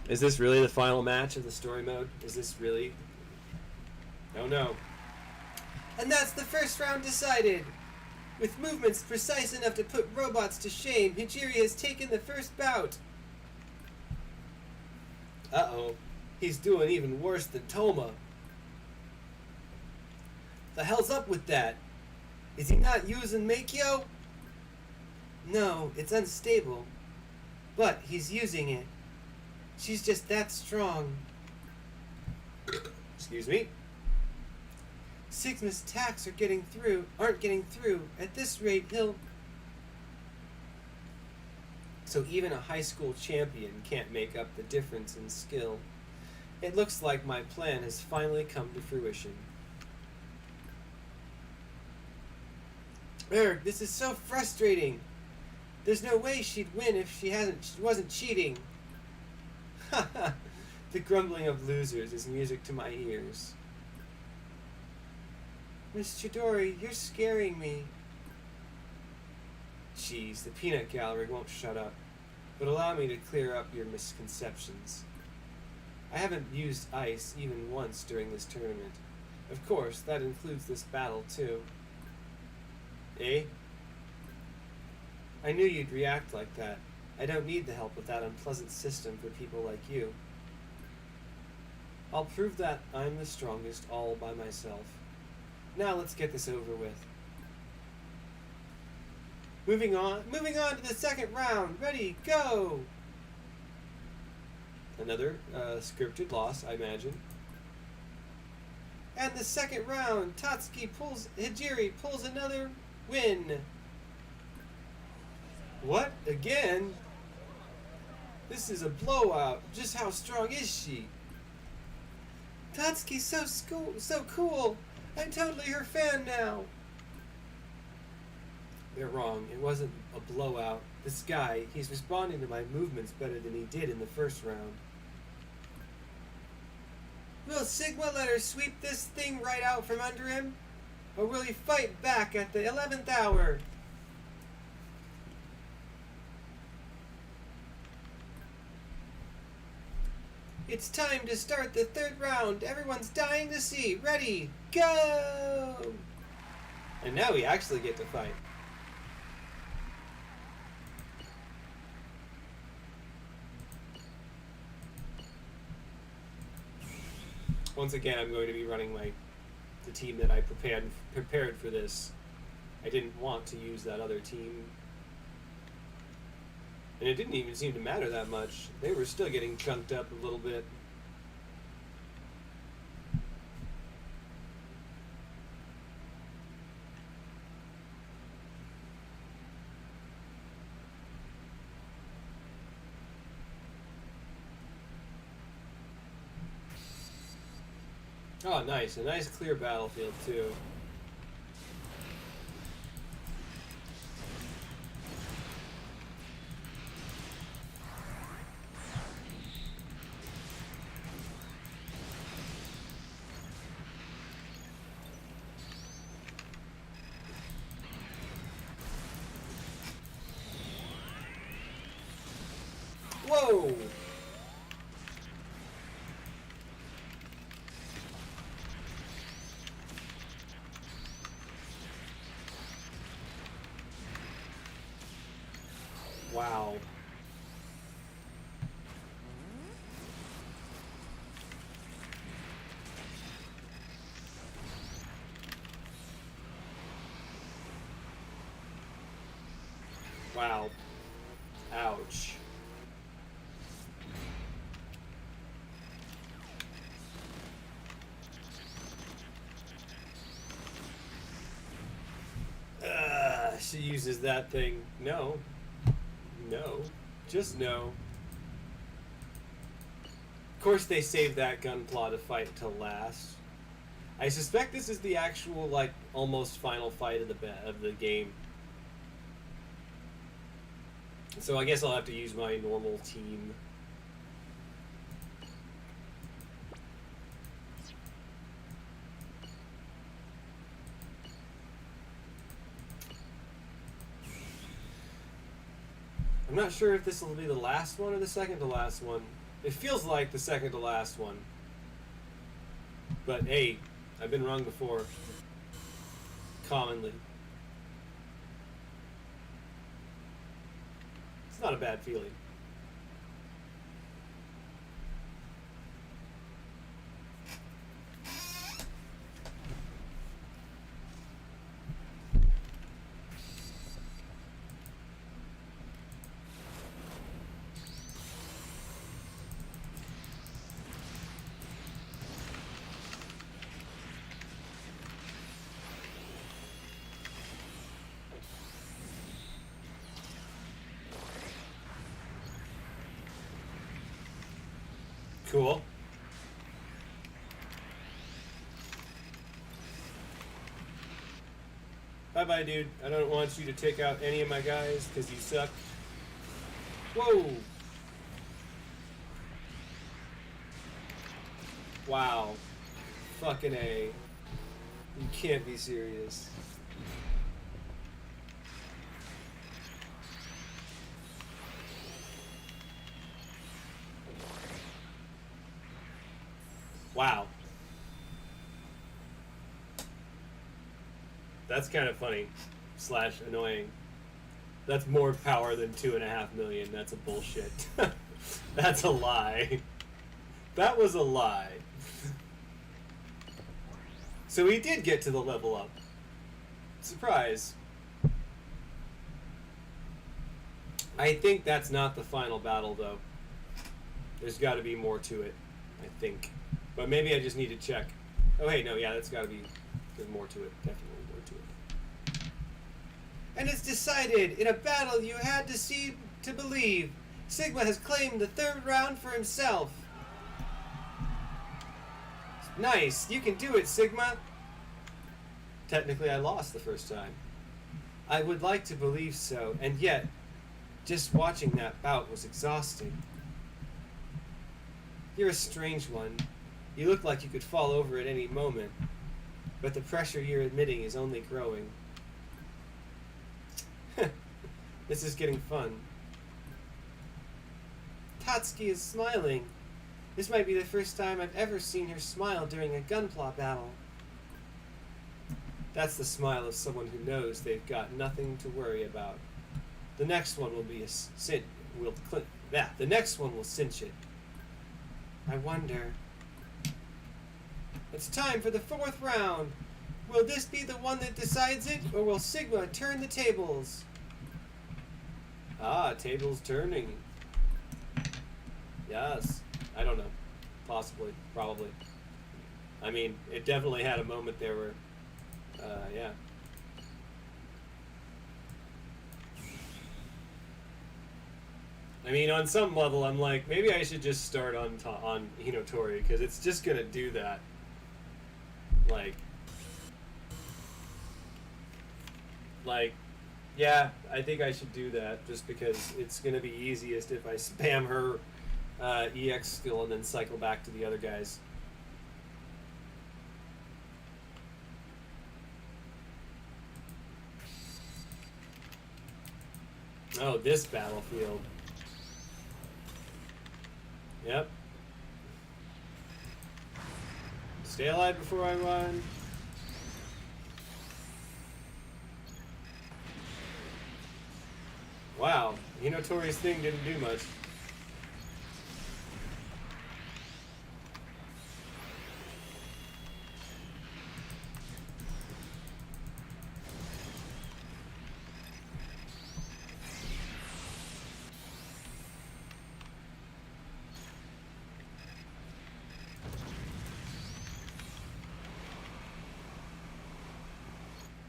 Is this really the final match of the story mode? Is this really? Oh no. And that's the first round decided. With movements precise enough to put robots to shame, Hijiri has taken the first bout. Uh-oh. He's doing even worse than Toma. The hell's up with that? Is he not using Meikyo? No, it's unstable. But he's using it. She's just that strong. Excuse me? Sigma's attacks aren't getting through. At this rate, he'll... So even a high school champion can't make up the difference in skill. It looks like my plan has finally come to fruition. Erg, this is so frustrating. There's no way she'd win if she wasn't cheating. Haha, the grumbling of losers is music to my ears. Miss Chidori, you're scaring me. Jeez, the peanut gallery won't shut up. But allow me to clear up your misconceptions. I haven't used ice even once during this tournament. Of course, that includes this battle too. Eh? I knew you'd react like that. I don't need the help with that unpleasant system for people like you. I'll prove that I'm the strongest all by myself. Now let's get this over with. Moving on to the second round. Ready, go! Another scripted loss, I imagine. And the second round, Hijiri pulls another win. What? Again? This is a blowout. Just how strong is she? Tatsuki's so cool. I'm totally her fan now. They're wrong. It wasn't a blowout. This guy, he's responding to my movements better than he did in the first round. Will Sigma let her sweep this thing right out from under him? Or will he fight back at the 11th hour? It's time to start the third round. Everyone's dying to see. Ready, go! And now we actually get to fight. Once again, I'm going to be running the team that I prepared for this. I didn't want to use that other team. And it didn't even seem to matter that much. They were still getting chunked up a little bit. Oh, nice. A nice clear battlefield, too. Whoa! Wow. Wow. Ouch. She uses that thing. No. No. Just no. Of course they saved that Gunpla to fight till last. I suspect this is the actual, like, almost final fight of the game. So I guess I'll have to use my normal team. not sure if this will be the last one or the second to last one. It feels like the second to last one. But hey, I've been wrong before. Commonly. It's not a bad feeling. Cool. Bye-bye, dude. I don't want you to take out any of my guys because you suck. Whoa! Wow. Fucking A. You can't be serious. Wow. That's kind of funny / annoying. That's more power than 2.5 million. That's a bullshit. That's a lie. That was a lie. So he did get to the level up. Surprise. I think that's not the final battle, though. There's got to be more to it, I think. But maybe I just need to check. Oh, hey, no, yeah, that's got to be... There's more to it. Definitely more to it. And it's decided, in a battle you had to see to believe, Sigma has claimed the third round for himself. Nice, you can do it, Sigma. Technically, I lost the first time. I would like to believe so, and yet, just watching that bout was exhausting. You're a strange one. You look like you could fall over at any moment, but the pressure you're admitting is only growing. This is getting fun. Tatsuki is smiling. This might be the first time I've ever seen her smile during a gunpla battle. That's the smile of someone who knows they've got nothing to worry about. The next one will be the next one will cinch it. I wonder. It's time for the fourth round. Will this be the one that decides it, or will Sigma turn the tables? Ah, tables turning. Yes. I don't know. Possibly. Probably. I mean, it definitely had a moment there where, yeah. I mean, on some level, I'm like, maybe I should just start on Hinotori, because it's just gonna do that. Like, yeah, I think I should do that, just because it's gonna be easiest if I spam her EX skill and then cycle back to the other guys. Oh, this battlefield. Yep. Stay alive before I run. Wow, Hinotori's thing didn't do much.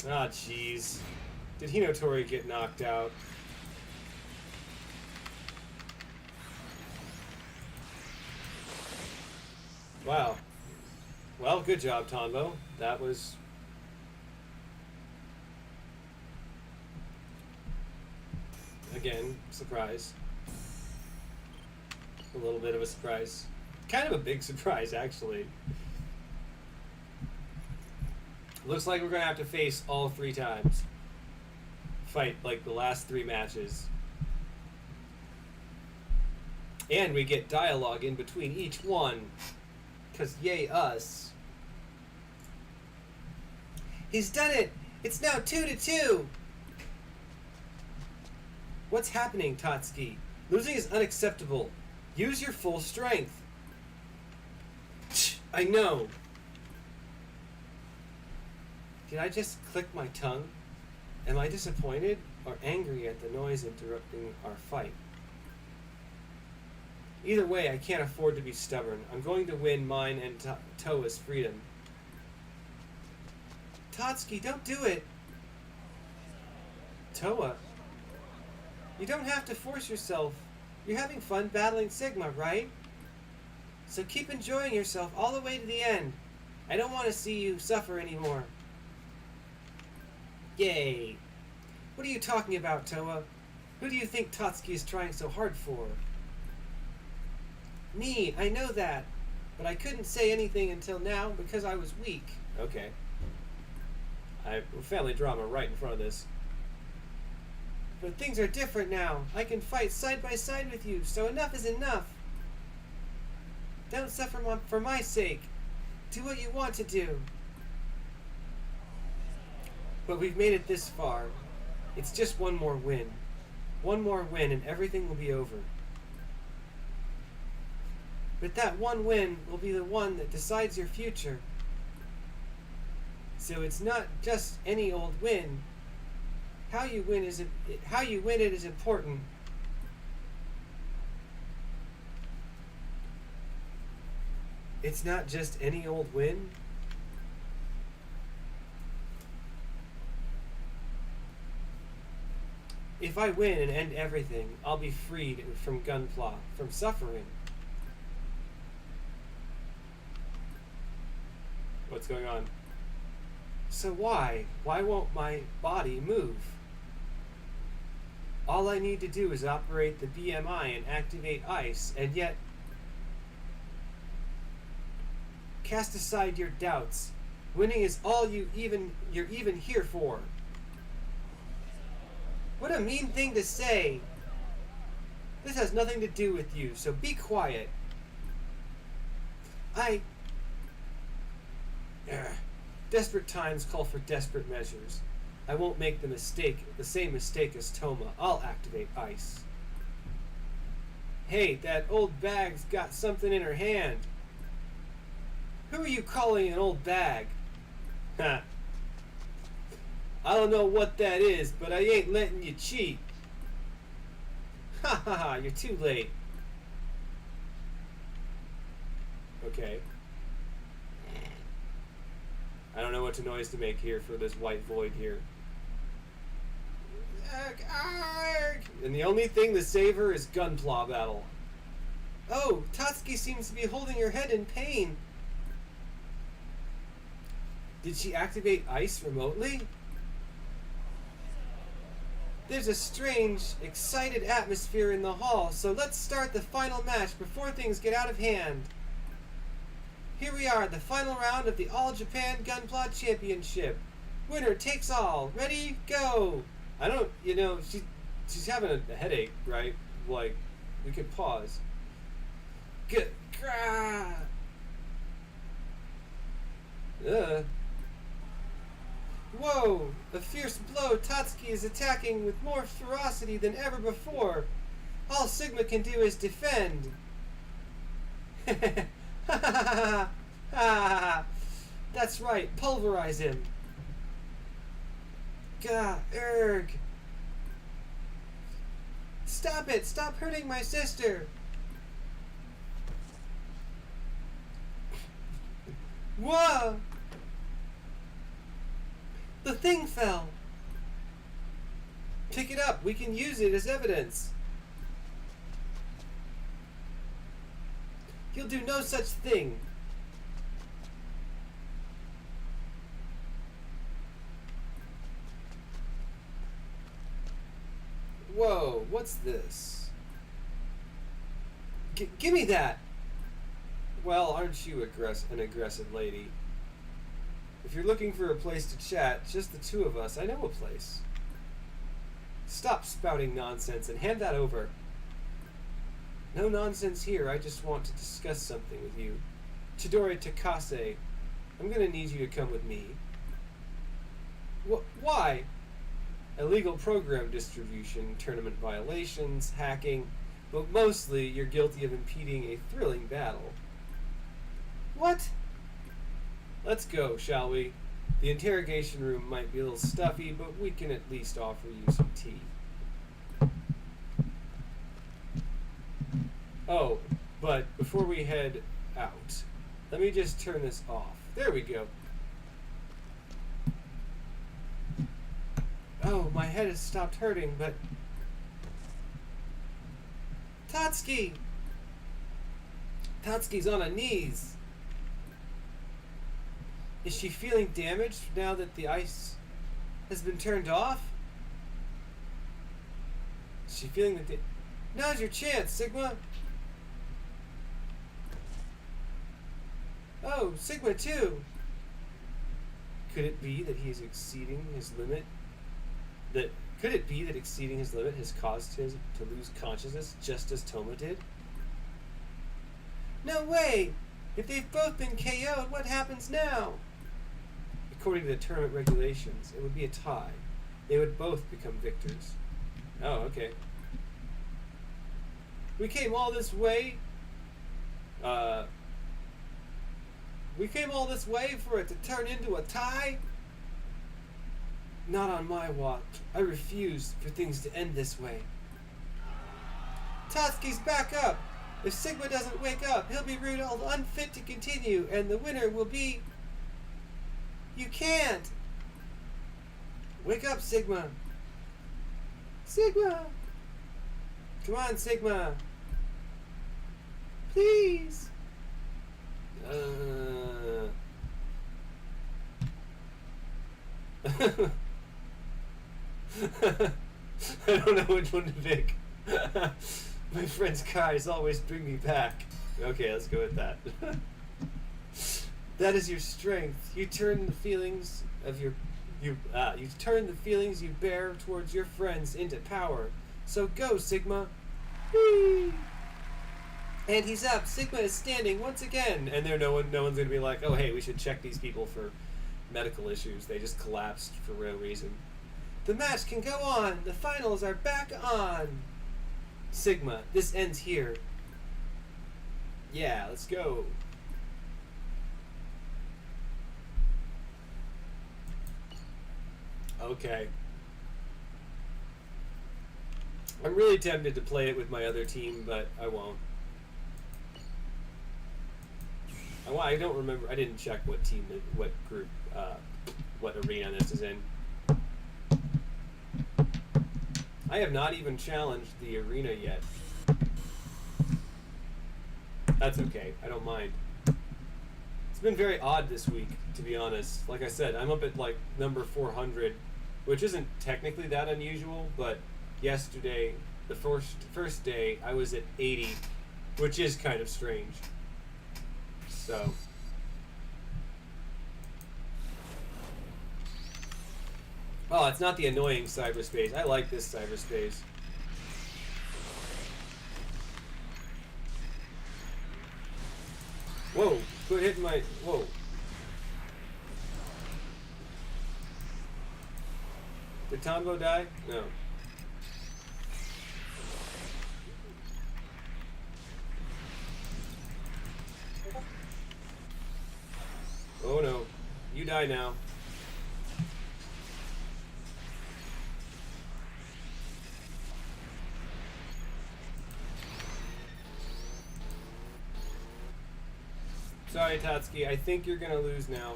Ah, jeez. Did Hinotori get knocked out? Wow. Well, good job, Tombo. That was... Again, surprise. A little bit of a surprise. Kind of a big surprise, actually. Looks like we're going to have to face all 3 times. Fight, like, the last 3 matches. And we get dialogue in between each one. Because yay us. He's done it! It's now 2-2! What's happening, Tatsuki? Losing is unacceptable. Use your full strength. I know. Did I just click my tongue? Am I disappointed or angry at the noise interrupting our fight? Either way, I can't afford to be stubborn. I'm going to win mine and Toa's freedom. Tatsuki, don't do it! Toa? You don't have to force yourself. You're having fun battling Sigma, right? So keep enjoying yourself all the way to the end. I don't want to see you suffer anymore. Yay! What are you talking about, Toa? Who do you think Tatsuki is trying so hard for? Me, I know that. But I couldn't say anything until now because I was weak. Okay. Family drama right in front of this. But things are different now. I can fight side by side with you, so enough is enough. Don't suffer for my sake. Do what you want to do. But we've made it this far. It's just one more win. One more win and everything will be over. But that one win will be the one that decides your future. So it's not just any old win. How you win it is important. It's not just any old win? If I win and end everything, I'll be freed from Gunpla, from suffering. What's going on? So why? Why won't my body move? All I need to do is operate the BMI and activate ice, and yet... Cast aside your doubts. Winning is all you're even here for. What a mean thing to say! This has nothing to do with you, so be quiet. Desperate times call for desperate measures. I won't make the same mistake as Toma. I'll activate ice. Hey, that old bag's got something in her hand. Who are you calling an old bag? Ha. I don't know what that is, but I ain't letting you cheat. Ha ha ha, you're too late. Okay. I don't know what noise to make here for this white void here. And the only thing to save her is Gunpla battle. Oh, Tatsuki seems to be holding her head in pain. Did she activate ice remotely? There's a strange, excited atmosphere in the hall, so let's start the final match before things get out of hand. Here we are, the final round of the All Japan Gunpla Championship. Winner takes all. Ready? Go! I don't, she's having a headache, right? Like, we could pause. Good. Grah. Whoa! A fierce blow. Tatsuki is attacking with more ferocity than ever before. All Sigma can do is defend. That's right. Pulverize him. Gah, erg. Stop it! Stop hurting my sister! Whoa! The thing fell! Pick it up! We can use it as evidence! You'll do no such thing! Whoa, what's this? Give me that! Well, aren't you an aggressive lady? If you're looking for a place to chat, just the two of us, I know a place. Stop spouting nonsense and hand that over. No nonsense here. I just want to discuss something with you. Chidori Takase, I'm gonna need you to come with me. Why? Illegal program distribution, tournament violations, hacking, but mostly you're guilty of impeding a thrilling battle. What? Let's go, shall we? The interrogation room might be a little stuffy, but we can at least offer you some tea. Oh, but before we head out, let me just turn this off. There we go. Oh, my head has stopped hurting, but... Tatsuki! Tatsuki's on her knees. Is she feeling damaged now that the ice has been turned off? Is she feeling the... Now's your chance, Sigma! Oh, Sigma too! Could it be that he is exceeding his limit? Could it be that exceeding his limit has caused him to lose consciousness just as Toma did? No way! If they've both been KO'd, what happens now? According to the tournament regulations, it would be a tie. They would both become victors. Oh, okay. We came all this way for it to turn into a tie? Not on my watch. I refuse for things to end this way. Tatsuki's back up! If Sigma doesn't wake up, he'll be ruled unfit to continue, and the winner will be... You can't! Wake up, Sigma! Sigma! Come on, Sigma! Please! I don't know which one to pick. My friend's cries always bring me back. Okay, let's go with that. That is your strength. You turn the feelings of you turn the feelings you bear towards your friends into power. So go, Sigma. Whee! And he's up. Sigma is standing once again. And no one's gonna be like, oh hey, we should check these people for medical issues. They just collapsed for no reason. The match can go on. The finals are back on. Sigma, this ends here. Yeah, let's go. Okay. I'm really tempted to play it with my other team, but I won't. I don't remember. I didn't check what team, what group, what arena this is in. I have not even challenged the arena yet. That's okay. I don't mind. It's been very odd this week, to be honest. Like I said, I'm up at like number 400, which isn't technically that unusual, but yesterday, the first day, I was at 80, which is kind of strange. So... Oh, it's not the annoying cyberspace. I like this cyberspace. Whoa, quit hitting my... Whoa. Did Tombo die? No. Oh no. You die now. Sorry, Tatsuki. I think you're gonna lose now.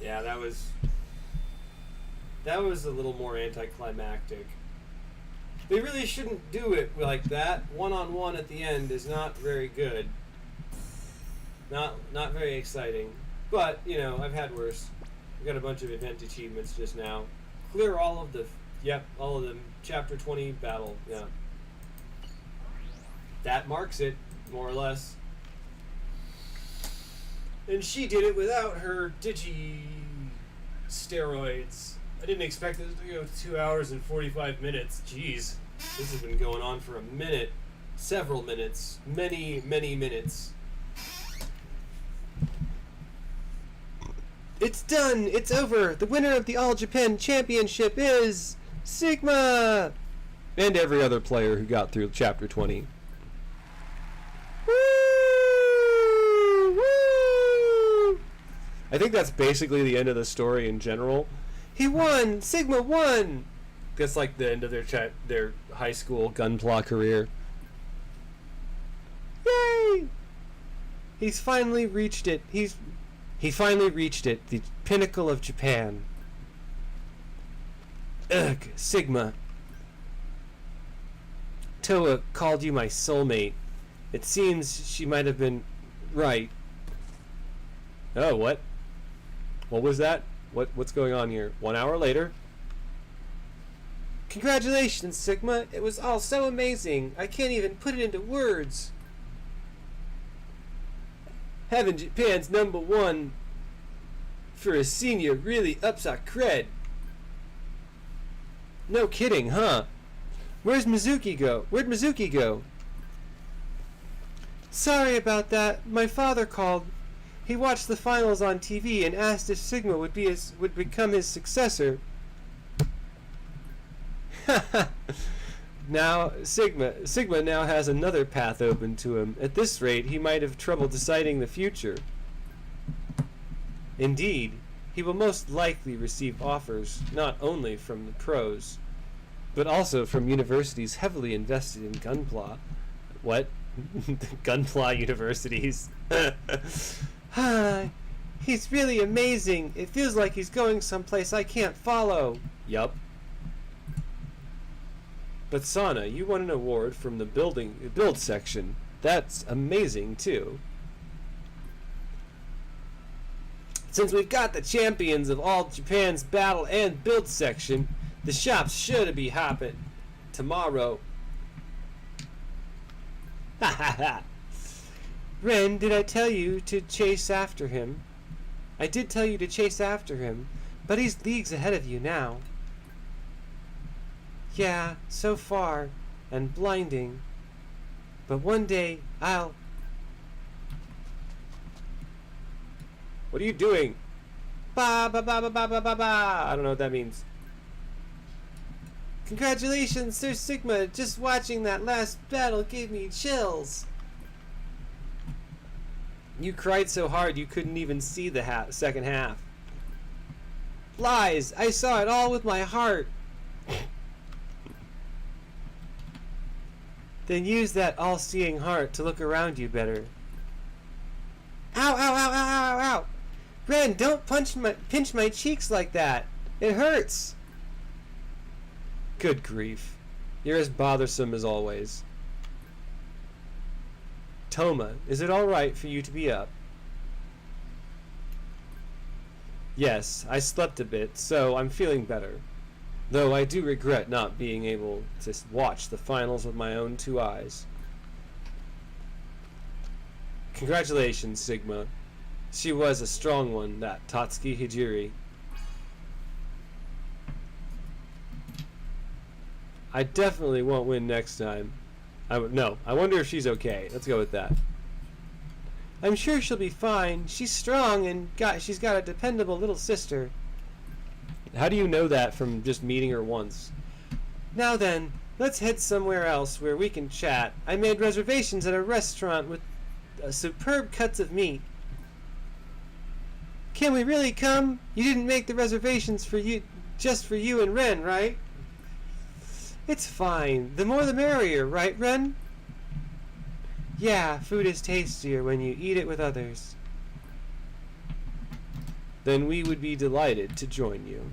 Yeah, that was a little more anticlimactic. They really shouldn't do it like that. One-on-one at the end is not very good. Not very exciting. But, you know, I've had worse. I got a bunch of event achievements just now. Clear all of the... Yep, all of them. Chapter 20 battle, yeah. That marks it, more or less. And she did it without her digi... steroids. I didn't expect it to go 2 hours and 45 minutes. Jeez. This has been going on for a minute. Several minutes. Many, many minutes. It's done! It's over! The winner of the All Japan Championship is Sigma! And every other player who got through Chapter 20. Woo! Woo! I think that's basically the end of the story in general. He won! Sigma won! That's like the end of their high school gunpla career. Yay! He's finally reached it. He finally reached it, the pinnacle of Japan. Ugh, Sigma. Toa called you my soulmate. It seems she might have been right. Oh, what? What was that? What's going on here? 1 hour later? Congratulations, Sigma. It was all so amazing. I can't even put it into words. Having Japan's #1 for a senior really ups our cred. No kidding, huh? Where'd Mizuki go? Sorry about that. My father called. He watched the finals on TV and asked if Sigma would become his successor. Now Sigma now has another path open to him. At this rate, he might have trouble deciding the future. Indeed, he will most likely receive offers not only from the pros, but also from universities heavily invested in gunpla. What? Gunpla universities? He's really amazing. It feels like he's going someplace I can't follow. Yup. But Sana, you won an award from the build section. That's amazing too. Since we've got the champions of all Japan's battle and build section, the shops should be hopping tomorrow. Ha ha ha. Ren, did I tell you to chase after him? I did tell you to chase after him, but he's leagues ahead of you now. Yeah, so far, and blinding. But one day, I'll... What are you doing? Ba ba ba ba ba ba ba ba. I don't know what that means. Congratulations, Sir Sigma. Just watching that last battle gave me chills. You cried so hard you couldn't even see the second half. Lies! I saw it all with my heart. Then use that all-seeing heart to look around you better. Ow, ow, ow, ow, ow, ow! Ren, don't pinch my cheeks like that. It hurts. Good grief. You're as bothersome as always. Toma, is it alright for you to be up? Yes, I slept a bit, so I'm feeling better. Though I do regret not being able to watch the finals with my own 2 eyes. Congratulations, Sigma. She was a strong one, that Tatsuki Hijiri. I definitely won't win next time. No, I wonder if she's okay. Let's go with that. I'm sure she'll be fine. She's strong and she's got a dependable little sister. How do you know that from just meeting her once? Now then, let's head somewhere else where we can chat. I made reservations at a restaurant with superb cuts of meat. Can we really come? You didn't make the reservations for you, just for you and Ren, right? It's fine. The more the merrier, right, Ren? Yeah, food is tastier when you eat it with others. Then we would be delighted to join you.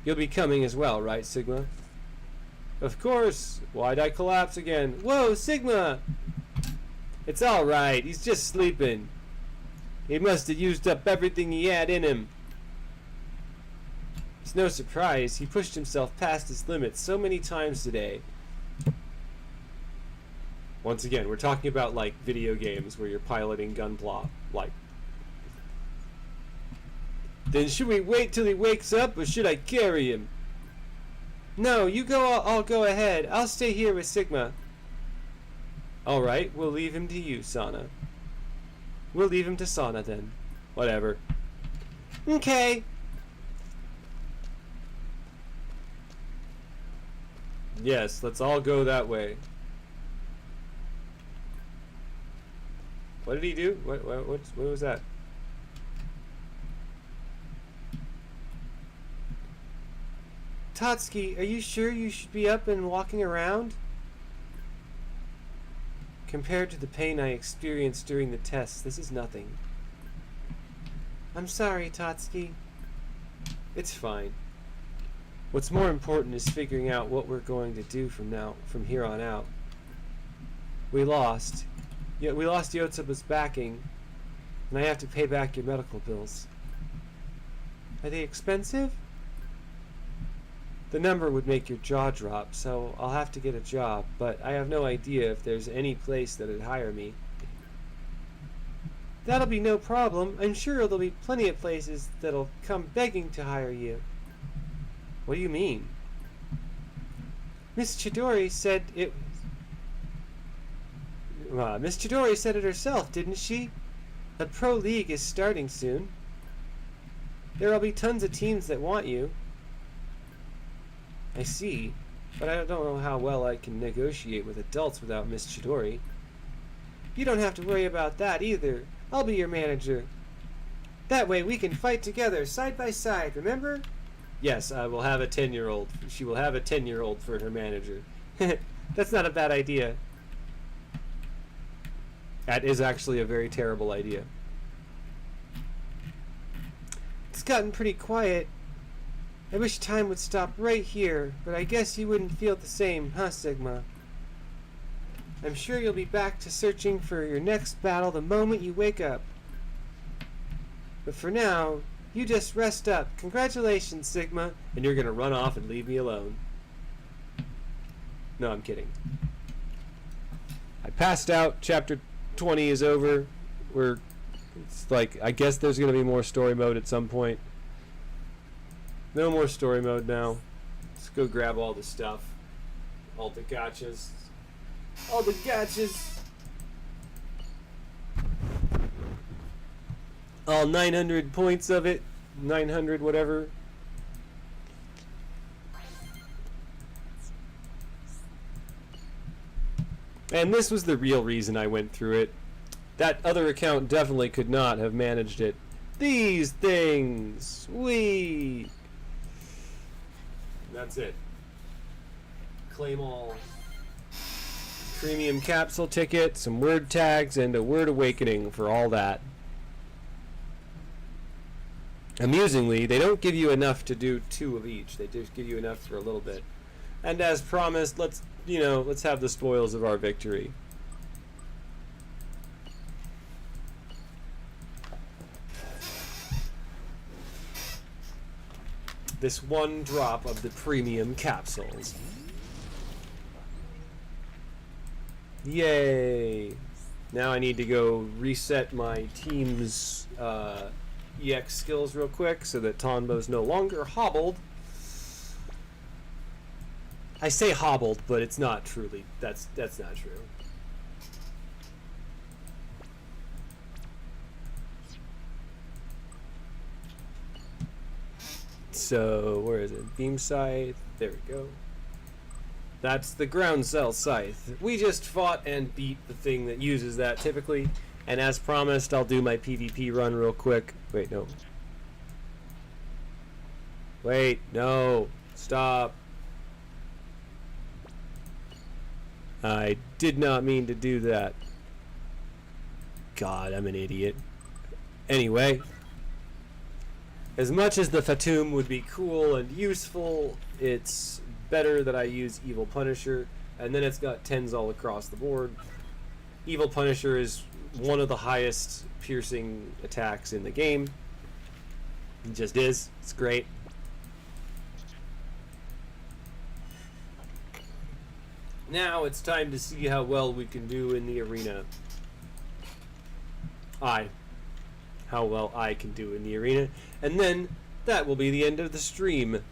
You'll be coming as well, right, Sigma? Of course. Why'd I collapse again? Whoa, Sigma! It's alright. He's just sleeping. He must have used up everything he had in him. It's no surprise. He pushed himself past his limits so many times today. Once again, we're talking about, like, video games where you're piloting gunpla. Like, Then should we wait till he wakes up, or should I carry him? No, you go. I'll go ahead. I'll stay here with Sigma. All right, we'll leave him to you, Sana. We'll leave him to Sana then. Whatever. Okay. Yes, let's all go that way. What did he do? What was that? Tatsuki, are you sure you should be up and walking around? Compared to the pain I experienced during the tests, this is nothing. I'm sorry, Tatsuki. It's fine. What's more important is figuring out what we're going to do from here on out. We lost Yotsuba's backing, and I have to pay back your medical bills. Are they expensive? The number would make your jaw drop, so I'll have to get a job, but I have no idea if there's any place that would hire me. That'll be no problem. I'm sure there'll be plenty of places that'll come begging to hire you. What do you mean? Miss Chidori said it... Miss Chidori said it herself, didn't she? The Pro League is starting soon. There'll be tons of teams that want you. I see, but I don't know how well I can negotiate with adults without Miss Chidori. You don't have to worry about that either. I'll be your manager. That way we can fight together, side by side, remember? Yes, I will have a 10-year-old. She will have a 10-year-old for her manager. That's not a bad idea. That is actually a very terrible idea. It's gotten pretty quiet. I wish time would stop right here, but I guess you wouldn't feel the same, huh, Sigma? I'm sure you'll be back to searching for your next battle the moment you wake up. But for now, you just rest up. Congratulations, Sigma. And you're gonna run off and leave me alone. No, I'm kidding. I passed out. Chapter 20 is over. It's like, I guess there's gonna be more story mode at some point. No more story mode now. Let's go grab all the stuff. All the gotchas. All the gotchas! All 900 points of it. 900 whatever. And this was the real reason I went through it. That other account definitely could not have managed it. These things! Whee! That's it. Claim all. Premium capsule ticket, some word tags, and a word awakening for all that. Amusingly, they don't give you enough to do 2 of each. They just give you enough for a little bit. And as promised, let's have the spoils of our victory. This one drop of the premium capsules. Yay! Now I need to go reset my team's EX skills real quick so that Tonbo's no longer hobbled. I say hobbled, but it's not truly. That's not true. So, where is it? Beam Scythe. There we go. That's the ground cell scythe. We just fought and beat the thing that uses that typically. And as promised, I'll do my PvP run real quick. Wait, no. Wait, no. Stop. I did not mean to do that. God, I'm an idiot. Anyway. As much as the Fatum would be cool and useful, it's better that I use Evil Punisher, and then it's got 10s all across the board. Evil Punisher is one of the highest piercing attacks in the game. It just is. It's great. Now it's time to see how well we can do in the arena. I how well I can do in the arena, and then that will be the end of the stream.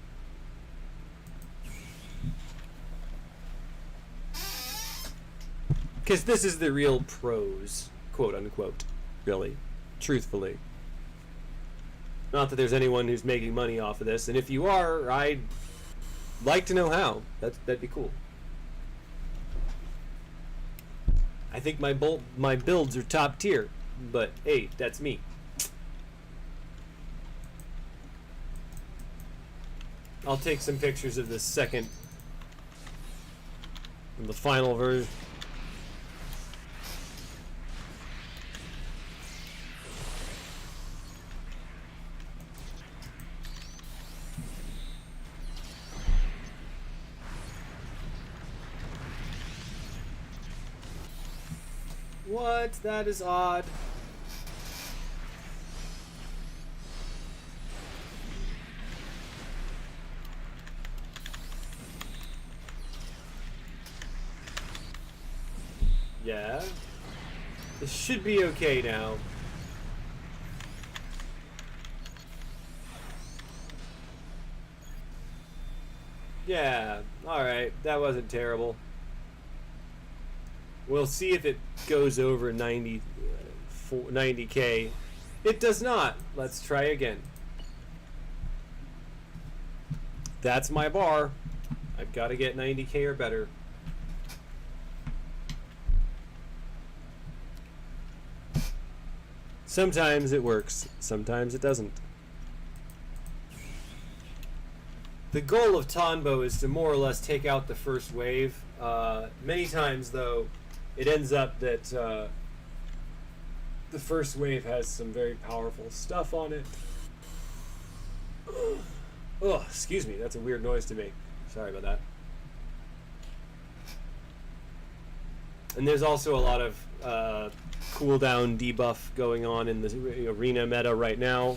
Because this is the real pros, quote unquote, really, truthfully. Not that there's anyone who's making money off of this, and if you are, I'd like to know how. That'd be cool. I think my builds are top tier, but hey, that's me. I'll take some pictures of the second, the final version. What? That is odd. Yeah. This should be okay now. Yeah, alright. That wasn't terrible. We'll see if it goes over 90k. It does not. Let's try again. That's my bar. I've got to get 90k or better. Sometimes it works, sometimes it doesn't. The goal of Tonbo is to more or less take out the first wave. Many times, though, it ends up that the first wave has some very powerful stuff on it. Oh, excuse me, that's a weird noise to make. Sorry about that. And there's also a lot of cooldown debuff going on in the arena meta right now.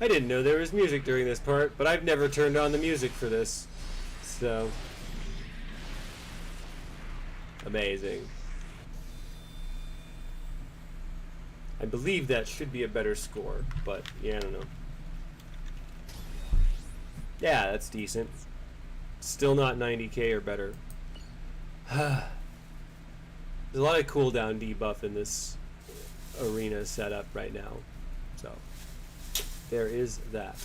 I didn't know there was music during this part, but I've never turned on the music for this. So, amazing. I believe that should be a better score, but yeah, I don't know. Yeah, that's decent. Still not 90k or better. There's a lot of cooldown debuff in this arena setup right now, so there is that.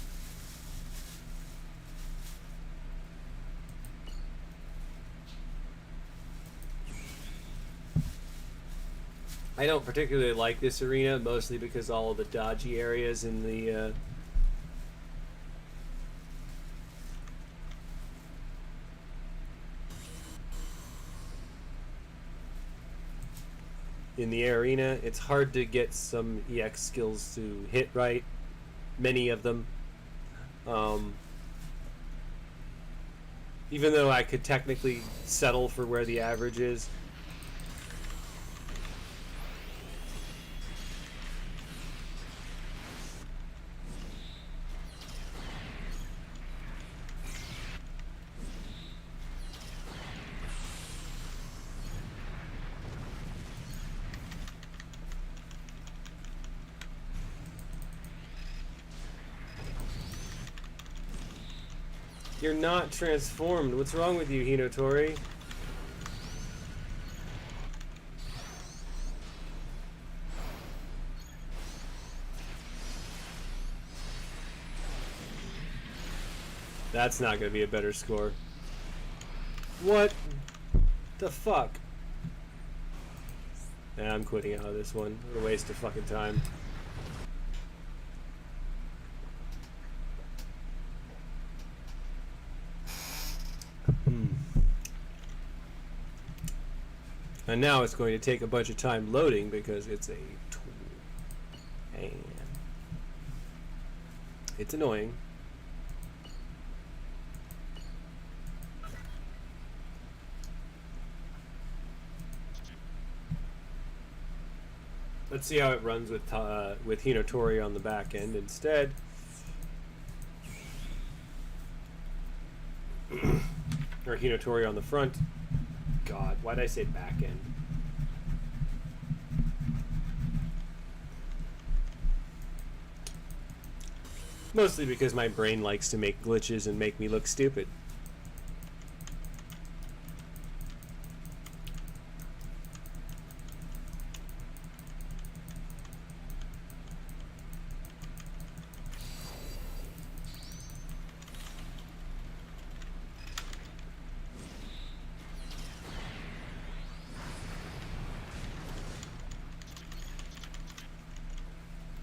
I don't particularly like this arena, mostly because all of the dodgy areas in the arena, it's hard to get some EX skills to hit right. Many of them. Even though I could technically settle for where the average is. You're not transformed. What's wrong with you, Hinotori? That's not gonna be a better score. What the fuck? Nah, I'm quitting out of this one. What a waste of fucking time. And now it's going to take a bunch of time loading because it's a tool. And it's annoying. Let's see how it runs with Hinotori on the back end instead. Or Hinotori on the front. God, why'd I say back end? Mostly because my brain likes to make glitches and make me look stupid.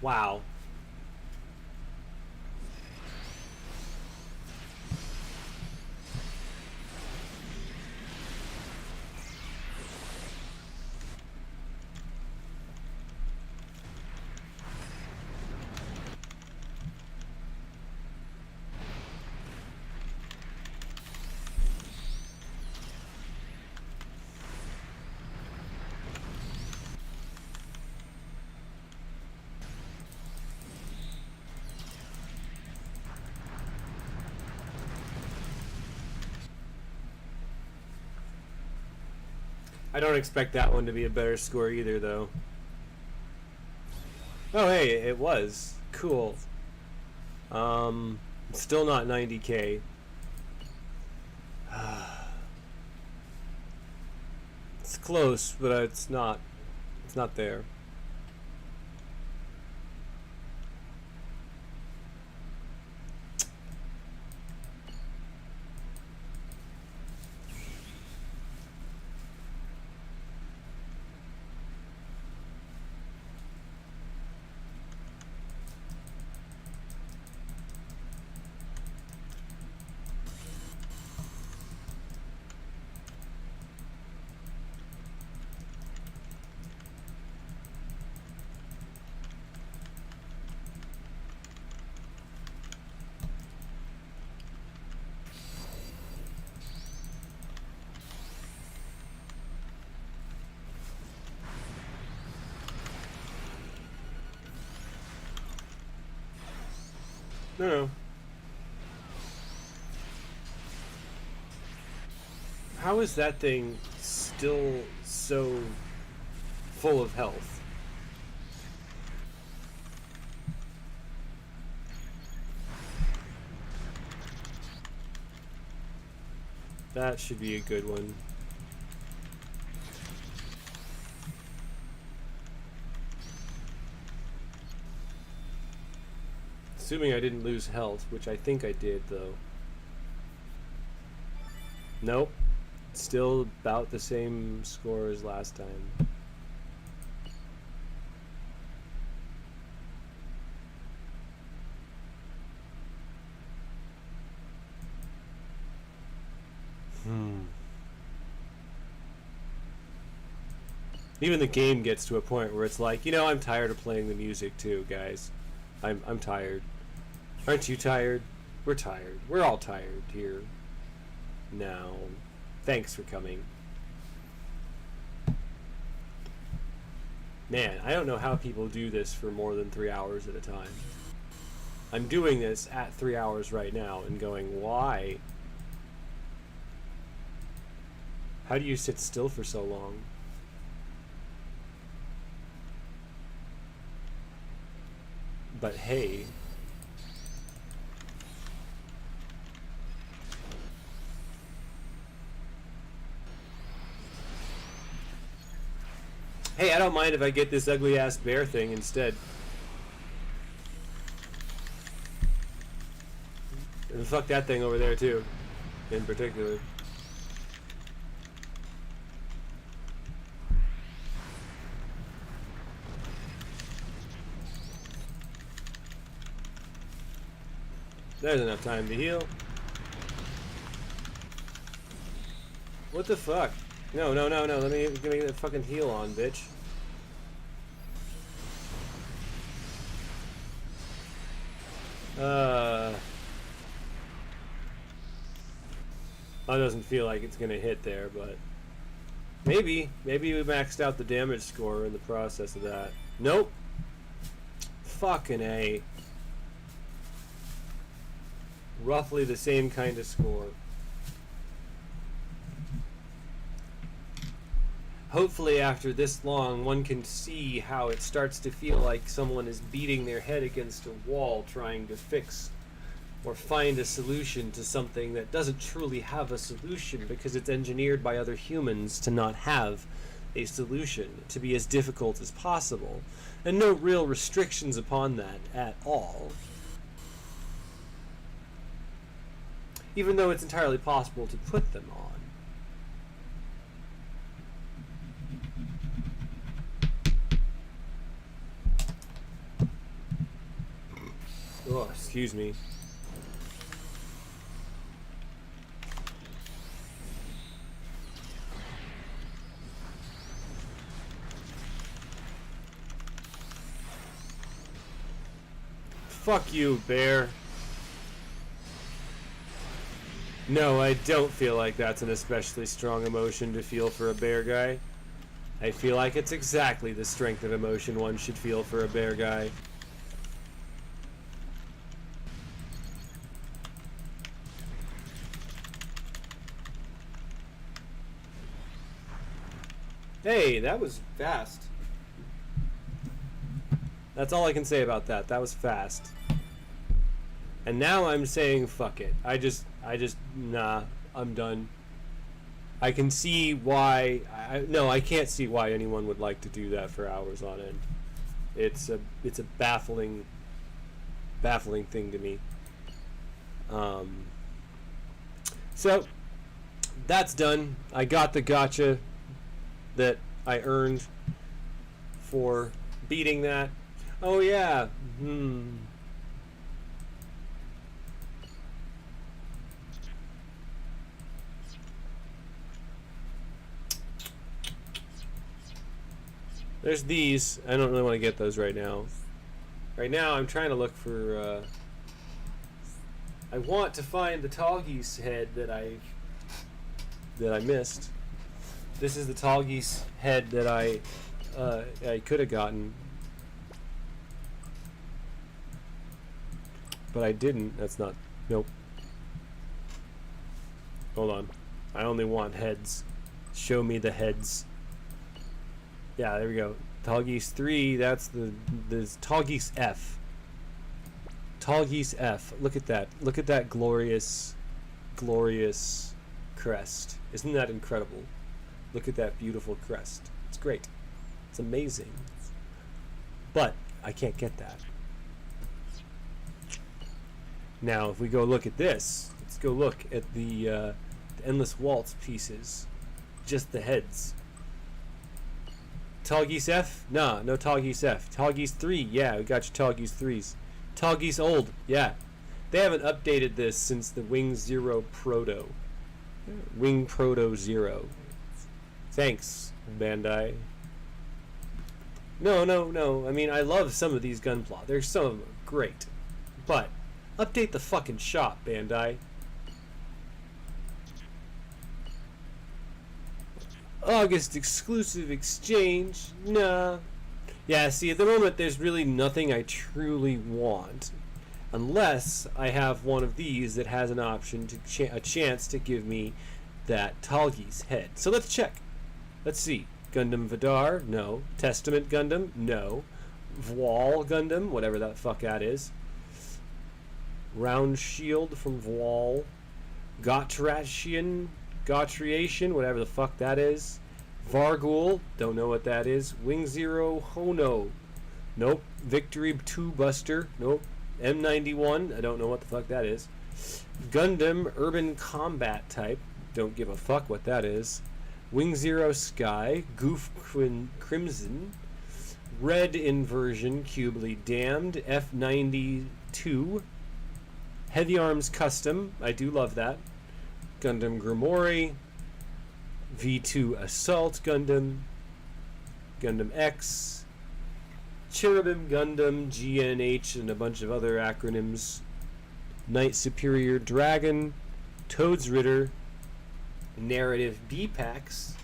Wow. I don't expect that one to be a better score either, though. Oh, hey, it was. Cool. Still not 90K. It's close, but it's not there. No. How is that thing still so full of health? That should be a good one. Assuming I didn't lose health, which I think I did, though. Nope. Still about the same score as last time. Even the game gets to a point where it's like, you know, I'm tired of playing the music too, guys. I'm tired. Aren't you tired? We're tired. We're all tired here. Now, thanks for coming. Man, I don't know how people do this for more than 3 hours at a time. I'm doing this at 3 hours right now and going, why? How do you sit still for so long? But hey, I don't mind if I get this ugly ass bear thing instead. And fuck that thing over there too, in particular. There's enough time to heal. What the fuck? No, no, no, no. Let me get the fucking heal on, bitch. That doesn't feel like it's gonna hit there, but maybe we maxed out the damage score in the process of that. Nope. Fucking A. Roughly the same kind of score. Hopefully after this long, one can see how it starts to feel like someone is beating their head against a wall trying to fix or find a solution to something that doesn't truly have a solution because it's engineered by other humans to not have a solution, to be as difficult as possible, and no real restrictions upon that at all. Even though it's entirely possible to put them on. Oh, excuse me. Fuck you, bear. No, I don't feel like that's an especially strong emotion to feel for a bear guy. I feel like it's exactly the strength of emotion one should feel for a bear guy. Hey, that was fast. That's all I can say about that. That was fast. And now I'm saying fuck it. I just nah, I'm done. I can see why no, I can't see why anyone would like to do that for hours on end. It's a baffling thing to me. So that's done. I got the gotcha that I earned for beating that. Oh yeah. There's these. I don't really want to get those right now. Right now I'm trying to look for I want to find the tall geese head that I missed. This is the tall geese head that I could have gotten, but I didn't. That's not. Nope. Hold on. I only want heads. Show me the heads. Yeah, there we go. Tall geese 3. That's the tall geese F. Tall geese F. Look at that. Look at that glorious crest. Isn't that incredible? Look at that beautiful crest. It's great. It's amazing. But I can't get that. Now, if we go look at this, let's go look at the Endless Waltz pieces. Just the heads. Tall geese F? Nah, no tall geese F. Tall geese 3, yeah, we got your tall geese 3s. Tall geese old, yeah. They haven't updated this since the Wing Zero Proto. Wing Proto Zero. Thanks, Bandai. No. I mean, I love some of these Gunpla. There's some of them great. But, update the fucking shop, Bandai. August exclusive exchange? Nah. Yeah, see, at the moment there's really nothing I truly want. Unless I have one of these that has an option to a chance to give me that tall geese head. So let's check. Let's see. Gundam Vidar? No. Testament Gundam? No. Voal Gundam? Whatever that fuck that is. Round Shield from Voal. Gotratian? Whatever the fuck that is. Vargul? Don't know what that is. Wing Zero Hono? Nope. Victory 2 Buster? Nope. M91? I don't know what the fuck that is. Gundam Urban Combat Type? Don't give a fuck what that is. Wing Zero Sky, Goof Crimson, Red Inversion, Cubely Damned, F92, Heavy Arms Custom, I do love that. Gundam Grimoire, V2 Assault Gundam, Gundam X, Cherubim Gundam, GNH, and a bunch of other acronyms, Knight Superior Dragon, Toad's Ritter, Narrative B-Packs,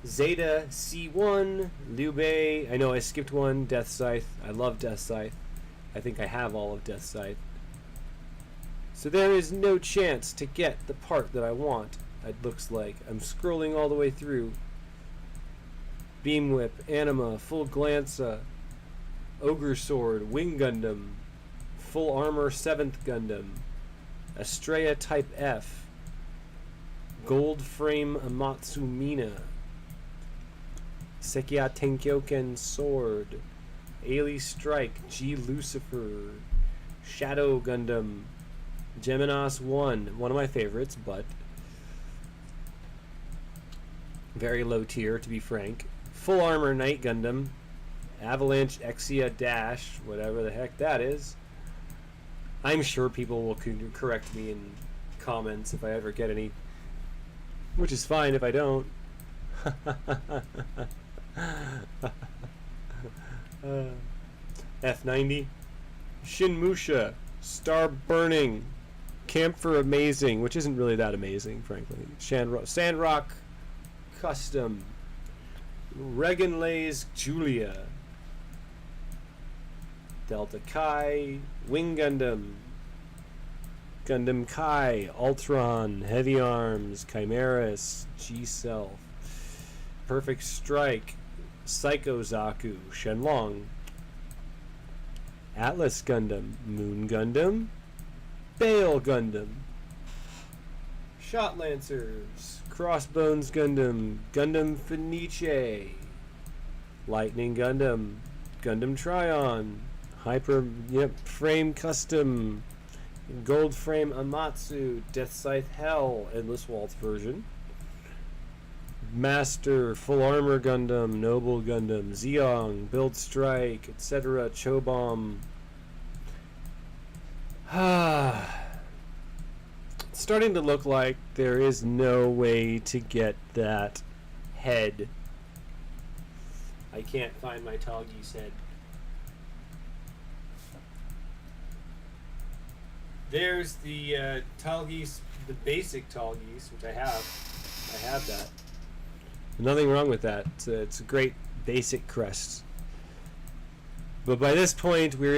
Zeta C1, Liu Bei, I know I skipped one, Death Scythe, I love Death Scythe, I think I have all of Death Scythe. So there is no chance to get the part that I want, it looks like. I'm scrolling all the way through. Beam Whip, Anima, Full Glanza, Ogre Sword, Wing Gundam, Full Armor 7th Gundam, Estrella Type F, Gold Frame Amatsu Mina, Sekia Tenkyoken Sword, Ailey Strike, G Lucifer, Shadow Gundam, Geminos 1, one of my favorites, but very low tier to be frank. Full Armor Knight Gundam, Avalanche Exia Dash, whatever the heck that is. I'm sure people will correct me in comments if I ever get any, which is fine if I don't. F90, Shinmusha, Star Burning, Camphor Amazing, which isn't really that amazing, frankly. Sandrock Custom, Regan Lays Julia, Delta Kai, Wing Gundam, Gundam Kai, Ultron, Heavy Arms, Chimeras, G-Self, Perfect Strike, Psycho Zaku, Shenlong, Atlas Gundam, Moon Gundam, Bale Gundam, Shot Lancers, Crossbones Gundam, Gundam Fenice, Lightning Gundam, Gundam Tryon, Frame Custom, Gold Frame Amatsu, Death Scythe Hell, Endless Waltz version, Master, Full Armor Gundam, Noble Gundam, Zeong, Build Strike, etc., Chobom. It's starting to look like there is no way to get that head. I can't find my Tallgeese head. There's the Tallgeese, the basic Tallgeese, which I have. I have that. Nothing wrong with that. It's a great basic crest. But by this point, we're